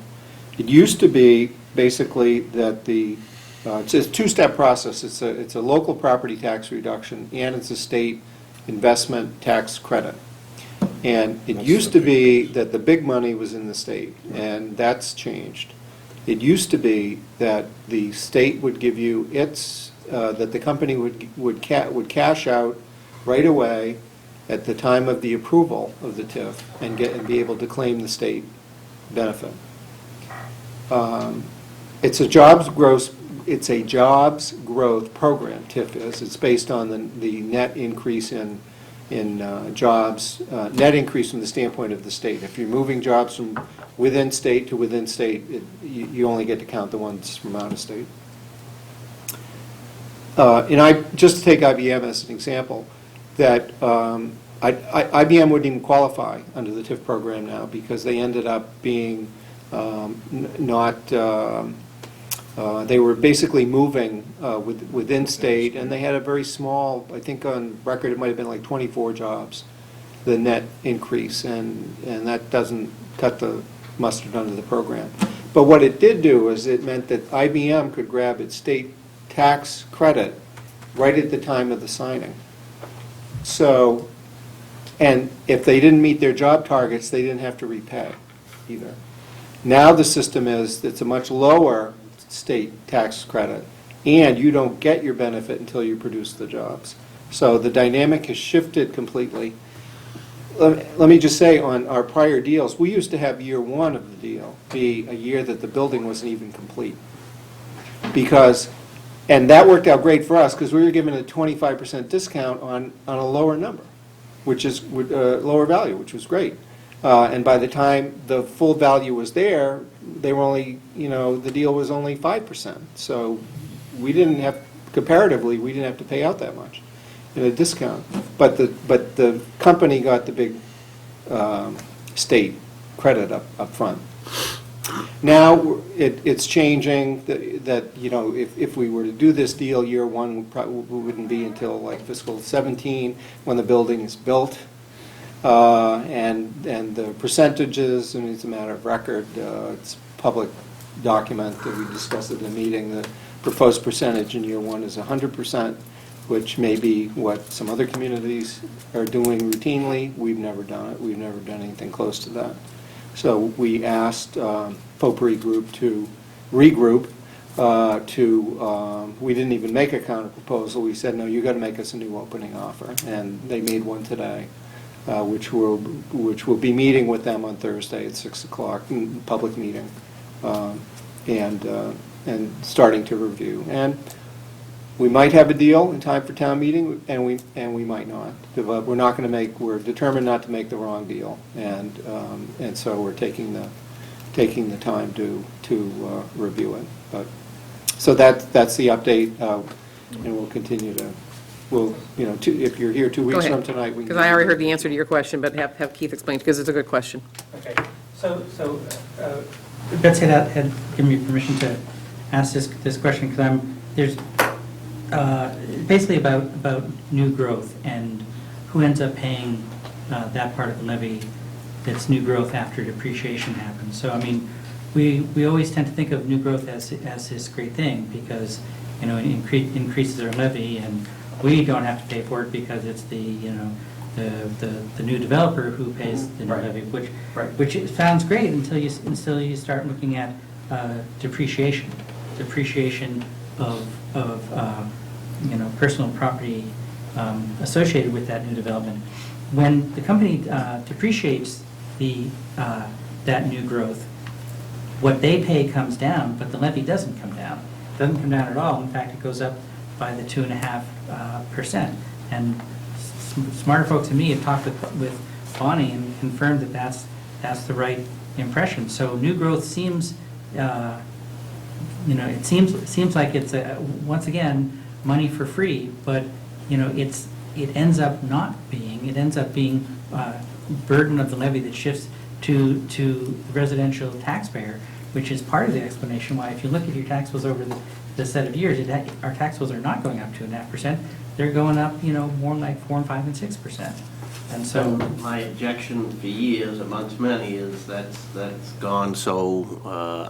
S8: it used to be basically that it's a 2-step process. It's a local property tax reduction, and it's a state investment tax credit. And it used to be that the big money was in the state, and that's changed. It used to be that the state would give you that the company would cash out right away at the time of the approval of the TIF and be able to claim the state benefit. It's a jobs growth program. TIF is. It's based on the net increase in jobs, net increase from the standpoint of the state. If you're moving jobs from within state to within state, you only get to count the ones from out of state. And just to take IBM as an example, that IBM wouldn't even qualify under the TIF program now because they ended up being they were basically moving within state, and they had a very small, I think on record it might have been like 24 jobs, the net increase, and that doesn't cut the mustard under the program. But what it did do is it meant that IBM could grab its state tax credit right at the time of the signing. So, and if they didn't meet their job targets, they didn't have to repay either. Now the system is, it's a much lower state tax credit, and you don't get your benefit until you produce the jobs. So the dynamic has shifted completely. Let me just say, on our prior deals, we used to have year 1 of the deal be a year that the building wasn't even complete. And that worked out great for us because we were given a 25% discount on a lower number, which is lower value, which was great. And by the time the full value was there, they were only, the deal was only 5%. So comparatively, we didn't have to pay out that much in a discount. But the company got the big state credit up front. Now it's changing that if we were to do this deal year 1, we probably wouldn't be until like fiscal 17 when the building is built. And the percentages, and it's a matter of record, it's a public document that we discussed at the meeting. The proposed percentage in year 1 is 100%, which may be what some other communities are doing routinely. We've never done it. We've never done anything close to that. So we asked Potpourri Group to regroup. We didn't even make a counter proposal. We said, no, you've got to make us a new opening offer. And they made one today. Which we'll be meeting with them on Thursday at 6 o'clock, public meeting, and starting to review. And we might have a deal in time for town meeting, and we might not. We're determined not to make the wrong deal, and so we're taking the time to review it. So that's the update, and we'll continue to. If you're here 2 weeks from tonight, we can...
S2: Because I already heard the answer to your question, but have Keith explain, because it's a good question.
S10: Okay, so Betsy had given me permission to ask this question, because basically about new growth and who ends up paying that part of the levy that's new growth after depreciation happens. So, I mean, we always tend to think of new growth as this great thing because, you know, it increases our levy and we don't have to pay for it because it's the, you know, the new developer who pays the new levy, which it sounds great until you start looking at depreciation of you know, personal property associated with that new development. When the company depreciates that new growth, what they pay comes down, but the levy doesn't come down. It doesn't come down at all. In fact, it goes up by the 2.5%. And smarter folks than me have talked with Bonnie and confirmed that that's the right impression. So new growth seems, you know, it seems like it's once again money for free, but you know it ends up not being. It ends up being burden of the levy that shifts to the residential taxpayer, which is part of the explanation why if you look at your tax bills over the set of years, our tax bills are not going up 2.5%. They're going up, you know, more like 4 and 5 and 6%. And so
S1: my objection for years, amongst many, is that's gone so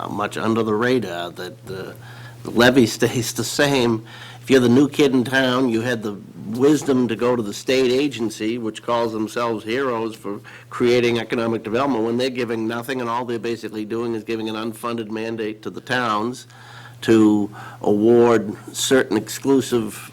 S1: much under the radar that the levy stays the same. If you're the new kid in town, you had the wisdom to go to the state agency, which calls themselves heroes for creating economic development, when they're giving nothing, and all they're basically doing is giving an unfunded mandate to the towns to award certain exclusive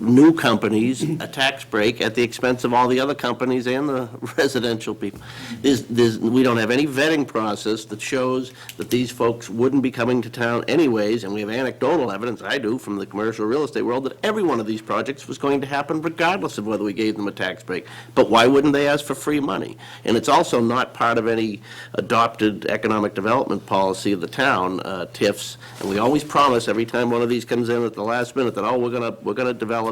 S1: new companies a tax break at the expense of all the other companies and the residential people. We don't have any vetting process that shows that these folks wouldn't be coming to town anyways, and we have anecdotal evidence, I do, from the commercial real estate world, that every one of these projects was going to happen regardless of whether we gave them a tax break. But why wouldn't they ask for free money? And it's also not part of any adopted economic development policy of the town, TIFs, and we always promise every time one of these comes in at the last minute that, oh, we're gonna develop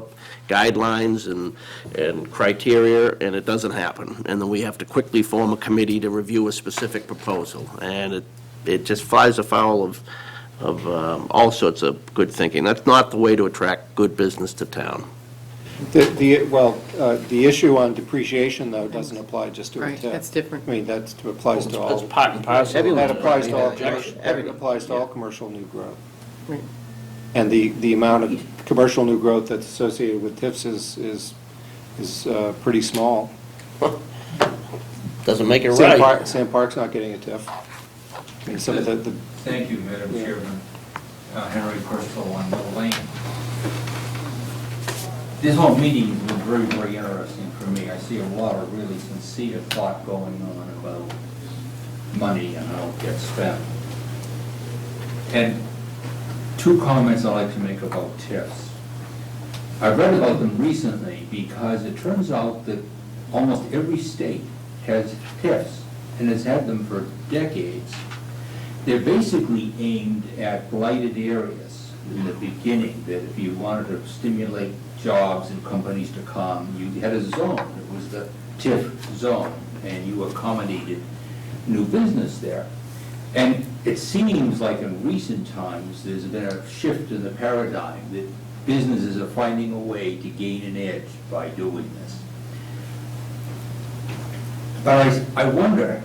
S1: guidelines and criteria, and it doesn't happen. And then we have to quickly form a committee to review a specific proposal. And it just flies afoul of all sorts of good thinking. That's not the way to attract good business to town.
S8: The issue on depreciation, though, doesn't apply just to a
S2: Right,
S8: TIF.
S2: that's different.
S8: I mean, that applies to all.
S1: That's part and parcel.
S8: That applies to all,
S1: Objection.
S8: that applies to all commercial new growth.
S2: Right.
S8: And the amount of commercial new growth that's associated with TIFs is pretty small.
S1: Doesn't make it right.
S8: Sam Park's not getting a TIF. I mean, some of the
S16: Thank you, Madam Chairman. Henry Crystal on Middle Lane. This whole meeting has been very, very interesting for me. I see a lot of really sincere thought going on about money and how it gets spent. And two comments I'd like to make about TIFs. I read about them recently because it turns out that almost every state has TIFs and has had them for decades. They're basically aimed at blighted areas in the beginning, that if you wanted to stimulate jobs and companies to come, you had a zone. It was the TIF zone, and you accommodated new business there. And it seems like in recent times, there's been a shift in the paradigm that businesses are finding a way to gain an edge by doing this. But I wonder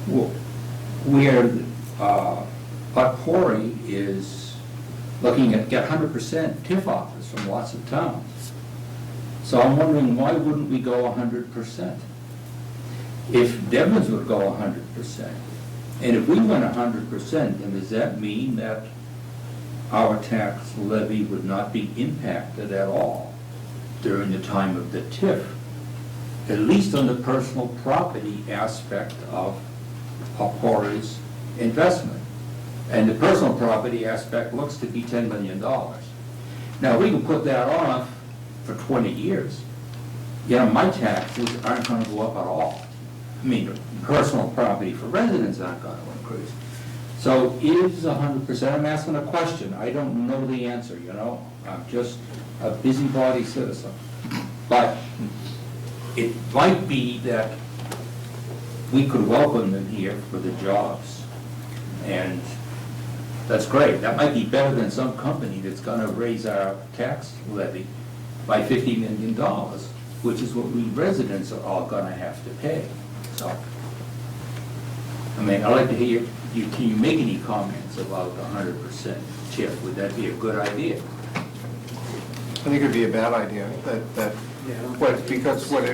S16: where Potpourri is looking at get 100% TIF offers from lots of towns. So I'm wondering, why wouldn't we go 100%? If Devon's would go 100%, and if we went 100%, then does that mean that our tax levy would not be impacted at all during the time of the TIF, at least on the personal property aspect of Potpourri's investment? And the personal property aspect looks to be $10 million. Now, we can put that off for 20 years. You know, my taxes aren't going to go up at all. I mean, personal property for residents aren't going to increase. So is 100%, I'm asking a question. I don't know the answer, you know. I'm just a busybody citizen. But it might be that we could welcome them here for the jobs. And That's great. That might be better than some company that's gonna raise our tax levy by $50 million, which is what we residents are all gonna have to pay. So, I mean, I'd like to hear you, can you make any comments about 100% TIF? Would that be a good idea?
S8: I think it'd be a bad idea, because what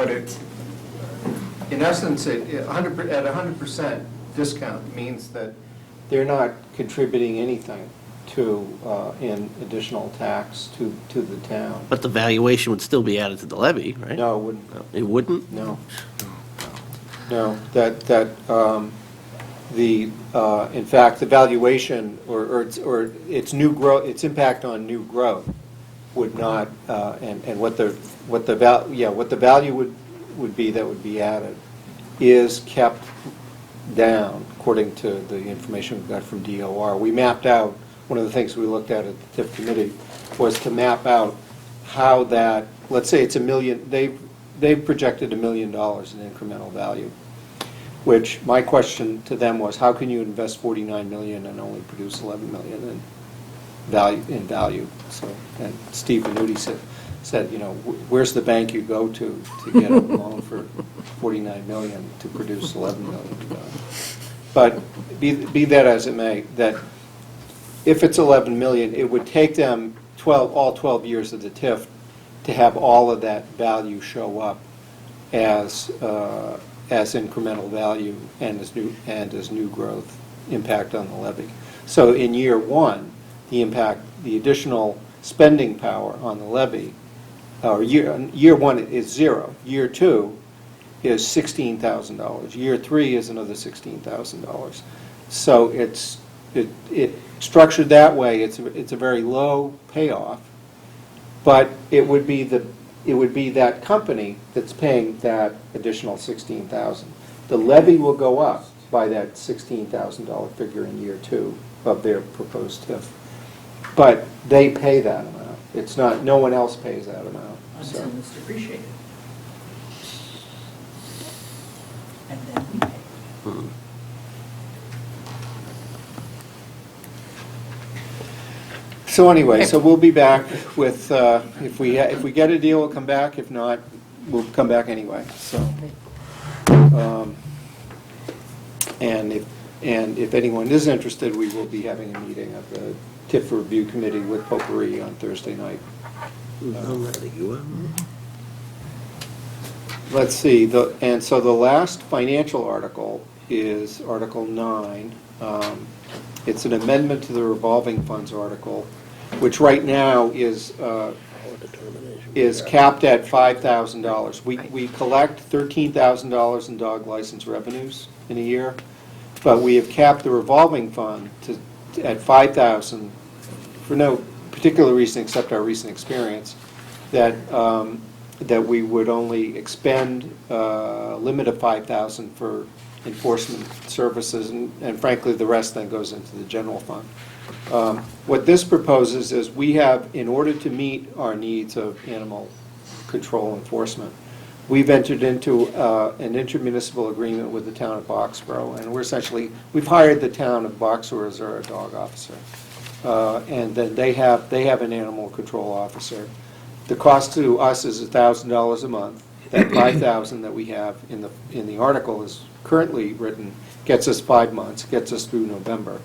S8: it, in essence, at 100% discount means that they're not contributing anything to, in additional tax to the town.
S1: But the valuation would still be added to the levy, right?
S8: No, it wouldn't.
S1: It wouldn't?
S8: No. No, in fact, the valuation, or its new growth, its impact on new growth would not, and what the value would be that would be added is kept down, according to the information we got from DOR. We mapped out, one of the things we looked at the TIF committee was to map out how that, let's say it's $1 million, they've projected $1 million in incremental value, which my question to them was, how can you invest $49 million and only produce $11 million in value? So, and Steve Venuti said, where's the bank you go to get a loan for $49 million to produce $11 million? But be that as it may, that if it's $11 million, it would take them all 12 years of the TIF to have all of that value show up as incremental value and as new growth impact on the levy. So in year one, the additional spending power on the levy, or year one is zero. Year two is $16,000. Year three is another $16,000. So it's structured that way. It's a very low payoff, but it would be that company that's paying that additional $16,000. The levy will go up by that $16,000 figure in year two of their proposed TIF, but they pay that amount. It's not, no one else pays that amount.
S10: Until it's depreciated. And then we pay.
S8: So anyway, so we'll be back with, if we get a deal, we'll come back. If not, we'll come back anyway. So, and if anyone is interested, we will be having a meeting of the TIF Review Committee with Potpourri on Thursday night. Let's see, and so the last financial article is Article 9. It's an amendment to the revolving funds article, which right now is capped at $5,000. We collect $13,000 in dog license revenues in a year, but we have capped the revolving fund at $5,000 for no particular reason except our recent experience, that we would only expend a limit of $5,000 for enforcement services, and frankly, the rest then goes into the general fund. What this proposes is we have, in order to meet our needs of animal control enforcement, we've entered into an intermunicipal agreement with the town of Boxborough, and we've hired the town of Boxborough as our dog officer. And then they have an animal control officer. The cost to us is $1,000 a month. That $5,000 that we have in the article is currently written, gets us 5 months, gets us through November.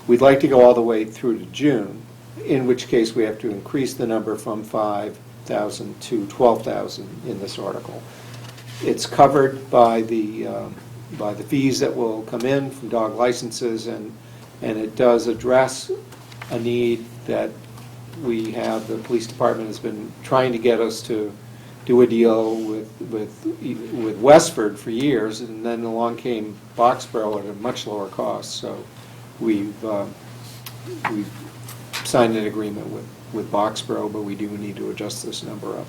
S8: We'd like to go all the way through to June, in which case we have to increase the number from 5,000 to 12,000 in this article. It's covered by the fees that will come in from dog licenses, and it does address a need that we have. The police department has been trying to get us to do a deal with Westford for years, and then along came Boxborough at a much lower cost. So we've signed an agreement with Boxborough, but we do need to adjust this number up.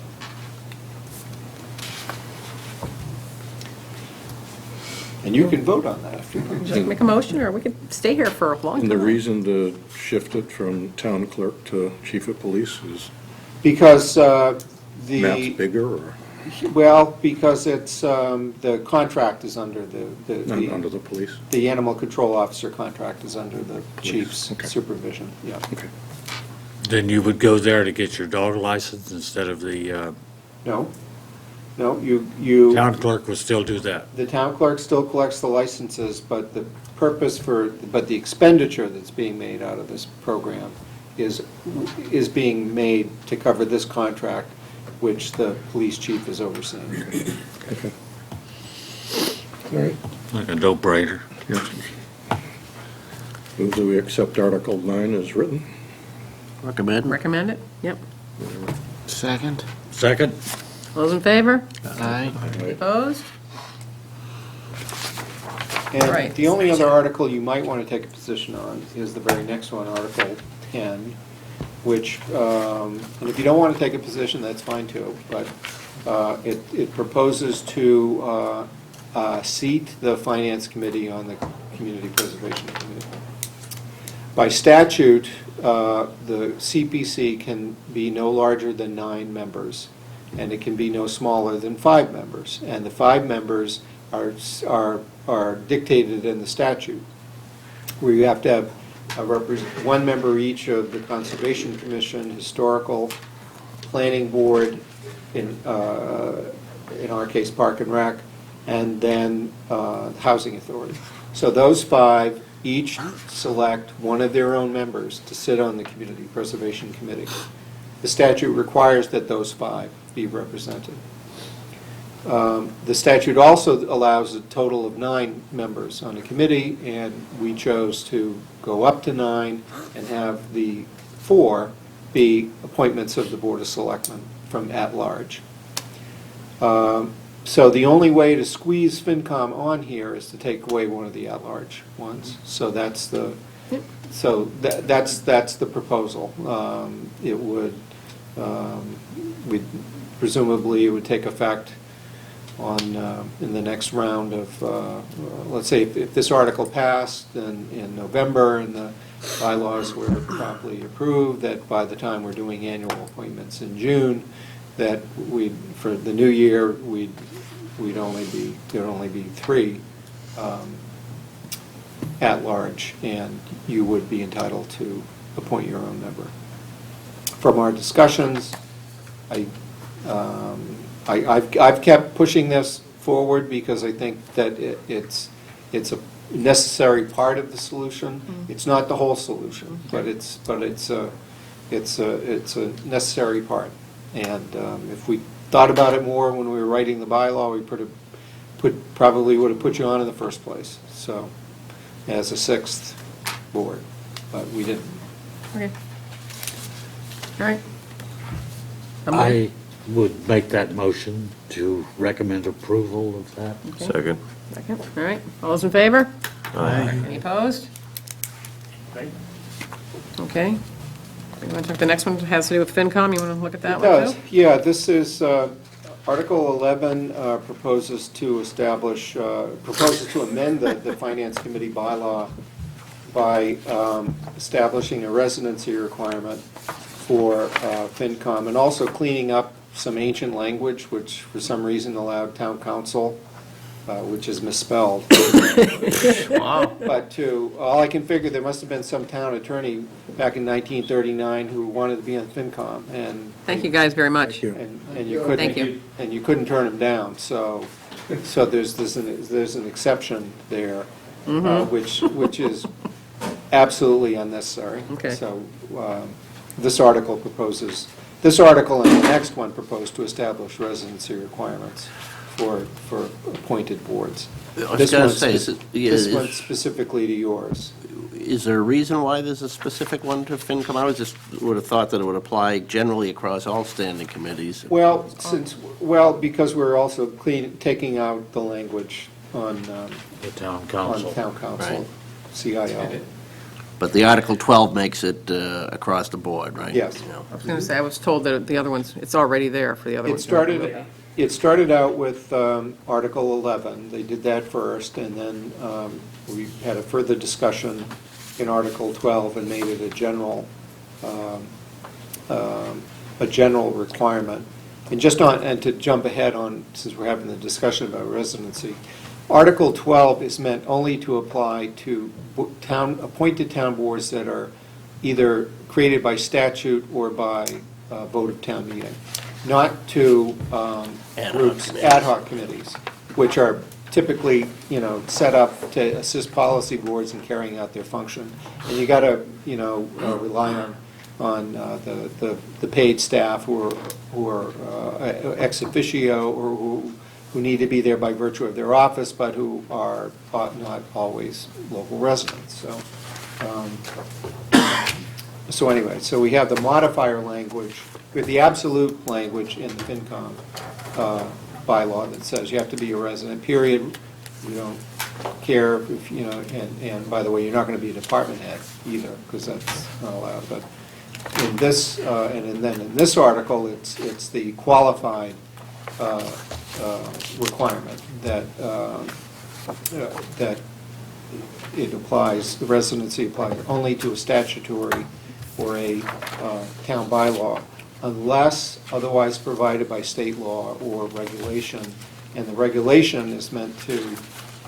S8: And you can vote on that if you want.
S2: Just make a motion, or we could stay here for a long time.
S5: And the reason to shift it from town clerk to chief of police is
S8: Because
S5: map's bigger, or?
S8: Well, because it's, the contract is under
S5: Under the police?
S8: the animal control officer contract is under the chief's
S5: okay.
S8: supervision, yeah.
S5: Okay.
S4: Then you would go there to get your dog license instead of the
S8: No, no, you.
S4: town clerk would still do that.
S8: The town clerk still collects the licenses, but the but the expenditure that's being made out of this program is being made to cover this contract, which the police chief is overseeing.
S5: Okay. All right.
S4: Like a no-brainer.
S5: Move that we accept Article 9 as written.
S1: Recommend?
S2: Recommend it? Yep.
S7: Second?
S4: Second?
S2: All those in favor?
S7: Aye.
S2: Opposed?
S8: And
S2: Right.
S8: the only other article you might want to take a position on is the very next one, Article 10, which, and if you don't want to take a position, that's fine too, but it proposes to seat the Finance Committee on the Community Preservation Committee. By statute, the CPC can be no larger than 9 members, and it can be no smaller than 5 members. And the 5 members are dictated in the statute, where you have to have one member each of the Conservation Commission, Historical, Planning Board, in our case, Park and Rec, and then Housing Authority. So those 5 each select one of their own members to sit on the Community Preservation Committee. The statute requires that those 5 be represented. The statute also allows a total of 9 members on a committee, and we chose to go up to 9 and have the 4 be appointments of the Board of Selectmen from at-large. So the only way to squeeze FinCom on here is to take away one of the at-large ones. So that's the proposal. It would, presumably, it would take effect in the next round of, let's say, if this article passed in November and the bylaws were promptly approved, that by the time we're doing annual appointments in June, that for the new year, there'd only be 3 at large, and you would be entitled to appoint your own member. From our discussions, I've kept pushing this forward because I think that it's a necessary part of the solution. It's not the whole solution, but it's a necessary part. And if we thought about it more when we were writing the bylaw, we probably would have put you on in the first place. So, as a 6th board, but we didn't.
S2: Okay. All right.
S4: I would make that motion to recommend approval of that.
S2: Okay.
S12: Second.
S2: Second, all right. All those in favor?
S12: Aye.
S2: Any opposed? Okay. You want to talk, the next one has to do with FinCom, you want to look at that
S8: It
S2: one
S8: does,
S2: too?
S8: yeah, this is, Article 11 proposes to amend the Finance Committee bylaw by establishing a residency requirement for FinCom, and also cleaning up some ancient language, which for some reason allowed town council, which is misspelled.
S1: Wow.
S8: But all I can figure, there must have been some town attorney back in 1939 who wanted to be on FinCom, and
S2: Thank you guys very much.
S8: and you couldn't.
S2: Thank you.
S8: And you couldn't turn him down, so there's an exception there, which is absolutely unnecessary.
S2: Okay.
S8: So, this article and the next one propose to establish residency requirements for appointed boards.
S1: I was
S8: This
S1: gonna
S8: one's
S1: say,
S8: this one's specifically to yours.
S1: Is there a reason why there's a specific one to FinCom? I would have thought that it would apply generally across all standing committees.
S8: Well, because we're also taking out the language on
S4: The town council.
S8: town council,
S1: Right.
S8: CIO.
S1: But the Article 12 makes it across the board, right?
S8: Yes.
S1: You know.
S2: I was going to say, I was told that the other ones, it's already there for the other ones.
S8: It started out with Article 11. They did that first, and then we had a further discussion in Article 12 and made it a general requirement. And just on, and to jump ahead on, since we're having the discussion about residency, Article 12 is meant only to apply to appointed town boards that are either created by statute or by vote of town meeting, not to groups, ad hoc committees, which are typically, set up to assist policy boards in carrying out their function. And you got to, rely on the paid staff who are ex officio or who need to be there by virtue of their office, but who are not always local residents. So anyway, so we have the modifier language, with the absolute language in the FinCom bylaw that says you have to be a resident, period. We don't care if, and by the way, you're not going to be a department head either, because that's not allowed. But in this, then in this article, it's the qualified requirement that it applies, the residency applies only to a statutory or a town bylaw, unless otherwise provided by state law or regulation. And the regulation is meant to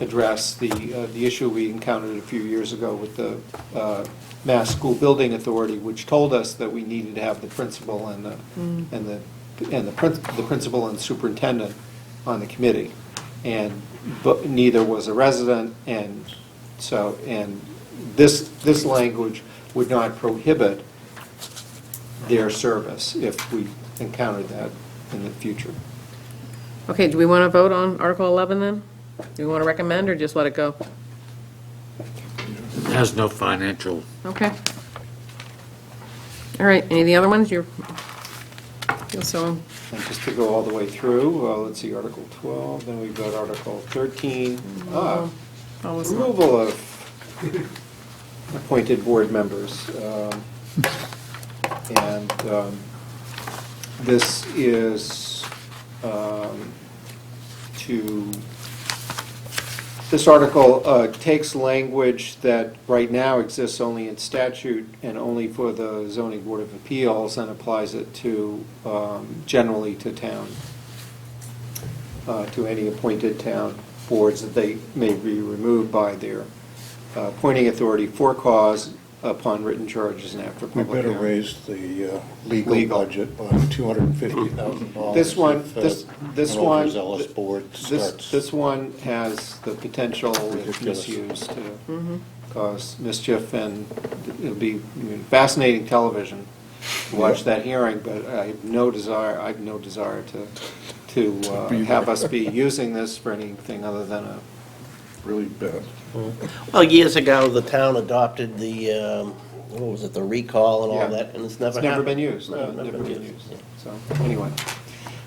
S8: address the issue we encountered a few years ago with the Mass School Building Authority, which told us that we needed to have the principal and the principal and superintendent on the committee, but neither was a resident, and this language would not prohibit their service if we encountered that in the future.
S2: Okay, do we want to vote on Article 11 then? Do we want to recommend or just let it go?
S4: It has no financial.
S2: Okay. All right, any of the other ones you're, so,
S8: And just to go all the way through, let's see, Article 12, then we've got Article 13. Removal of appointed board members. And this is this article takes language that right now exists only in statute and only for the zoning board of appeals and applies it to, generally to town, to any appointed town boards that they may be removed by their appointing authority for cause upon written charges and after
S5: We
S8: public
S5: better
S8: hearing.
S5: raise the legal budget by $250,000.
S8: This one,
S5: if,
S8: this
S5: an
S8: one,
S5: overzealous board starts.
S8: this one has the potential, if
S5: Ridiculous.
S8: misused, to cause mischief, and it'll be fascinating television to watch that hearing, but I have no desire to have us be using this for anything other than a
S5: Really bad.
S1: Well, years ago, the town adopted the, what was it, the recall and all
S8: Yeah.
S1: that, and it's never
S8: It's never
S1: happened.
S8: been used.
S1: No,
S8: Never been used. So, anyway.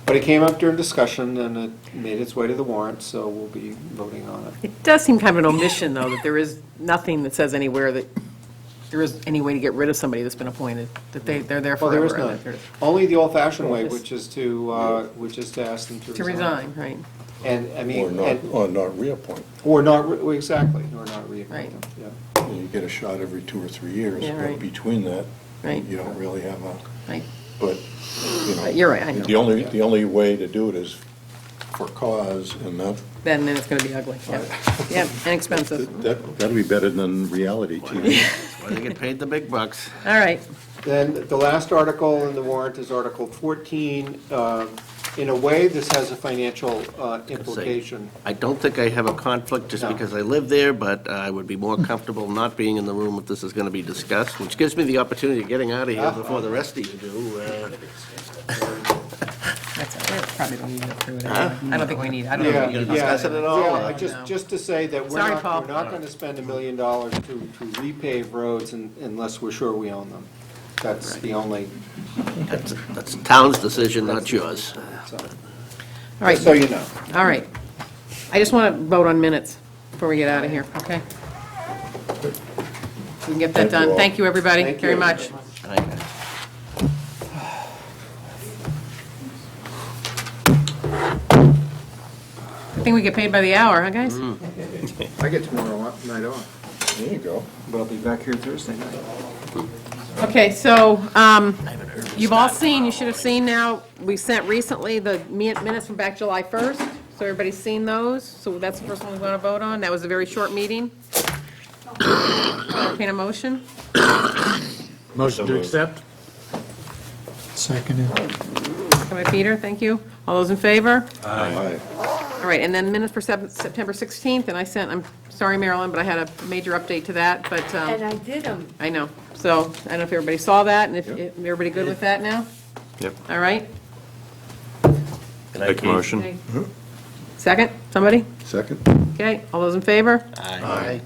S8: But it came up during discussion, and it made its way to the warrant, so we'll be voting on it.
S2: it does seem kind of an omission, though, that there is nothing that says anywhere that there is any way to get rid of somebody that's been appointed, that they're there
S8: Well,
S2: forever.
S8: there is
S2: and
S8: none.
S2: that they're-
S8: Only the old-fashioned way,
S2: Yes.
S8: which is to ask them
S2: To resign, right.
S8: And, I mean,
S5: Or not reappoint.
S8: or not, exactly, or not reappoint
S2: Right.
S8: them, yeah.
S5: You get a shot every 2 or 3 years,
S2: Yeah,
S5: but
S2: right.
S5: between that,
S2: Right.
S5: you don't really have a,
S2: Right.
S5: but,
S2: You're right, I know.
S5: The only way to do it is for cause, and
S2: Then it's going to be ugly, yeah. Yeah, and expensive.
S5: that'll be better than reality TV.
S1: That's why they get paid the big bucks.
S2: All right,
S8: Then the last article in the warrant is Article 14. In a way, this has a financial implication.
S1: I don't think I have a conflict just
S8: No.
S1: because I live there, but I would be more comfortable not being in the room if this is going to be discussed, which gives me the opportunity of getting out of here before the rest of you do.
S2: that's it, we probably don't need to go through it anyway. I don't think we need, I don't
S8: Yeah,
S2: think we need to
S1: discuss
S2: discuss
S1: it
S2: it
S1: at all?
S8: Yeah,
S2: No.
S8: just to say that we're
S2: Sorry,
S8: not,
S2: Paul.
S8: we're not going to spend $1 million to repave roads unless we're sure we own them. That's the only,
S1: That's the town's decision, not yours.
S8: so,
S2: All right,
S8: so you know.
S2: all right. I just want to vote on minutes before we get out of here, okay? We can get that
S5: Thank you
S2: done.
S5: all.
S2: Thank you, everybody,
S8: Thank
S2: very
S8: you.
S2: much. I think we get paid by the hour, huh, guys?
S6: I get tomorrow night off,
S5: There you go.
S6: but I'll be back here Thursday night.
S2: Okay, so, You've all seen, you should have seen now, we sent recently the minutes from back July 1st, so everybody's seen those, so that's the first one we want to vote on. That was a very short meeting. Entertain a motion?
S4: Motion to accept?
S14: Seconded.
S2: Come by Peter, thank you. All those in favor?
S5: Aye.
S2: All right, and then minutes for September 16th, and I sent, I'm sorry, Marilyn, but I had a major update to that, but,
S11: And I did them.
S2: I know. So, I don't know if everybody saw that, and if everybody good with that now?
S12: Yep.
S2: All right?
S12: Make a motion.
S2: Okay. Second, somebody?
S5: Second?
S2: Okay, all those in favor?
S1: Aye.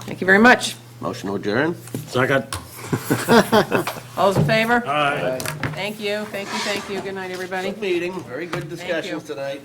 S2: Thank you very much.
S1: Motion to adjourn?
S4: Second.
S2: All those in favor?
S4: Aye.
S2: Thank you, thank you, thank you. Good night, everybody.
S1: Good meeting, very good
S2: you.
S1: discussions tonight.